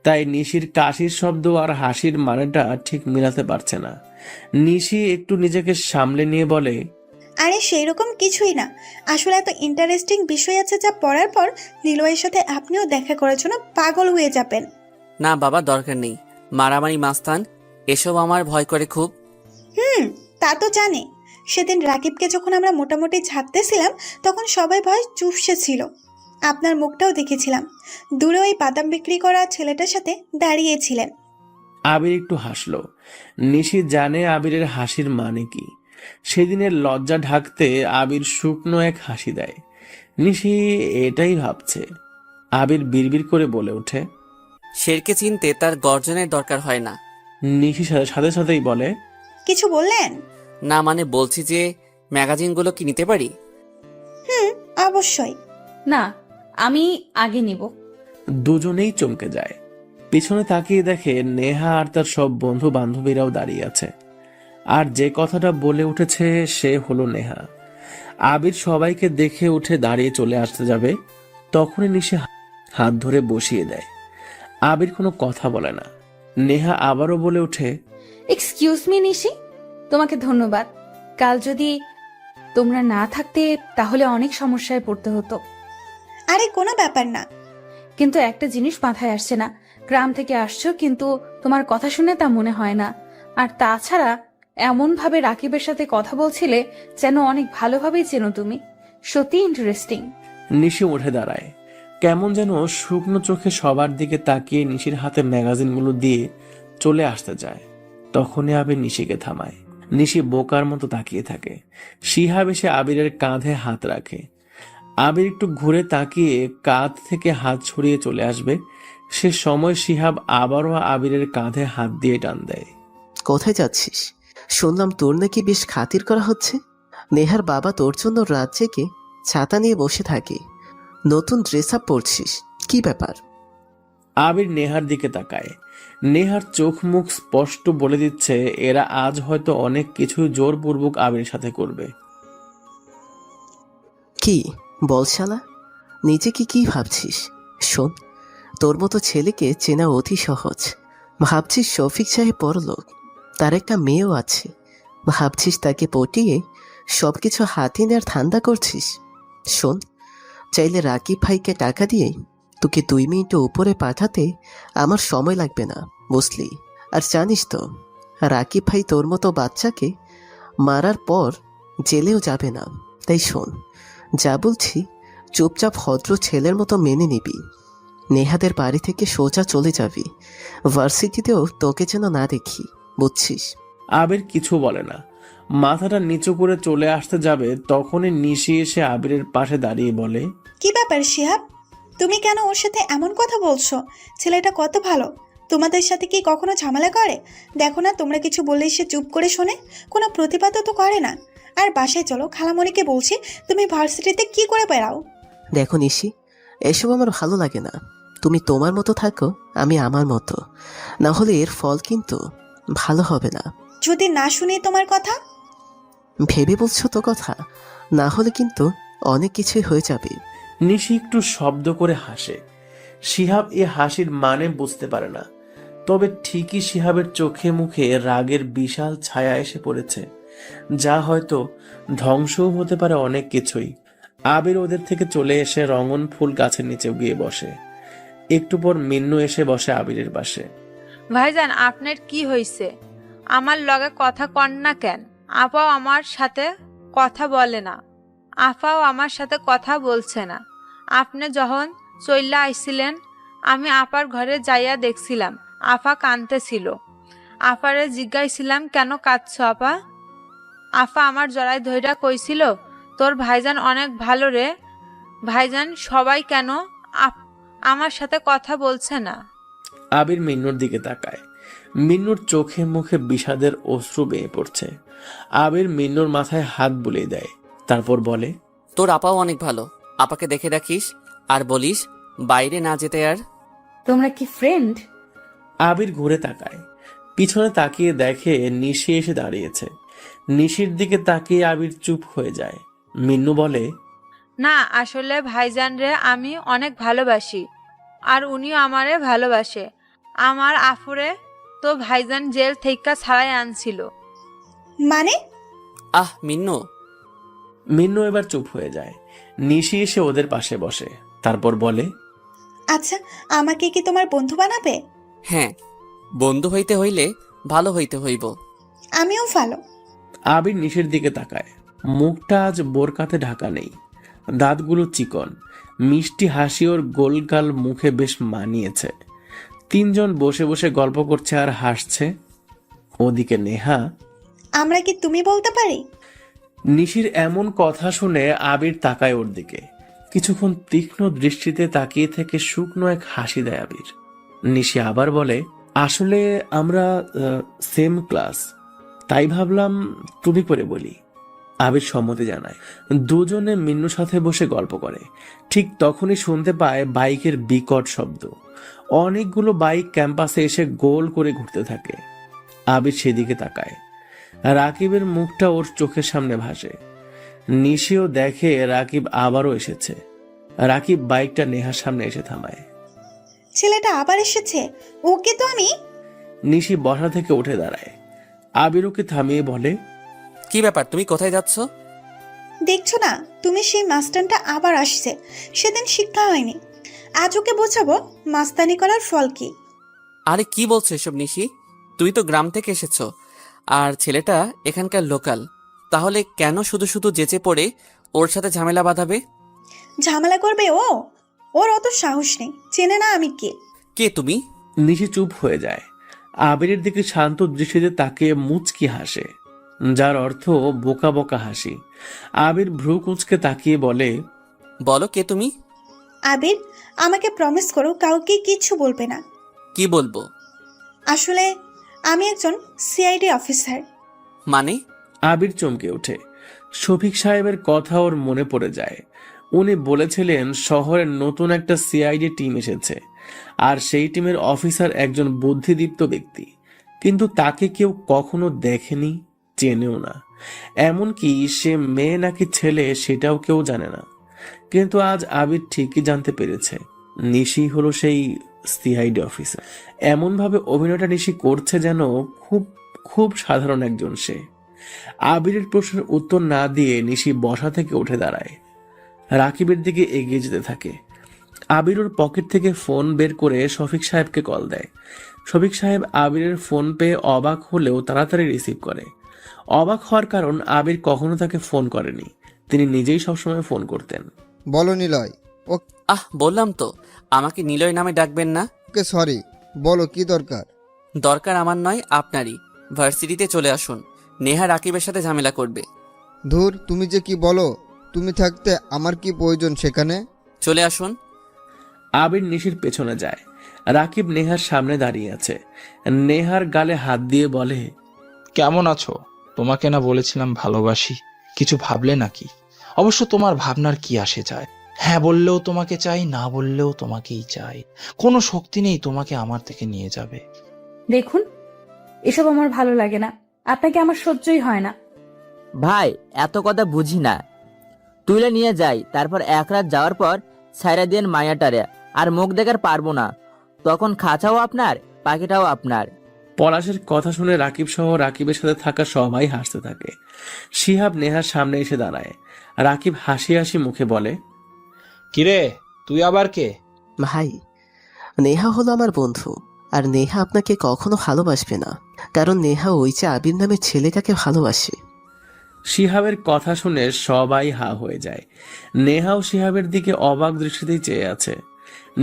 তাই নিশির কাশির শব্দ আর হাসির মানেটা ঠিক মিলাতে পারছে না। নিশি একটু নিজেকে সামলে নিয়ে বলে, আরে সেই রকম কিছুই না, আসলে এত ইন্টারেস্টিং বিষয় আছে যা পড়ার পর নিলয়ের সাথে আপনিও দেখা করার জন্য পাগল হয়ে যাবেন। না বাবা, দরকার নেই। মারামারি মাস্তান এসব আমার ভয় করে খুব। তা তো জানে। সেদিন রাকিবকে যখন আমরা মোটামুটি ছাড়তেছিলাম তখন সবাই ভয় চুপসে ছিল। আপনার মুখটাও দেখেছিলাম, দূরে ওই বাদাম বিক্রি করা ছেলেটার সাথে দাঁড়িয়েছিলেন। আবির একটু হাসলো। নিশি জানে আবিরের হাসির মানে কি। সেদিনের লজ্জা ঢাকতে আবির শুকনো এক হাসি দেয়। নিশি এটাই ভাবছে। আবির বিড়বিড় করে বলে ওঠে, শেরকে চিনতে তার গর্জনের দরকার হয় না। নিশি সাথে সাথেই বলে, কিছু বললেন? না মানে বলছি যে ম্যাগাজিনগুলো কি নিতে পারি? অবশ্যই। না, আমি আগে নিব। দুজনেই চমকে যায়। পিছনে তাকিয়ে দেখে নেহা আর তার সব বন্ধু বান্ধবীরাও দাঁড়িয়ে আছে। আর যে কথাটা বলে উঠেছে সে হলো নেহা। আবির সবাইকে দেখে উঠে দাঁড়িয়ে চলে আসতে যাবে, তখনই নিশে হাত ধরে বসিয়ে দেয়। আবির কোনো কথা বলে না। নেহা আবারও বলে ওঠে, এক্সকিউজ মি নিশি, তোমাকে ধন্যবাদ। কাল যদি তোমরা না থাকতে তাহলে অনেক সমস্যায় পড়তে হতো। আরে কোনো ব্যাপার না। কিন্তু একটা জিনিস মাথায় আসছে না, গ্রাম থেকে আসছো কিন্তু তোমার কথা শুনে তা মনে হয় না। আর তাছাড়া এমন ভাবে রাকিবের সাথে কথা বলছিলে যেন অনেক ভালোভাবেই চেনো তুমি। সত্যি ইন্টারেস্টিং। নিশি উঠে দাঁড়ায়। কেমন যেন শুকনো চোখে সবার দিকে তাকিয়ে নিশির হাতে ম্যাগাজিনগুলো দিয়ে চলে আসতে যায়। তখনই আবির নিশিকে থামায়। নিশি বোকার মতো তাকিয়ে থাকে। শিহাব এসে আবিরের কাঁধে হাত রাখে। আবির একটু ঘুরে তাকিয়ে কাঁধ থেকে হাত ছড়িয়ে চলে আসবে, সে সময় শিহাব আবারও আবিরের কাঁধে হাত দিয়ে টান দেয়। কোথায় যাচ্ছিস? শুনলাম তোর নাকি বেশ খাতির করা হচ্ছে। নেহার বাবা তোর জন্য রাত জেগে ছাতা নিয়ে বসে থাকে, নতুন ড্রেস আপ পরছিস, কি ব্যাপার? আবির নেহার দিকে তাকায়। নেহার চোখ মুখ স্পষ্ট বলে দিচ্ছে এরা আজ হয়তো অনেক কিছু জোরপূর্বক আবিরের সাথে করবে। কি বল শালা, নিজেকে কি ভাবছিস? শোন, তোর মতো ছেলেকে চেনা অতি সহজ। ভাবছিস শফিক সাহেব বড়লোক, তার একটা মেয়েও আছে, ভাবছিস তাকে পটিয়ে সবকিছু হাতে নেওয়ার ধান্দা করছিস। শোন, চাইলে রাকিব ভাইকে টাকা দিয়ে তোকে 2 মিনিট উপরে পাঠাতে আমার সময় লাগবে না, বুঝলি? আর জানিস তো রাকিব ভাই তোর মতো বাচ্চাকে মারার পর জেলেও যাবে না। তাই শোন, যা বলছি চুপচাপ ভদ্র ছেলের মতো মেনে নিবি। নেহাদের বাড়ি থেকে সোজা চলে যাবি, ভার্সিটিতেও তোকে যেন না দেখি, বুঝছিস? আবির কিছু বলে না। মাথাটা নিচু করে চলে আসতে যাবে, তখনই নিশি এসে আবিরের পাশে দাঁড়িয়ে বলে, কি ব্যাপার শিহাব, তুমি কেন ওর সাথে এমন কথা বলছো? ছেলেটা কত ভালো। তোমাদের সাথে কি কখনো ঝামেলা করে? দেখো না, তোমরা কিছু বললেই সে চুপ করে শোনে, কোনো প্রতিবাদও তো করে না। আর বাসায় চলো, খালামণিকে বলছি তুমি ভার্সিটিতে কি করে বেড়াও। দেখো নিশি, এসব আমার ভালো লাগে না। তুমি তোমার মতো থাকো, আমি আমার মতো, না হলে এর ফল কিন্তু ভালো হবে না। যদি না শুনি তোমার কথা? ভেবে বলছো তো কথা, না হলে কিন্তু অনেক কিছুই হয়ে যাবে। নিশি একটু শব্দ করে হাসে। শিহাব এ হাসির মানে বুঝতে পারে না, তবে ঠিকই শিহাবের চোখে মুখে রাগের বিশাল ছায়া এসে পড়েছে, যা হয়তো ধ্বংসও হতে পারে অনেক কিছুই। আবির ওদের থেকে চলে এসে রঙন ফুল গাছের নিচে গিয়ে বসে। একটু পর মিন্নু এসে বসে আবিরের পাশে। ভাইজান, আপনার কি হয়েছে? আমার লগে কথা কন না কেন? আপাও আমার সাথে কথা বলে না, আপাও আমার সাথে কথা বলছে না। আপনি যখন চইল্লা আইছিলেন, আমি আপার ঘরে যাইয়া দেখছিলাম আপা কাঁদতেছিল। আপারে জিজ্ঞাইছিলাম, কেন কাঁদছ আপা? আপা আমার জড়াই ধইরা কইছিল, তোর ভাইজান অনেক ভালো রে। ভাইজান, সবাই কেন আমার সাথে কথা বলছে না? আবির মিন্নুর দিকে তাকায়। মিন্নুর চোখে মুখে বিষাদের অশ্রু বেয়ে পড়ছে। আবির মিন্নুর মাথায় হাত বুলিয়ে দেয়, তারপর বলে, তোর আপাও অনেক ভালো। আপাকে দেখে রাখিস আর বলিস বাইরে না যেতে। আর তোমরা কি ফ্রেন্ড? আবির ঘুরে তাকায়। পিছনে তাকিয়ে দেখে নিশি এসে দাঁড়িয়েছে। নিশির দিকে তাকিয়ে আবির চুপ হয়ে যায়। মিন্নু বলে, না, আসলে ভাইজান রে আমি অনেক ভালোবাসি, আর উনিও আমারে ভালোবাসে। আমার আফুরে তো ভাইজান জেল থেকে ছাড়াই আনছিল। মানে? আহ মিন্নু। মিন্নু এবার চুপ হয়ে যায়। নিশি এসে ওদের পাশে বসে, তারপর বলে, আচ্ছা, আমাকে কি তোমার বন্ধু বানাবে? হ্যাঁ, বন্ধু হইতে হইলে ভালো হইতে হইব। আমিও ভালো। আবির নিশির দিকে তাকায়। মুখটা আজ বোরকাতে ঢাকা নেই, দাঁতগুলো চিকন। মিষ্টি হাসি ওর গোলগাল মুখে বেশ মানিয়েছে। তিনজন বসে বসে গল্প করছে আর হাসছে। ওদিকে নেহা। আমরা কি তুমি বলতে পারি? নিশির এমন কথা শুনে আবির তাকায় ওর দিকে। কিছুক্ষণ তীক্ষ্ণ দৃষ্টিতে তাকিয়ে থেকে শুকনো এক হাসি দেয় আবির। নিশি আবার বলে, আসলে আমরা সেম ক্লাস, তাই ভাবলাম তুমি করে বলি। আবির সম্মতি জানায়। দুজনে মিন্নুর সাথে বসে গল্প করে। ঠিক তখনই শুনতে পায় বাইকের বিকট শব্দ। অনেকগুলো বাইক ক্যাম্পাসে এসে গোল করে ঘুরতে থাকে। আবির সেদিকে তাকায়। রাকিবের মুখটা ওর চোখের সামনে ভাসে। নিশিও দেখে রাকিব আবারও এসেছে। রাকিব বাইকটা নেহার সামনে এসে থামায়। ছেলেটা আবার এসেছে, ওকে তো আমি। নিশি বসা থেকে উঠে দাঁড়ায়। আবির ওকে থামিয়ে বলে, কি ব্যাপার, তুমি কোথায় যাচ্ছ? দেখছো না, তুমি সেই মাস্টারটা আবার আসছে। সেদিন শিক্ষা হয়নি, আজ ওকে বোঝাবো মাস্তানি করার ফল কি। আরে কি বলছো এসব নিশি? তুই তো গ্রাম থেকে এসেছো, আর ছেলেটা এখানকার লোকাল। তাহলে কেন শুধু শুধু যেচে পড়ে ওর সাথে ঝামেলা বাঁধাবে? ঝামেলা করবে ও? ওর অত সাহস নেই, চেনে না আমি কে। কে তুমি? নিশি চুপ হয়ে যায়। আবিরের দিকে শান্ত দৃষ্টিতে তাকিয়ে মুচকি হাসে, যার অর্থ বোকা বোকা হাসি। আবির ভ্রু কুঁচকে তাকিয়ে বলে, বলো কে তুমি? আবির, আমাকে প্রমিস করো কাউকে কিচ্ছু বলবে না। কি বলবো? আসলে আমি একজন সিআইডি অফিসার। মানে? আবির চমকে ওঠে। শফিক সাহেবের কথা ওর মনে পড়ে যায়। উনি বলেছিলেন শহরের নতুন একটা সিআইডি টিম এসেছে, আর সেই টিমের অফিসার একজন বুদ্ধিদীপ্ত ব্যক্তি। কিন্তু তাকে কেউ কখনো দেখেনি, চেনেও না। এমনকি সে মেয়ে নাকি ছেলে সেটাও কেউ জানে না। কিন্তু আজ আবির ঠিকই জানতে পেরেছে নিশি হলো সেই সিআইডি অফিসার। এমনভাবে অভিনয়টা নিশি করছে যেন খুব খুব সাধারণ একজন সে। আবিরের প্রশ্নের উত্তর না দিয়ে নিশি বসা থেকে উঠে দাঁড়ায়। রাকিবের দিকে এগিয়ে যেতে থাকে। আবির ওর পকেট থেকে ফোন বের করে শফিক সাহেবকে কল দেয়। শফিক সাহেব আবিরের ফোন পেয়ে অবাক হলেও তাড়াতাড়ি রিসিভ করে। অবাক হওয়ার কারণ, আবির কখনো তাকে ফোন করেনি, তিনি নিজেই সবসময় ফোন করতেন। বলো নিলয়। বললাম তো আমাকে নিলয় নামে ডাকবেন না। ওকে সরি, বলো কি দরকার? দরকার আমার নয়, আপনারই। ভার্সিটিতে চলে আসুন, নেহা রাকিবের সাথে ঝামেলা করবে। ধুর, তুমি যে কি বলো, তুমি থাকতে আমার কি প্রয়োজন সেখানে? চলে আসুন। আবির নিশির পেছনে যায়। রাকিব নেহার সামনে দাঁড়িয়ে আছে। নেহার গালে হাত দিয়ে বলে, কেমন আছো? তোমাকে না বলেছিলাম ভালোবাসি, কিছু ভাবলে নাকি? অবশ্য তোমার ভাবনার কি আসে যায়? হ্যাঁ বললেও তোমাকে চাই, না বললেও তোমাকেই চাই। কোনো শক্তি নেই তোমাকে আমার থেকে নিয়ে যাবে। দেখুন, এসব আমার ভালো লাগে না, আপনাকে আমার সহ্যই হয় না। ভাই এত কথা বুঝি না, তুলে নিয়ে যাই, তারপর এক রাত যাওয়ার পর ছাইরা দিন মায়াটারে, আর মুখ দেখার পারবো না, তখন খাঁচাও আপনার, পাখিটাও আপনার। পলাশের কথা শুনে রাকিব সহ রাকিবের সাথে থাকা সবাই হাসতে থাকে। শিহাব নেহার সামনে এসে দাঁড়ায়। রাকিব হাসি হাসি মুখে বলে, কিরে তুই আবার কে? ভাই, নেহা হলো আমার বন্ধু, আর নেহা আপনাকে কখনো ভালোবাসবে না, কারণ নেহা ওই যে আবির নামের ছেলেটাকে ভালোবাসে। শিহাবের কথা শুনে সবাই হা হয়ে যায়। নেহাও শিহাবের দিকে অবাক দৃষ্টিতেই চেয়ে আছে।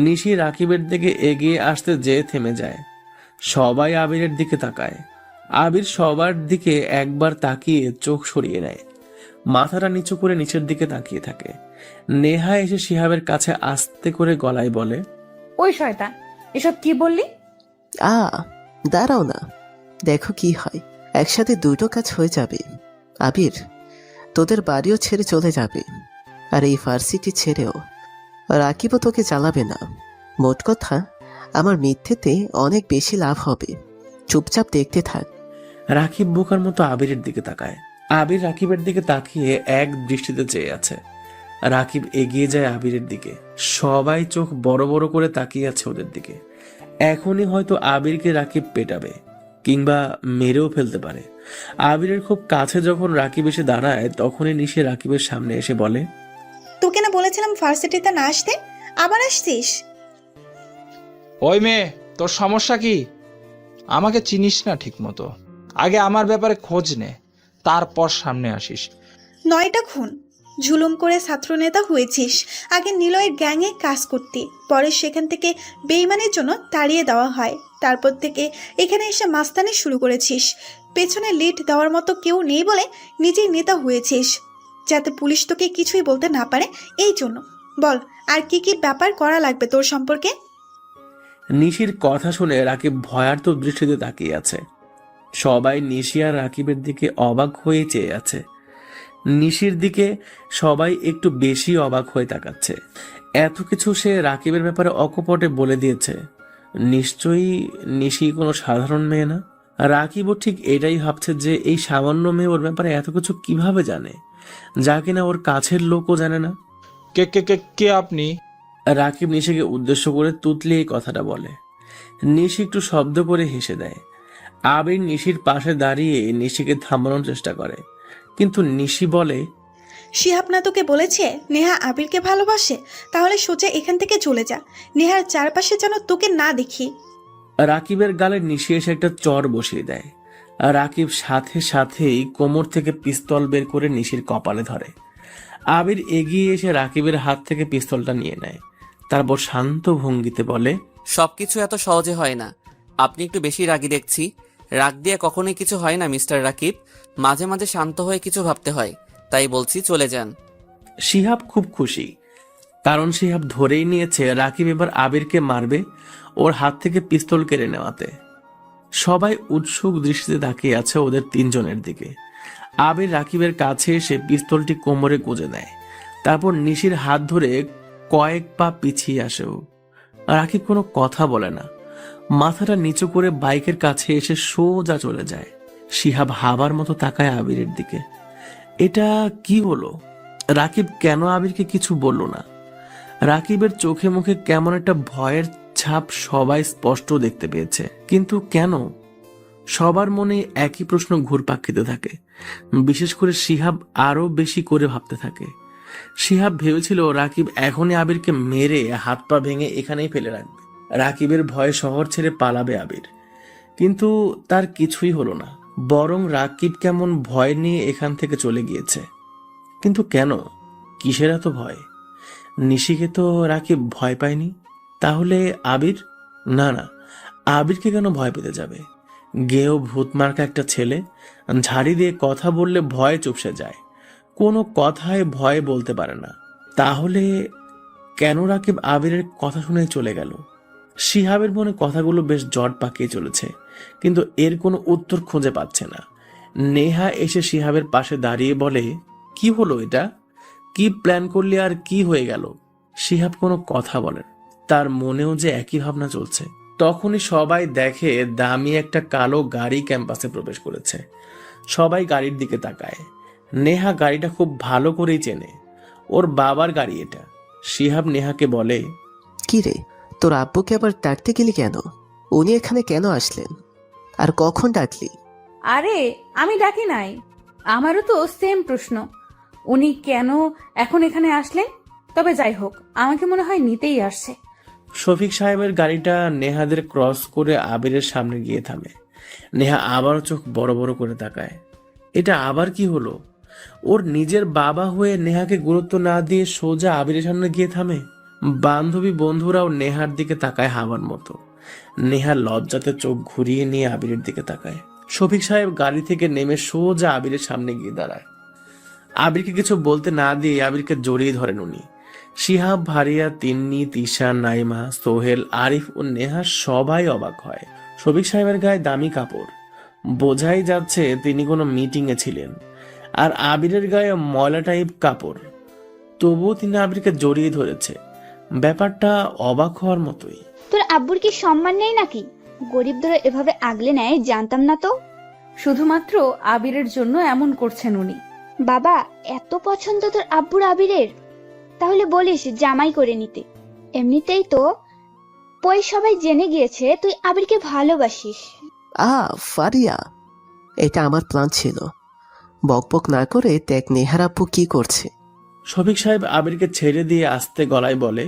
নিশি রাকিবের দিকে এগিয়ে আসতে যেয়ে থেমে যায়। সবাই আবিরের দিকে তাকায়। আবির সবার দিকে একবার তাকিয়ে চোখ সরিয়ে নেয়, মাথাটা নিচু করে নিচের দিকে তাকিয়ে থাকে। নেহা এসে শিহাবের কাছে আস্তে করে গলায় বলে, ওই শয়তান, এসব কি বললি? দাঁড়াও না, দেখো কি হয়। একসাথে দুটো কাজ হয়ে যাবে। আবির, তোদের বাড়িও ছেড়ে চলে যাবে, আর এই ভার্সিটি ছেড়েও। রাকিবও তোকে জ্বালাবে না। মোট কথা, আমার মিথ্যেতে অনেক বেশি লাভ হবে। চুপচাপ দেখতে থাক। রাকিব বোকার মতো আবিরের দিকে তাকায়। আবির রাকিবের দিকে তাকিয়ে এক দৃষ্টিতে চেয়ে আছে। রাকিব এগিয়ে যায় আবিরের দিকে। সবাই চোখ বড় বড় করে তাকিয়ে আছে ওদের দিকে। এখনই হয়তো আবিরকে রাকিব পেটাবে, কিংবা মেরেও ফেলতে পারে। আবিরের খুব কাছে যখন রাকিব এসে দাঁড়ায়, তখনই নিশে রাকিবের সামনে এসে বলে, তোকে না বলেছিলাম ভার্সিটিতে না আসতে, আবার আসছিস? ওই মেয়ে, তোর সমস্যা কি? আমাকে চিনিস না ঠিক মতো? আগে আমার ব্যাপারে খোঁজ নে, তারপর সামনে আসিস। 9টা খুন, জুলুম করে ছাত্রনেতা হয়েছিস। আগে নিলয়ের গ্যাংয়ে কাজ করতি, পরে সেখান থেকে বেইমানের জন্য তাড়িয়ে দেওয়া হয়। তারপর থেকে এখানে এসে মাস্তানি শুরু করেছিস। পেছনে লিড দেওয়ার মতো কেউ নেই বলে নিজেই নেতা হয়েছিস, যাতে পুলিশ তোকে কিছুই বলতে না পারে। এই জন্য বল, আর কি কি ব্যাপার করা লাগবে তোর সম্পর্কে? নিশির কথা শুনে রাকিব ভয়ার্থ দৃষ্টিতে তাকিয়ে আছে। সবাই নিশি আর রাকিবের দিকে অবাক হয়ে চেয়ে আছে। নিশির দিকে সবাই একটু বেশি অবাক হয়ে তাকাচ্ছে। এত কিছু সে রাকিবের ব্যাপারে অকপটে বলে দিয়েছে। নিশ্চয়ই নিশি কোনো সাধারণ মেয়ে না। রাকিবও ঠিক এটাই ভাবছে যে এই সামান্য মেয়ে ওর ব্যাপারে এত কিছু কিভাবে জানে, যা কিনা ওর কাছের লোকও জানে না। কে কে কে কে আপনি? রাকিব নিশিকে উদ্দেশ্য করে তুতলে এই কথাটা বলে। নিশি একটু শব্দ করে হেসে দেয়। আবির নিশির পাশে দাঁড়িয়ে নিশিকে থামানোর চেষ্টা করে, কিন্তু নিশি বলে, শিহাব না তোকে বলেছে নেহা আবিরকে ভালোবাসে? তাহলে সোজা এখান থেকে চলে যা, নেহার চারপাশে যেন তোকে না দেখি। রাকিবের গালে নিশি এসে একটা চর বসিয়ে দেয়। আর রাকিব সাথে সাথেই কোমর থেকে পিস্তল বের করে নিশির কপালে ধরে। আবির এগিয়ে এসে রাকিবের হাত থেকে পিস্তলটা নিয়ে নেয়। তারপর শান্ত ভঙ্গিতে বলে, সবকিছু এত সহজে হয় না, আপনি একটু বেশি রাগী দেখছি। রাগ দিয়ে কখনোই কিছু হয় না মিস্টার রাকিব, মাঝে মাঝে শান্ত হয়ে কিছু ভাবতে হয়, তাই বলছি চলে যান। শিহাব খুব খুশি, কারণ শিহাব ধরেই নিয়েছে রাকিব এবার আবিরকে মারবে ওর হাত থেকে পিস্তল কেড়ে নেওয়াতে। সবাই উৎসুক দৃষ্টিতে তাকিয়ে আছে ওদের তিনজনের দিকে। আবির রাকিবের কাছে এসে পিস্তলটি কোমরে গুঁজে নেয়। তারপর নিশির হাত ধরে কয়েক পা পিছিয়ে আসেও। রাকিব কোনো কথা বলে না, মাথাটা নিচু করে বাইকের কাছে এসে সোজা চলে যায়। শিহাব হাবার মতো তাকায় আবিরের দিকে। এটা কি হলো? রাকিব কেন আবিরকে কিছু বলল না? রাকিবের চোখে মুখে কেমন একটা ভয়ের ছাপ সবাই স্পষ্ট দেখতে পেয়েছে, কিন্তু কেন? সবার মনে একই প্রশ্ন ঘুরপাক খেতে থাকে। বিশেষ করে শিহাব আরো বেশি করে ভাবতে থাকে। শিহাব ভেবেছিল রাকিব এখনই আবিরকে মেরে হাত পা ভেঙে এখানেই ফেলে রাখবে। রাকিবের ভয়ে শহর ছেড়ে পালাবে আবির, কিন্তু তার কিছুই হলো না। বরং রাকিব কেমন ভয় নিয়ে এখান থেকে চলে গিয়েছে। কিন্তু কেন? কিসের এত ভয়? নিশিকে তো রাকিব ভয় পায়নি, তাহলে আবির? না না, আবিরকে কেন ভয় পেতে যাবে? গেও ভূতমার্কা একটা ছেলে, ঝাড়ি দিয়ে কথা বললে ভয়ে চুপসে যায়, কোনো কথায় ভয় বলতে পারে না। তাহলে কেন রাকিব আবিরের কথা শুনে চলে গেল। শিহাবের মনে কথাগুলো বেশ জট পাকিয়ে চলেছে, কিন্তু এর কোনো উত্তর খুঁজে পাচ্ছে না। নেহা এসে শিহাবের পাশে দাঁড়িয়ে বলে, কি হলো এটা? কি প্ল্যান করলি আর কি হয়ে গেল? শিহাব কোনো কথা বলেন, তার মনেও যে একই ভাবনা চলছে। তখনই সবাই দেখে দামি একটা কালো গাড়ি ক্যাম্পাসে প্রবেশ করেছে। সবাই গাড়ির দিকে তাকায়। নেহা গাড়িটা খুব ভালো করেই চেনে, ওর বাবার গাড়ি এটা। শিহাব নেহাকে বলে, কি রে, তোর আব্বুকে আবার ডাকতে গেলি কেন? উনি এখানে কেন আসলেন, আর কখন ডাকলি? আরে আমি ডাকি নাই, আমারও তো সেম প্রশ্ন, উনি কেন এখন এখানে আসলেন? তবে যাই হোক, আমাকে মনে হয় নিতেই আসছে। শফিক সাহেবের গাড়িটা নেহাদের ক্রস করে আবিরের সামনে গিয়ে থামে। নেহা আবারও চোখ বড় বড় করে তাকায়। এটা আবার কি হলো? ওর নিজের বাবা হয়ে নেহাকে গুরুত্ব না দিয়ে সোজা আবিরের সামনে গিয়ে থামে। বান্ধবী বন্ধুরাও নেহার দিকে তাকায় হাওয়ার মতো। নেহা লজ্জাতে চোখ ঘুরিয়ে নিয়ে আবিরের দিকে তাকায়। শফিক সাহেব গাড়ি থেকে নেমে সোজা আবিরের সামনে গিয়ে দাঁড়ায়। আবিরকে কিছু বলতে না দিয়ে আবিরকে জড়িয়ে ধরেন উনি। শিহাব, ভারিয়া, তিন্নি, তিশা, নাইমা, সোহেল, আরিফ ও নেহা সবাই অবাক হয়। শফিক সাহেবের গায়ে দামি কাপড়, বোঝাই যাচ্ছে তিনি কোনো মিটিং এ ছিলেন। আর আবিরের গায়ে ময়লা টাইপ কাপড়, তবুও তিনি আবিরকে জড়িয়ে ধরেছে। ব্যাপারটা অবাক হওয়ার মতোই। তোর আব্বুর কি সম্মান নেই নাকি? গরিবদের এভাবে আগলে নেয় জানতাম না তো। শুধুমাত্র আবিরের জন্য এমন করছেন উনি। বাবা, এত পছন্দ তোর আব্বুর আবিরের, তাহলে বলিস জামাই করে নিতে। এমনিতেই তো পই সবাই জেনে গিয়েছে তুই আবিরকে ভালোবাসিস। ফারিয়া, এটা আমার প্ল্যান ছিল। বকবক না করে দেখ নেহার আব্বু কি করছে। শফিক সাহেব আবিরকে ছেড়ে দিয়ে আস্তে গলায় বলে,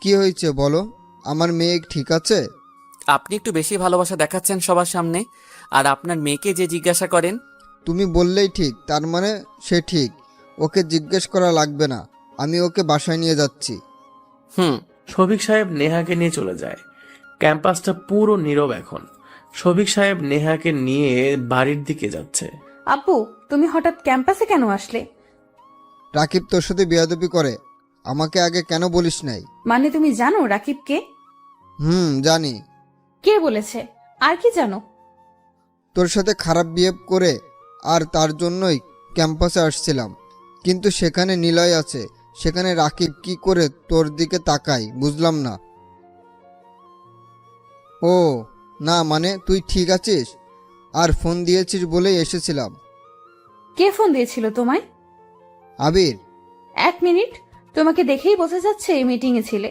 কি হয়েছে বলো, আমার মেয়ে ঠিক আছে? আপনি একটু বেশি ভালোবাসা দেখাচ্ছেন সবার সামনে, আর আপনার মেয়েকে যে জিজ্ঞাসা করেন। তুমি বললেই ঠিক, তার মানে সে ঠিক। ওকে জিজ্ঞেস করা লাগবে না, আমি ওকে বাসায় নিয়ে যাচ্ছি। শফিক সাহেব নেহাকে নিয়ে চলে যায়। ক্যাম্পাসটা পুরো নীরব এখন। শফিক সাহেব নেহাকে নিয়ে বাড়ির দিকে যাচ্ছে। আব্বু, তুমি হঠাৎ ক্যাম্পাসে কেন আসলে? রাকিব তোর সাথে বেয়াদবি করে, আমাকে আগে কেন বলিস নাই? মানে তুমি জানো রাকিব কে? জানি। কে বলেছে? আর কি জানো? তোর সাথে খারাপ বিহেভ করে, আর তার জন্যই ক্যাম্পাসে আসছিলাম। কিন্তু সেখানে নিলয় আছে, সেখানে রাকিব কি করে তোর দিকে তাকাই বুঝলাম না। ও না, মানে তুই ঠিক আছিস? আর ফোন দিয়েছিস বলেই এসেছিলাম। কে ফোন দিয়েছিল তোমায়? আবির। 1 মিনিট, তোমাকে দেখেই বোঝা যাচ্ছে এই মিটিং এ ছিলে।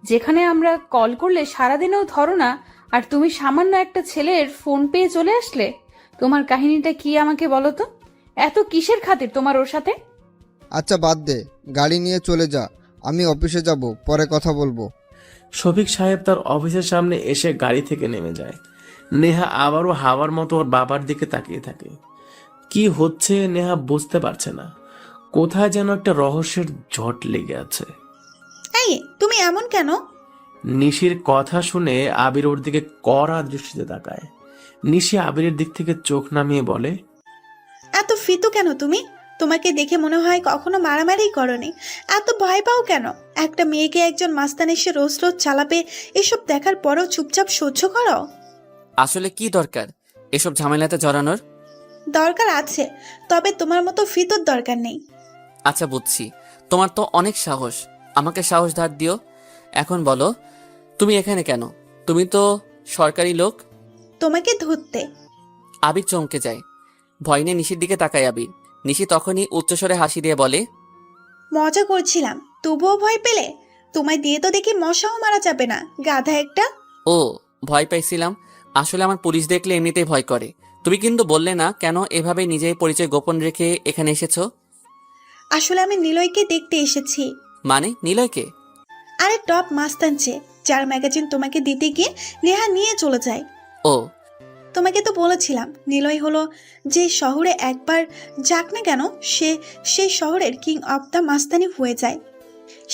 যেখানে আমরা কল করলে সারাদিনেও ধরো না, আর তুমি সামান্য একটা ছেলের ফোন পেয়ে চলে আসলে। তোমার কাহিনীটা কি আমাকে বলো তো? এত কিসের খাতির তোমার ওর সাথে? আচ্ছা বাদ দে, গাড়ি নিয়ে চলে যা, আমি অফিসে যাব, পরে কথা বলবো। শফিক সাহেব তার অফিসের সামনে এসে গাড়ি থেকে নেমে যায়। নেহা আবারও হাওয়ার মতো ওর বাবার দিকে তাকিয়ে থাকে। কি হচ্ছে নেহা বুঝতে পারছে না। কোথায় যেন একটা রহস্যের জট লেগে আছে। এই তুমি এমন কেন? নিশির কথা শুনে আবির ওর দিকে কড়া দৃষ্টিতে তাকায়। নিশি আবিরের দিক থেকে চোখ নামিয়ে বলে, এত ফিতু কেন তুমি? তোমাকে দেখে মনে হয় কখনো মারামারি করনি। এত ভয় পাও কেন? একটা মেয়েকে একজন মাস্তান এসে রোজ রোজ চালাবে, এসব দেখার পরও চুপচাপ সহ্য করো? আসলে কি দরকার এসব ঝামেলাতে জড়ানোর? দরকার আছে, তবে তোমার মতো ফিতুর দরকার নেই। আচ্ছা বুঝছি, তোমার তো অনেক সাহস, আমাকে সাহস ধার দিও। এখন বলো, তুমি এখানে কেন? তুমি তো সরকারি লোক। তোমাকে ধরতে। আবির চমকে যায়, ভয় নিয়ে নিশির দিকে তাকায় আবির। নিশি তখনই উচ্চস্বরে হাসি দিয়ে বলে, মজা করছিলাম, তবুও ভয় পেলে? তোমায় দিয়ে তো দেখি মশাও মারা যাবে না, গাধা একটা। ও ভয় পাইছিলাম। আসলে আমার পুলিশ দেখলে এমনিতেই ভয় করে। তুমি কিন্তু বললে না কেন এভাবে নিজের পরিচয় গোপন রেখে এখানে এসেছো? আসলে আমি নিলয়কে দেখতে এসেছি। মানে নিলয়কে? আরে টপ মাস্তান যে, যার ম্যাগাজিন তোমাকে দিতে গিয়ে নেহা নিয়ে চলে যায়। ও, তোমাকে তো বলেছিলাম নিলয় হলো যে শহরে একবার যাক না কেন সে সেই শহরের কিং অফ দ্য মাস্তানি হয়ে যায়।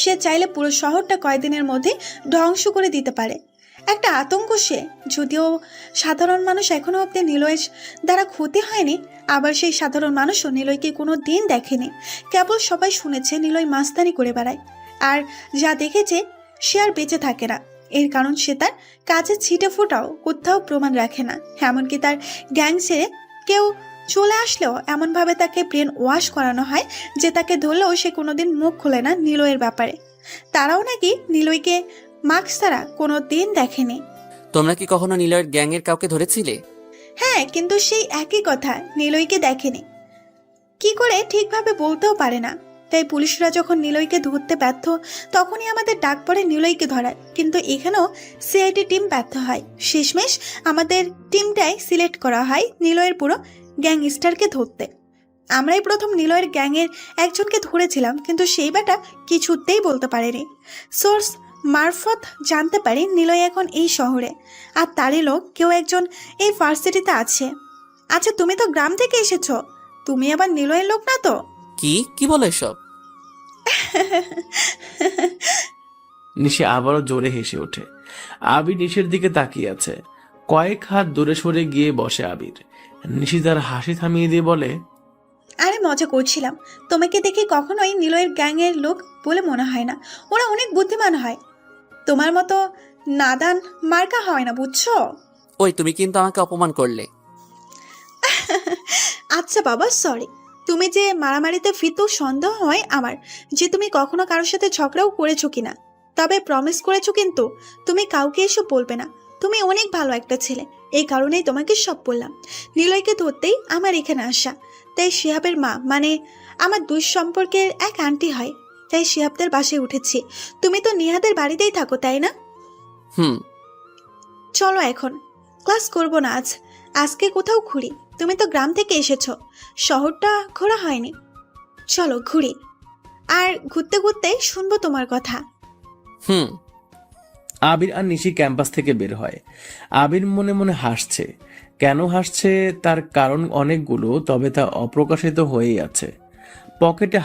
সে চাইলে পুরো শহরটা কয়েকদিনের মধ্যে ধ্বংস করে দিতে পারে। একটা আতঙ্ক সে, যদিও সাধারণ মানুষ এখনো অব্দি নিলয়ের দ্বারা ক্ষতি হয়নি। আবার সেই সাধারণ মানুষও নিলয়কে কোনো দিন দেখেনি, কেবল সবাই শুনেছে নিলয় মাস্তানি করে বেড়ায়। আর যা দেখেছে সে আর বেঁচে থাকে না। এর কারণ সে তার কাছে ছিটে ফোটাও কোথাও প্রমাণ রাখে না। এমনকি তার গ্যাং ছেড়ে কেউ চলে আসলেও এমনভাবে তাকে ব্রেন ওয়াশ করানো হয় যে তাকে ধরলেও সে কোনোদিন মুখ খোলে না নিলয়ের ব্যাপারে। তারাও নাকি নিলয়কে মাস্ক ছাড়া কোনো দিন দেখেনি। তোমরা কি কখনো নিলয়ের গ্যাংয়ের কাউকে ধরেছিলে? হ্যাঁ, কিন্তু সেই একই কথা, নিলয়কে দেখেনি। কি করে ঠিকভাবে বলতেও পারে না। তাই পুলিশরা যখন নিলয়কে ধরতে ব্যর্থ তখনই আমাদের ডাক পড়ে নিলয়কে ধরার। কিন্তু এখানেও সিআইডি টিম ব্যর্থ হয়। শেষমেশ আমাদের টিমটাই সিলেক্ট করা হয় নিলয়ের পুরো গ্যাংস্টারকে ধরতে। আমরাই প্রথম নিলয়ের গ্যাংয়ের একজনকে ধরেছিলাম, কিন্তু সেই বেটা কিছুতেই বলতে পারেনি। সোর্স মারফত জানতে পারি নিলয় এখন এই শহরে, আর তারই লোক কেউ একজন এই ভার্সিটিতে আছে। আচ্ছা, তুমি তো গ্রাম থেকে এসেছো, তুমি আবার নিলয়ের লোক না তো? কি বলো এসব? নিশি আবারও জোরে হেসে ওঠে। আবির নিশির দিকে তাকিয়ে আছে। কয়েক হাত দূরে সরে গিয়ে বসে আবির। নিশি তার হাসি থামিয়ে দিয়ে বলে, আরে মজা করছিলাম, তোমাকে দেখে কখনোই নিলয়ের গ্যাংয়ের লোক বলে মনে হয় না। ওরা অনেক বুদ্ধিমান হয়, তোমার মতো নাদান মার্কা হয় না, বুঝছো? ওই তুমি কিন্তু আমাকে অপমান করলে। আচ্ছা বাবা, সরি। তুমি যে মারামারিতে ফিরতেও সন্দেহ হয় আমার যে তুমি কখনো কারোর সাথে ঝগড়াও করেছো কিনা। তবে প্রমিস করেছো কিন্তু তুমি কাউকে এসব বলবে না। তুমি অনেক ভালো একটা ছেলে, এই কারণেই তোমাকে সব বললাম। নিলয়কে ধরতেই আমার এখানে আসা। তাই শিহাবের মা, মানে আমার দুই সম্পর্কের এক আন্টি হয়, তাই শিহাবদের বাসায় উঠেছি। তুমি তো নিহাদের বাড়িতেই থাকো, তাই না? চলো এখন ক্লাস করবো না আজকে কোথাও ঘুরি। তুমি তো গ্রাম থেকে এসেছো, শহরটা ঘোরা হয়নি। চলো ঘুরি, আর ঘুরতে ঘুরতে শুনবো তোমার কথা। আবির আর নিশি ক্যাম্পাস থেকে বের হয়। আবির মনে মনে হাসছে। কেন হাসছে তার কারণ অনেকগুলো, তবে তা অপ্রকাশিত হয়েই আছে। পকেটে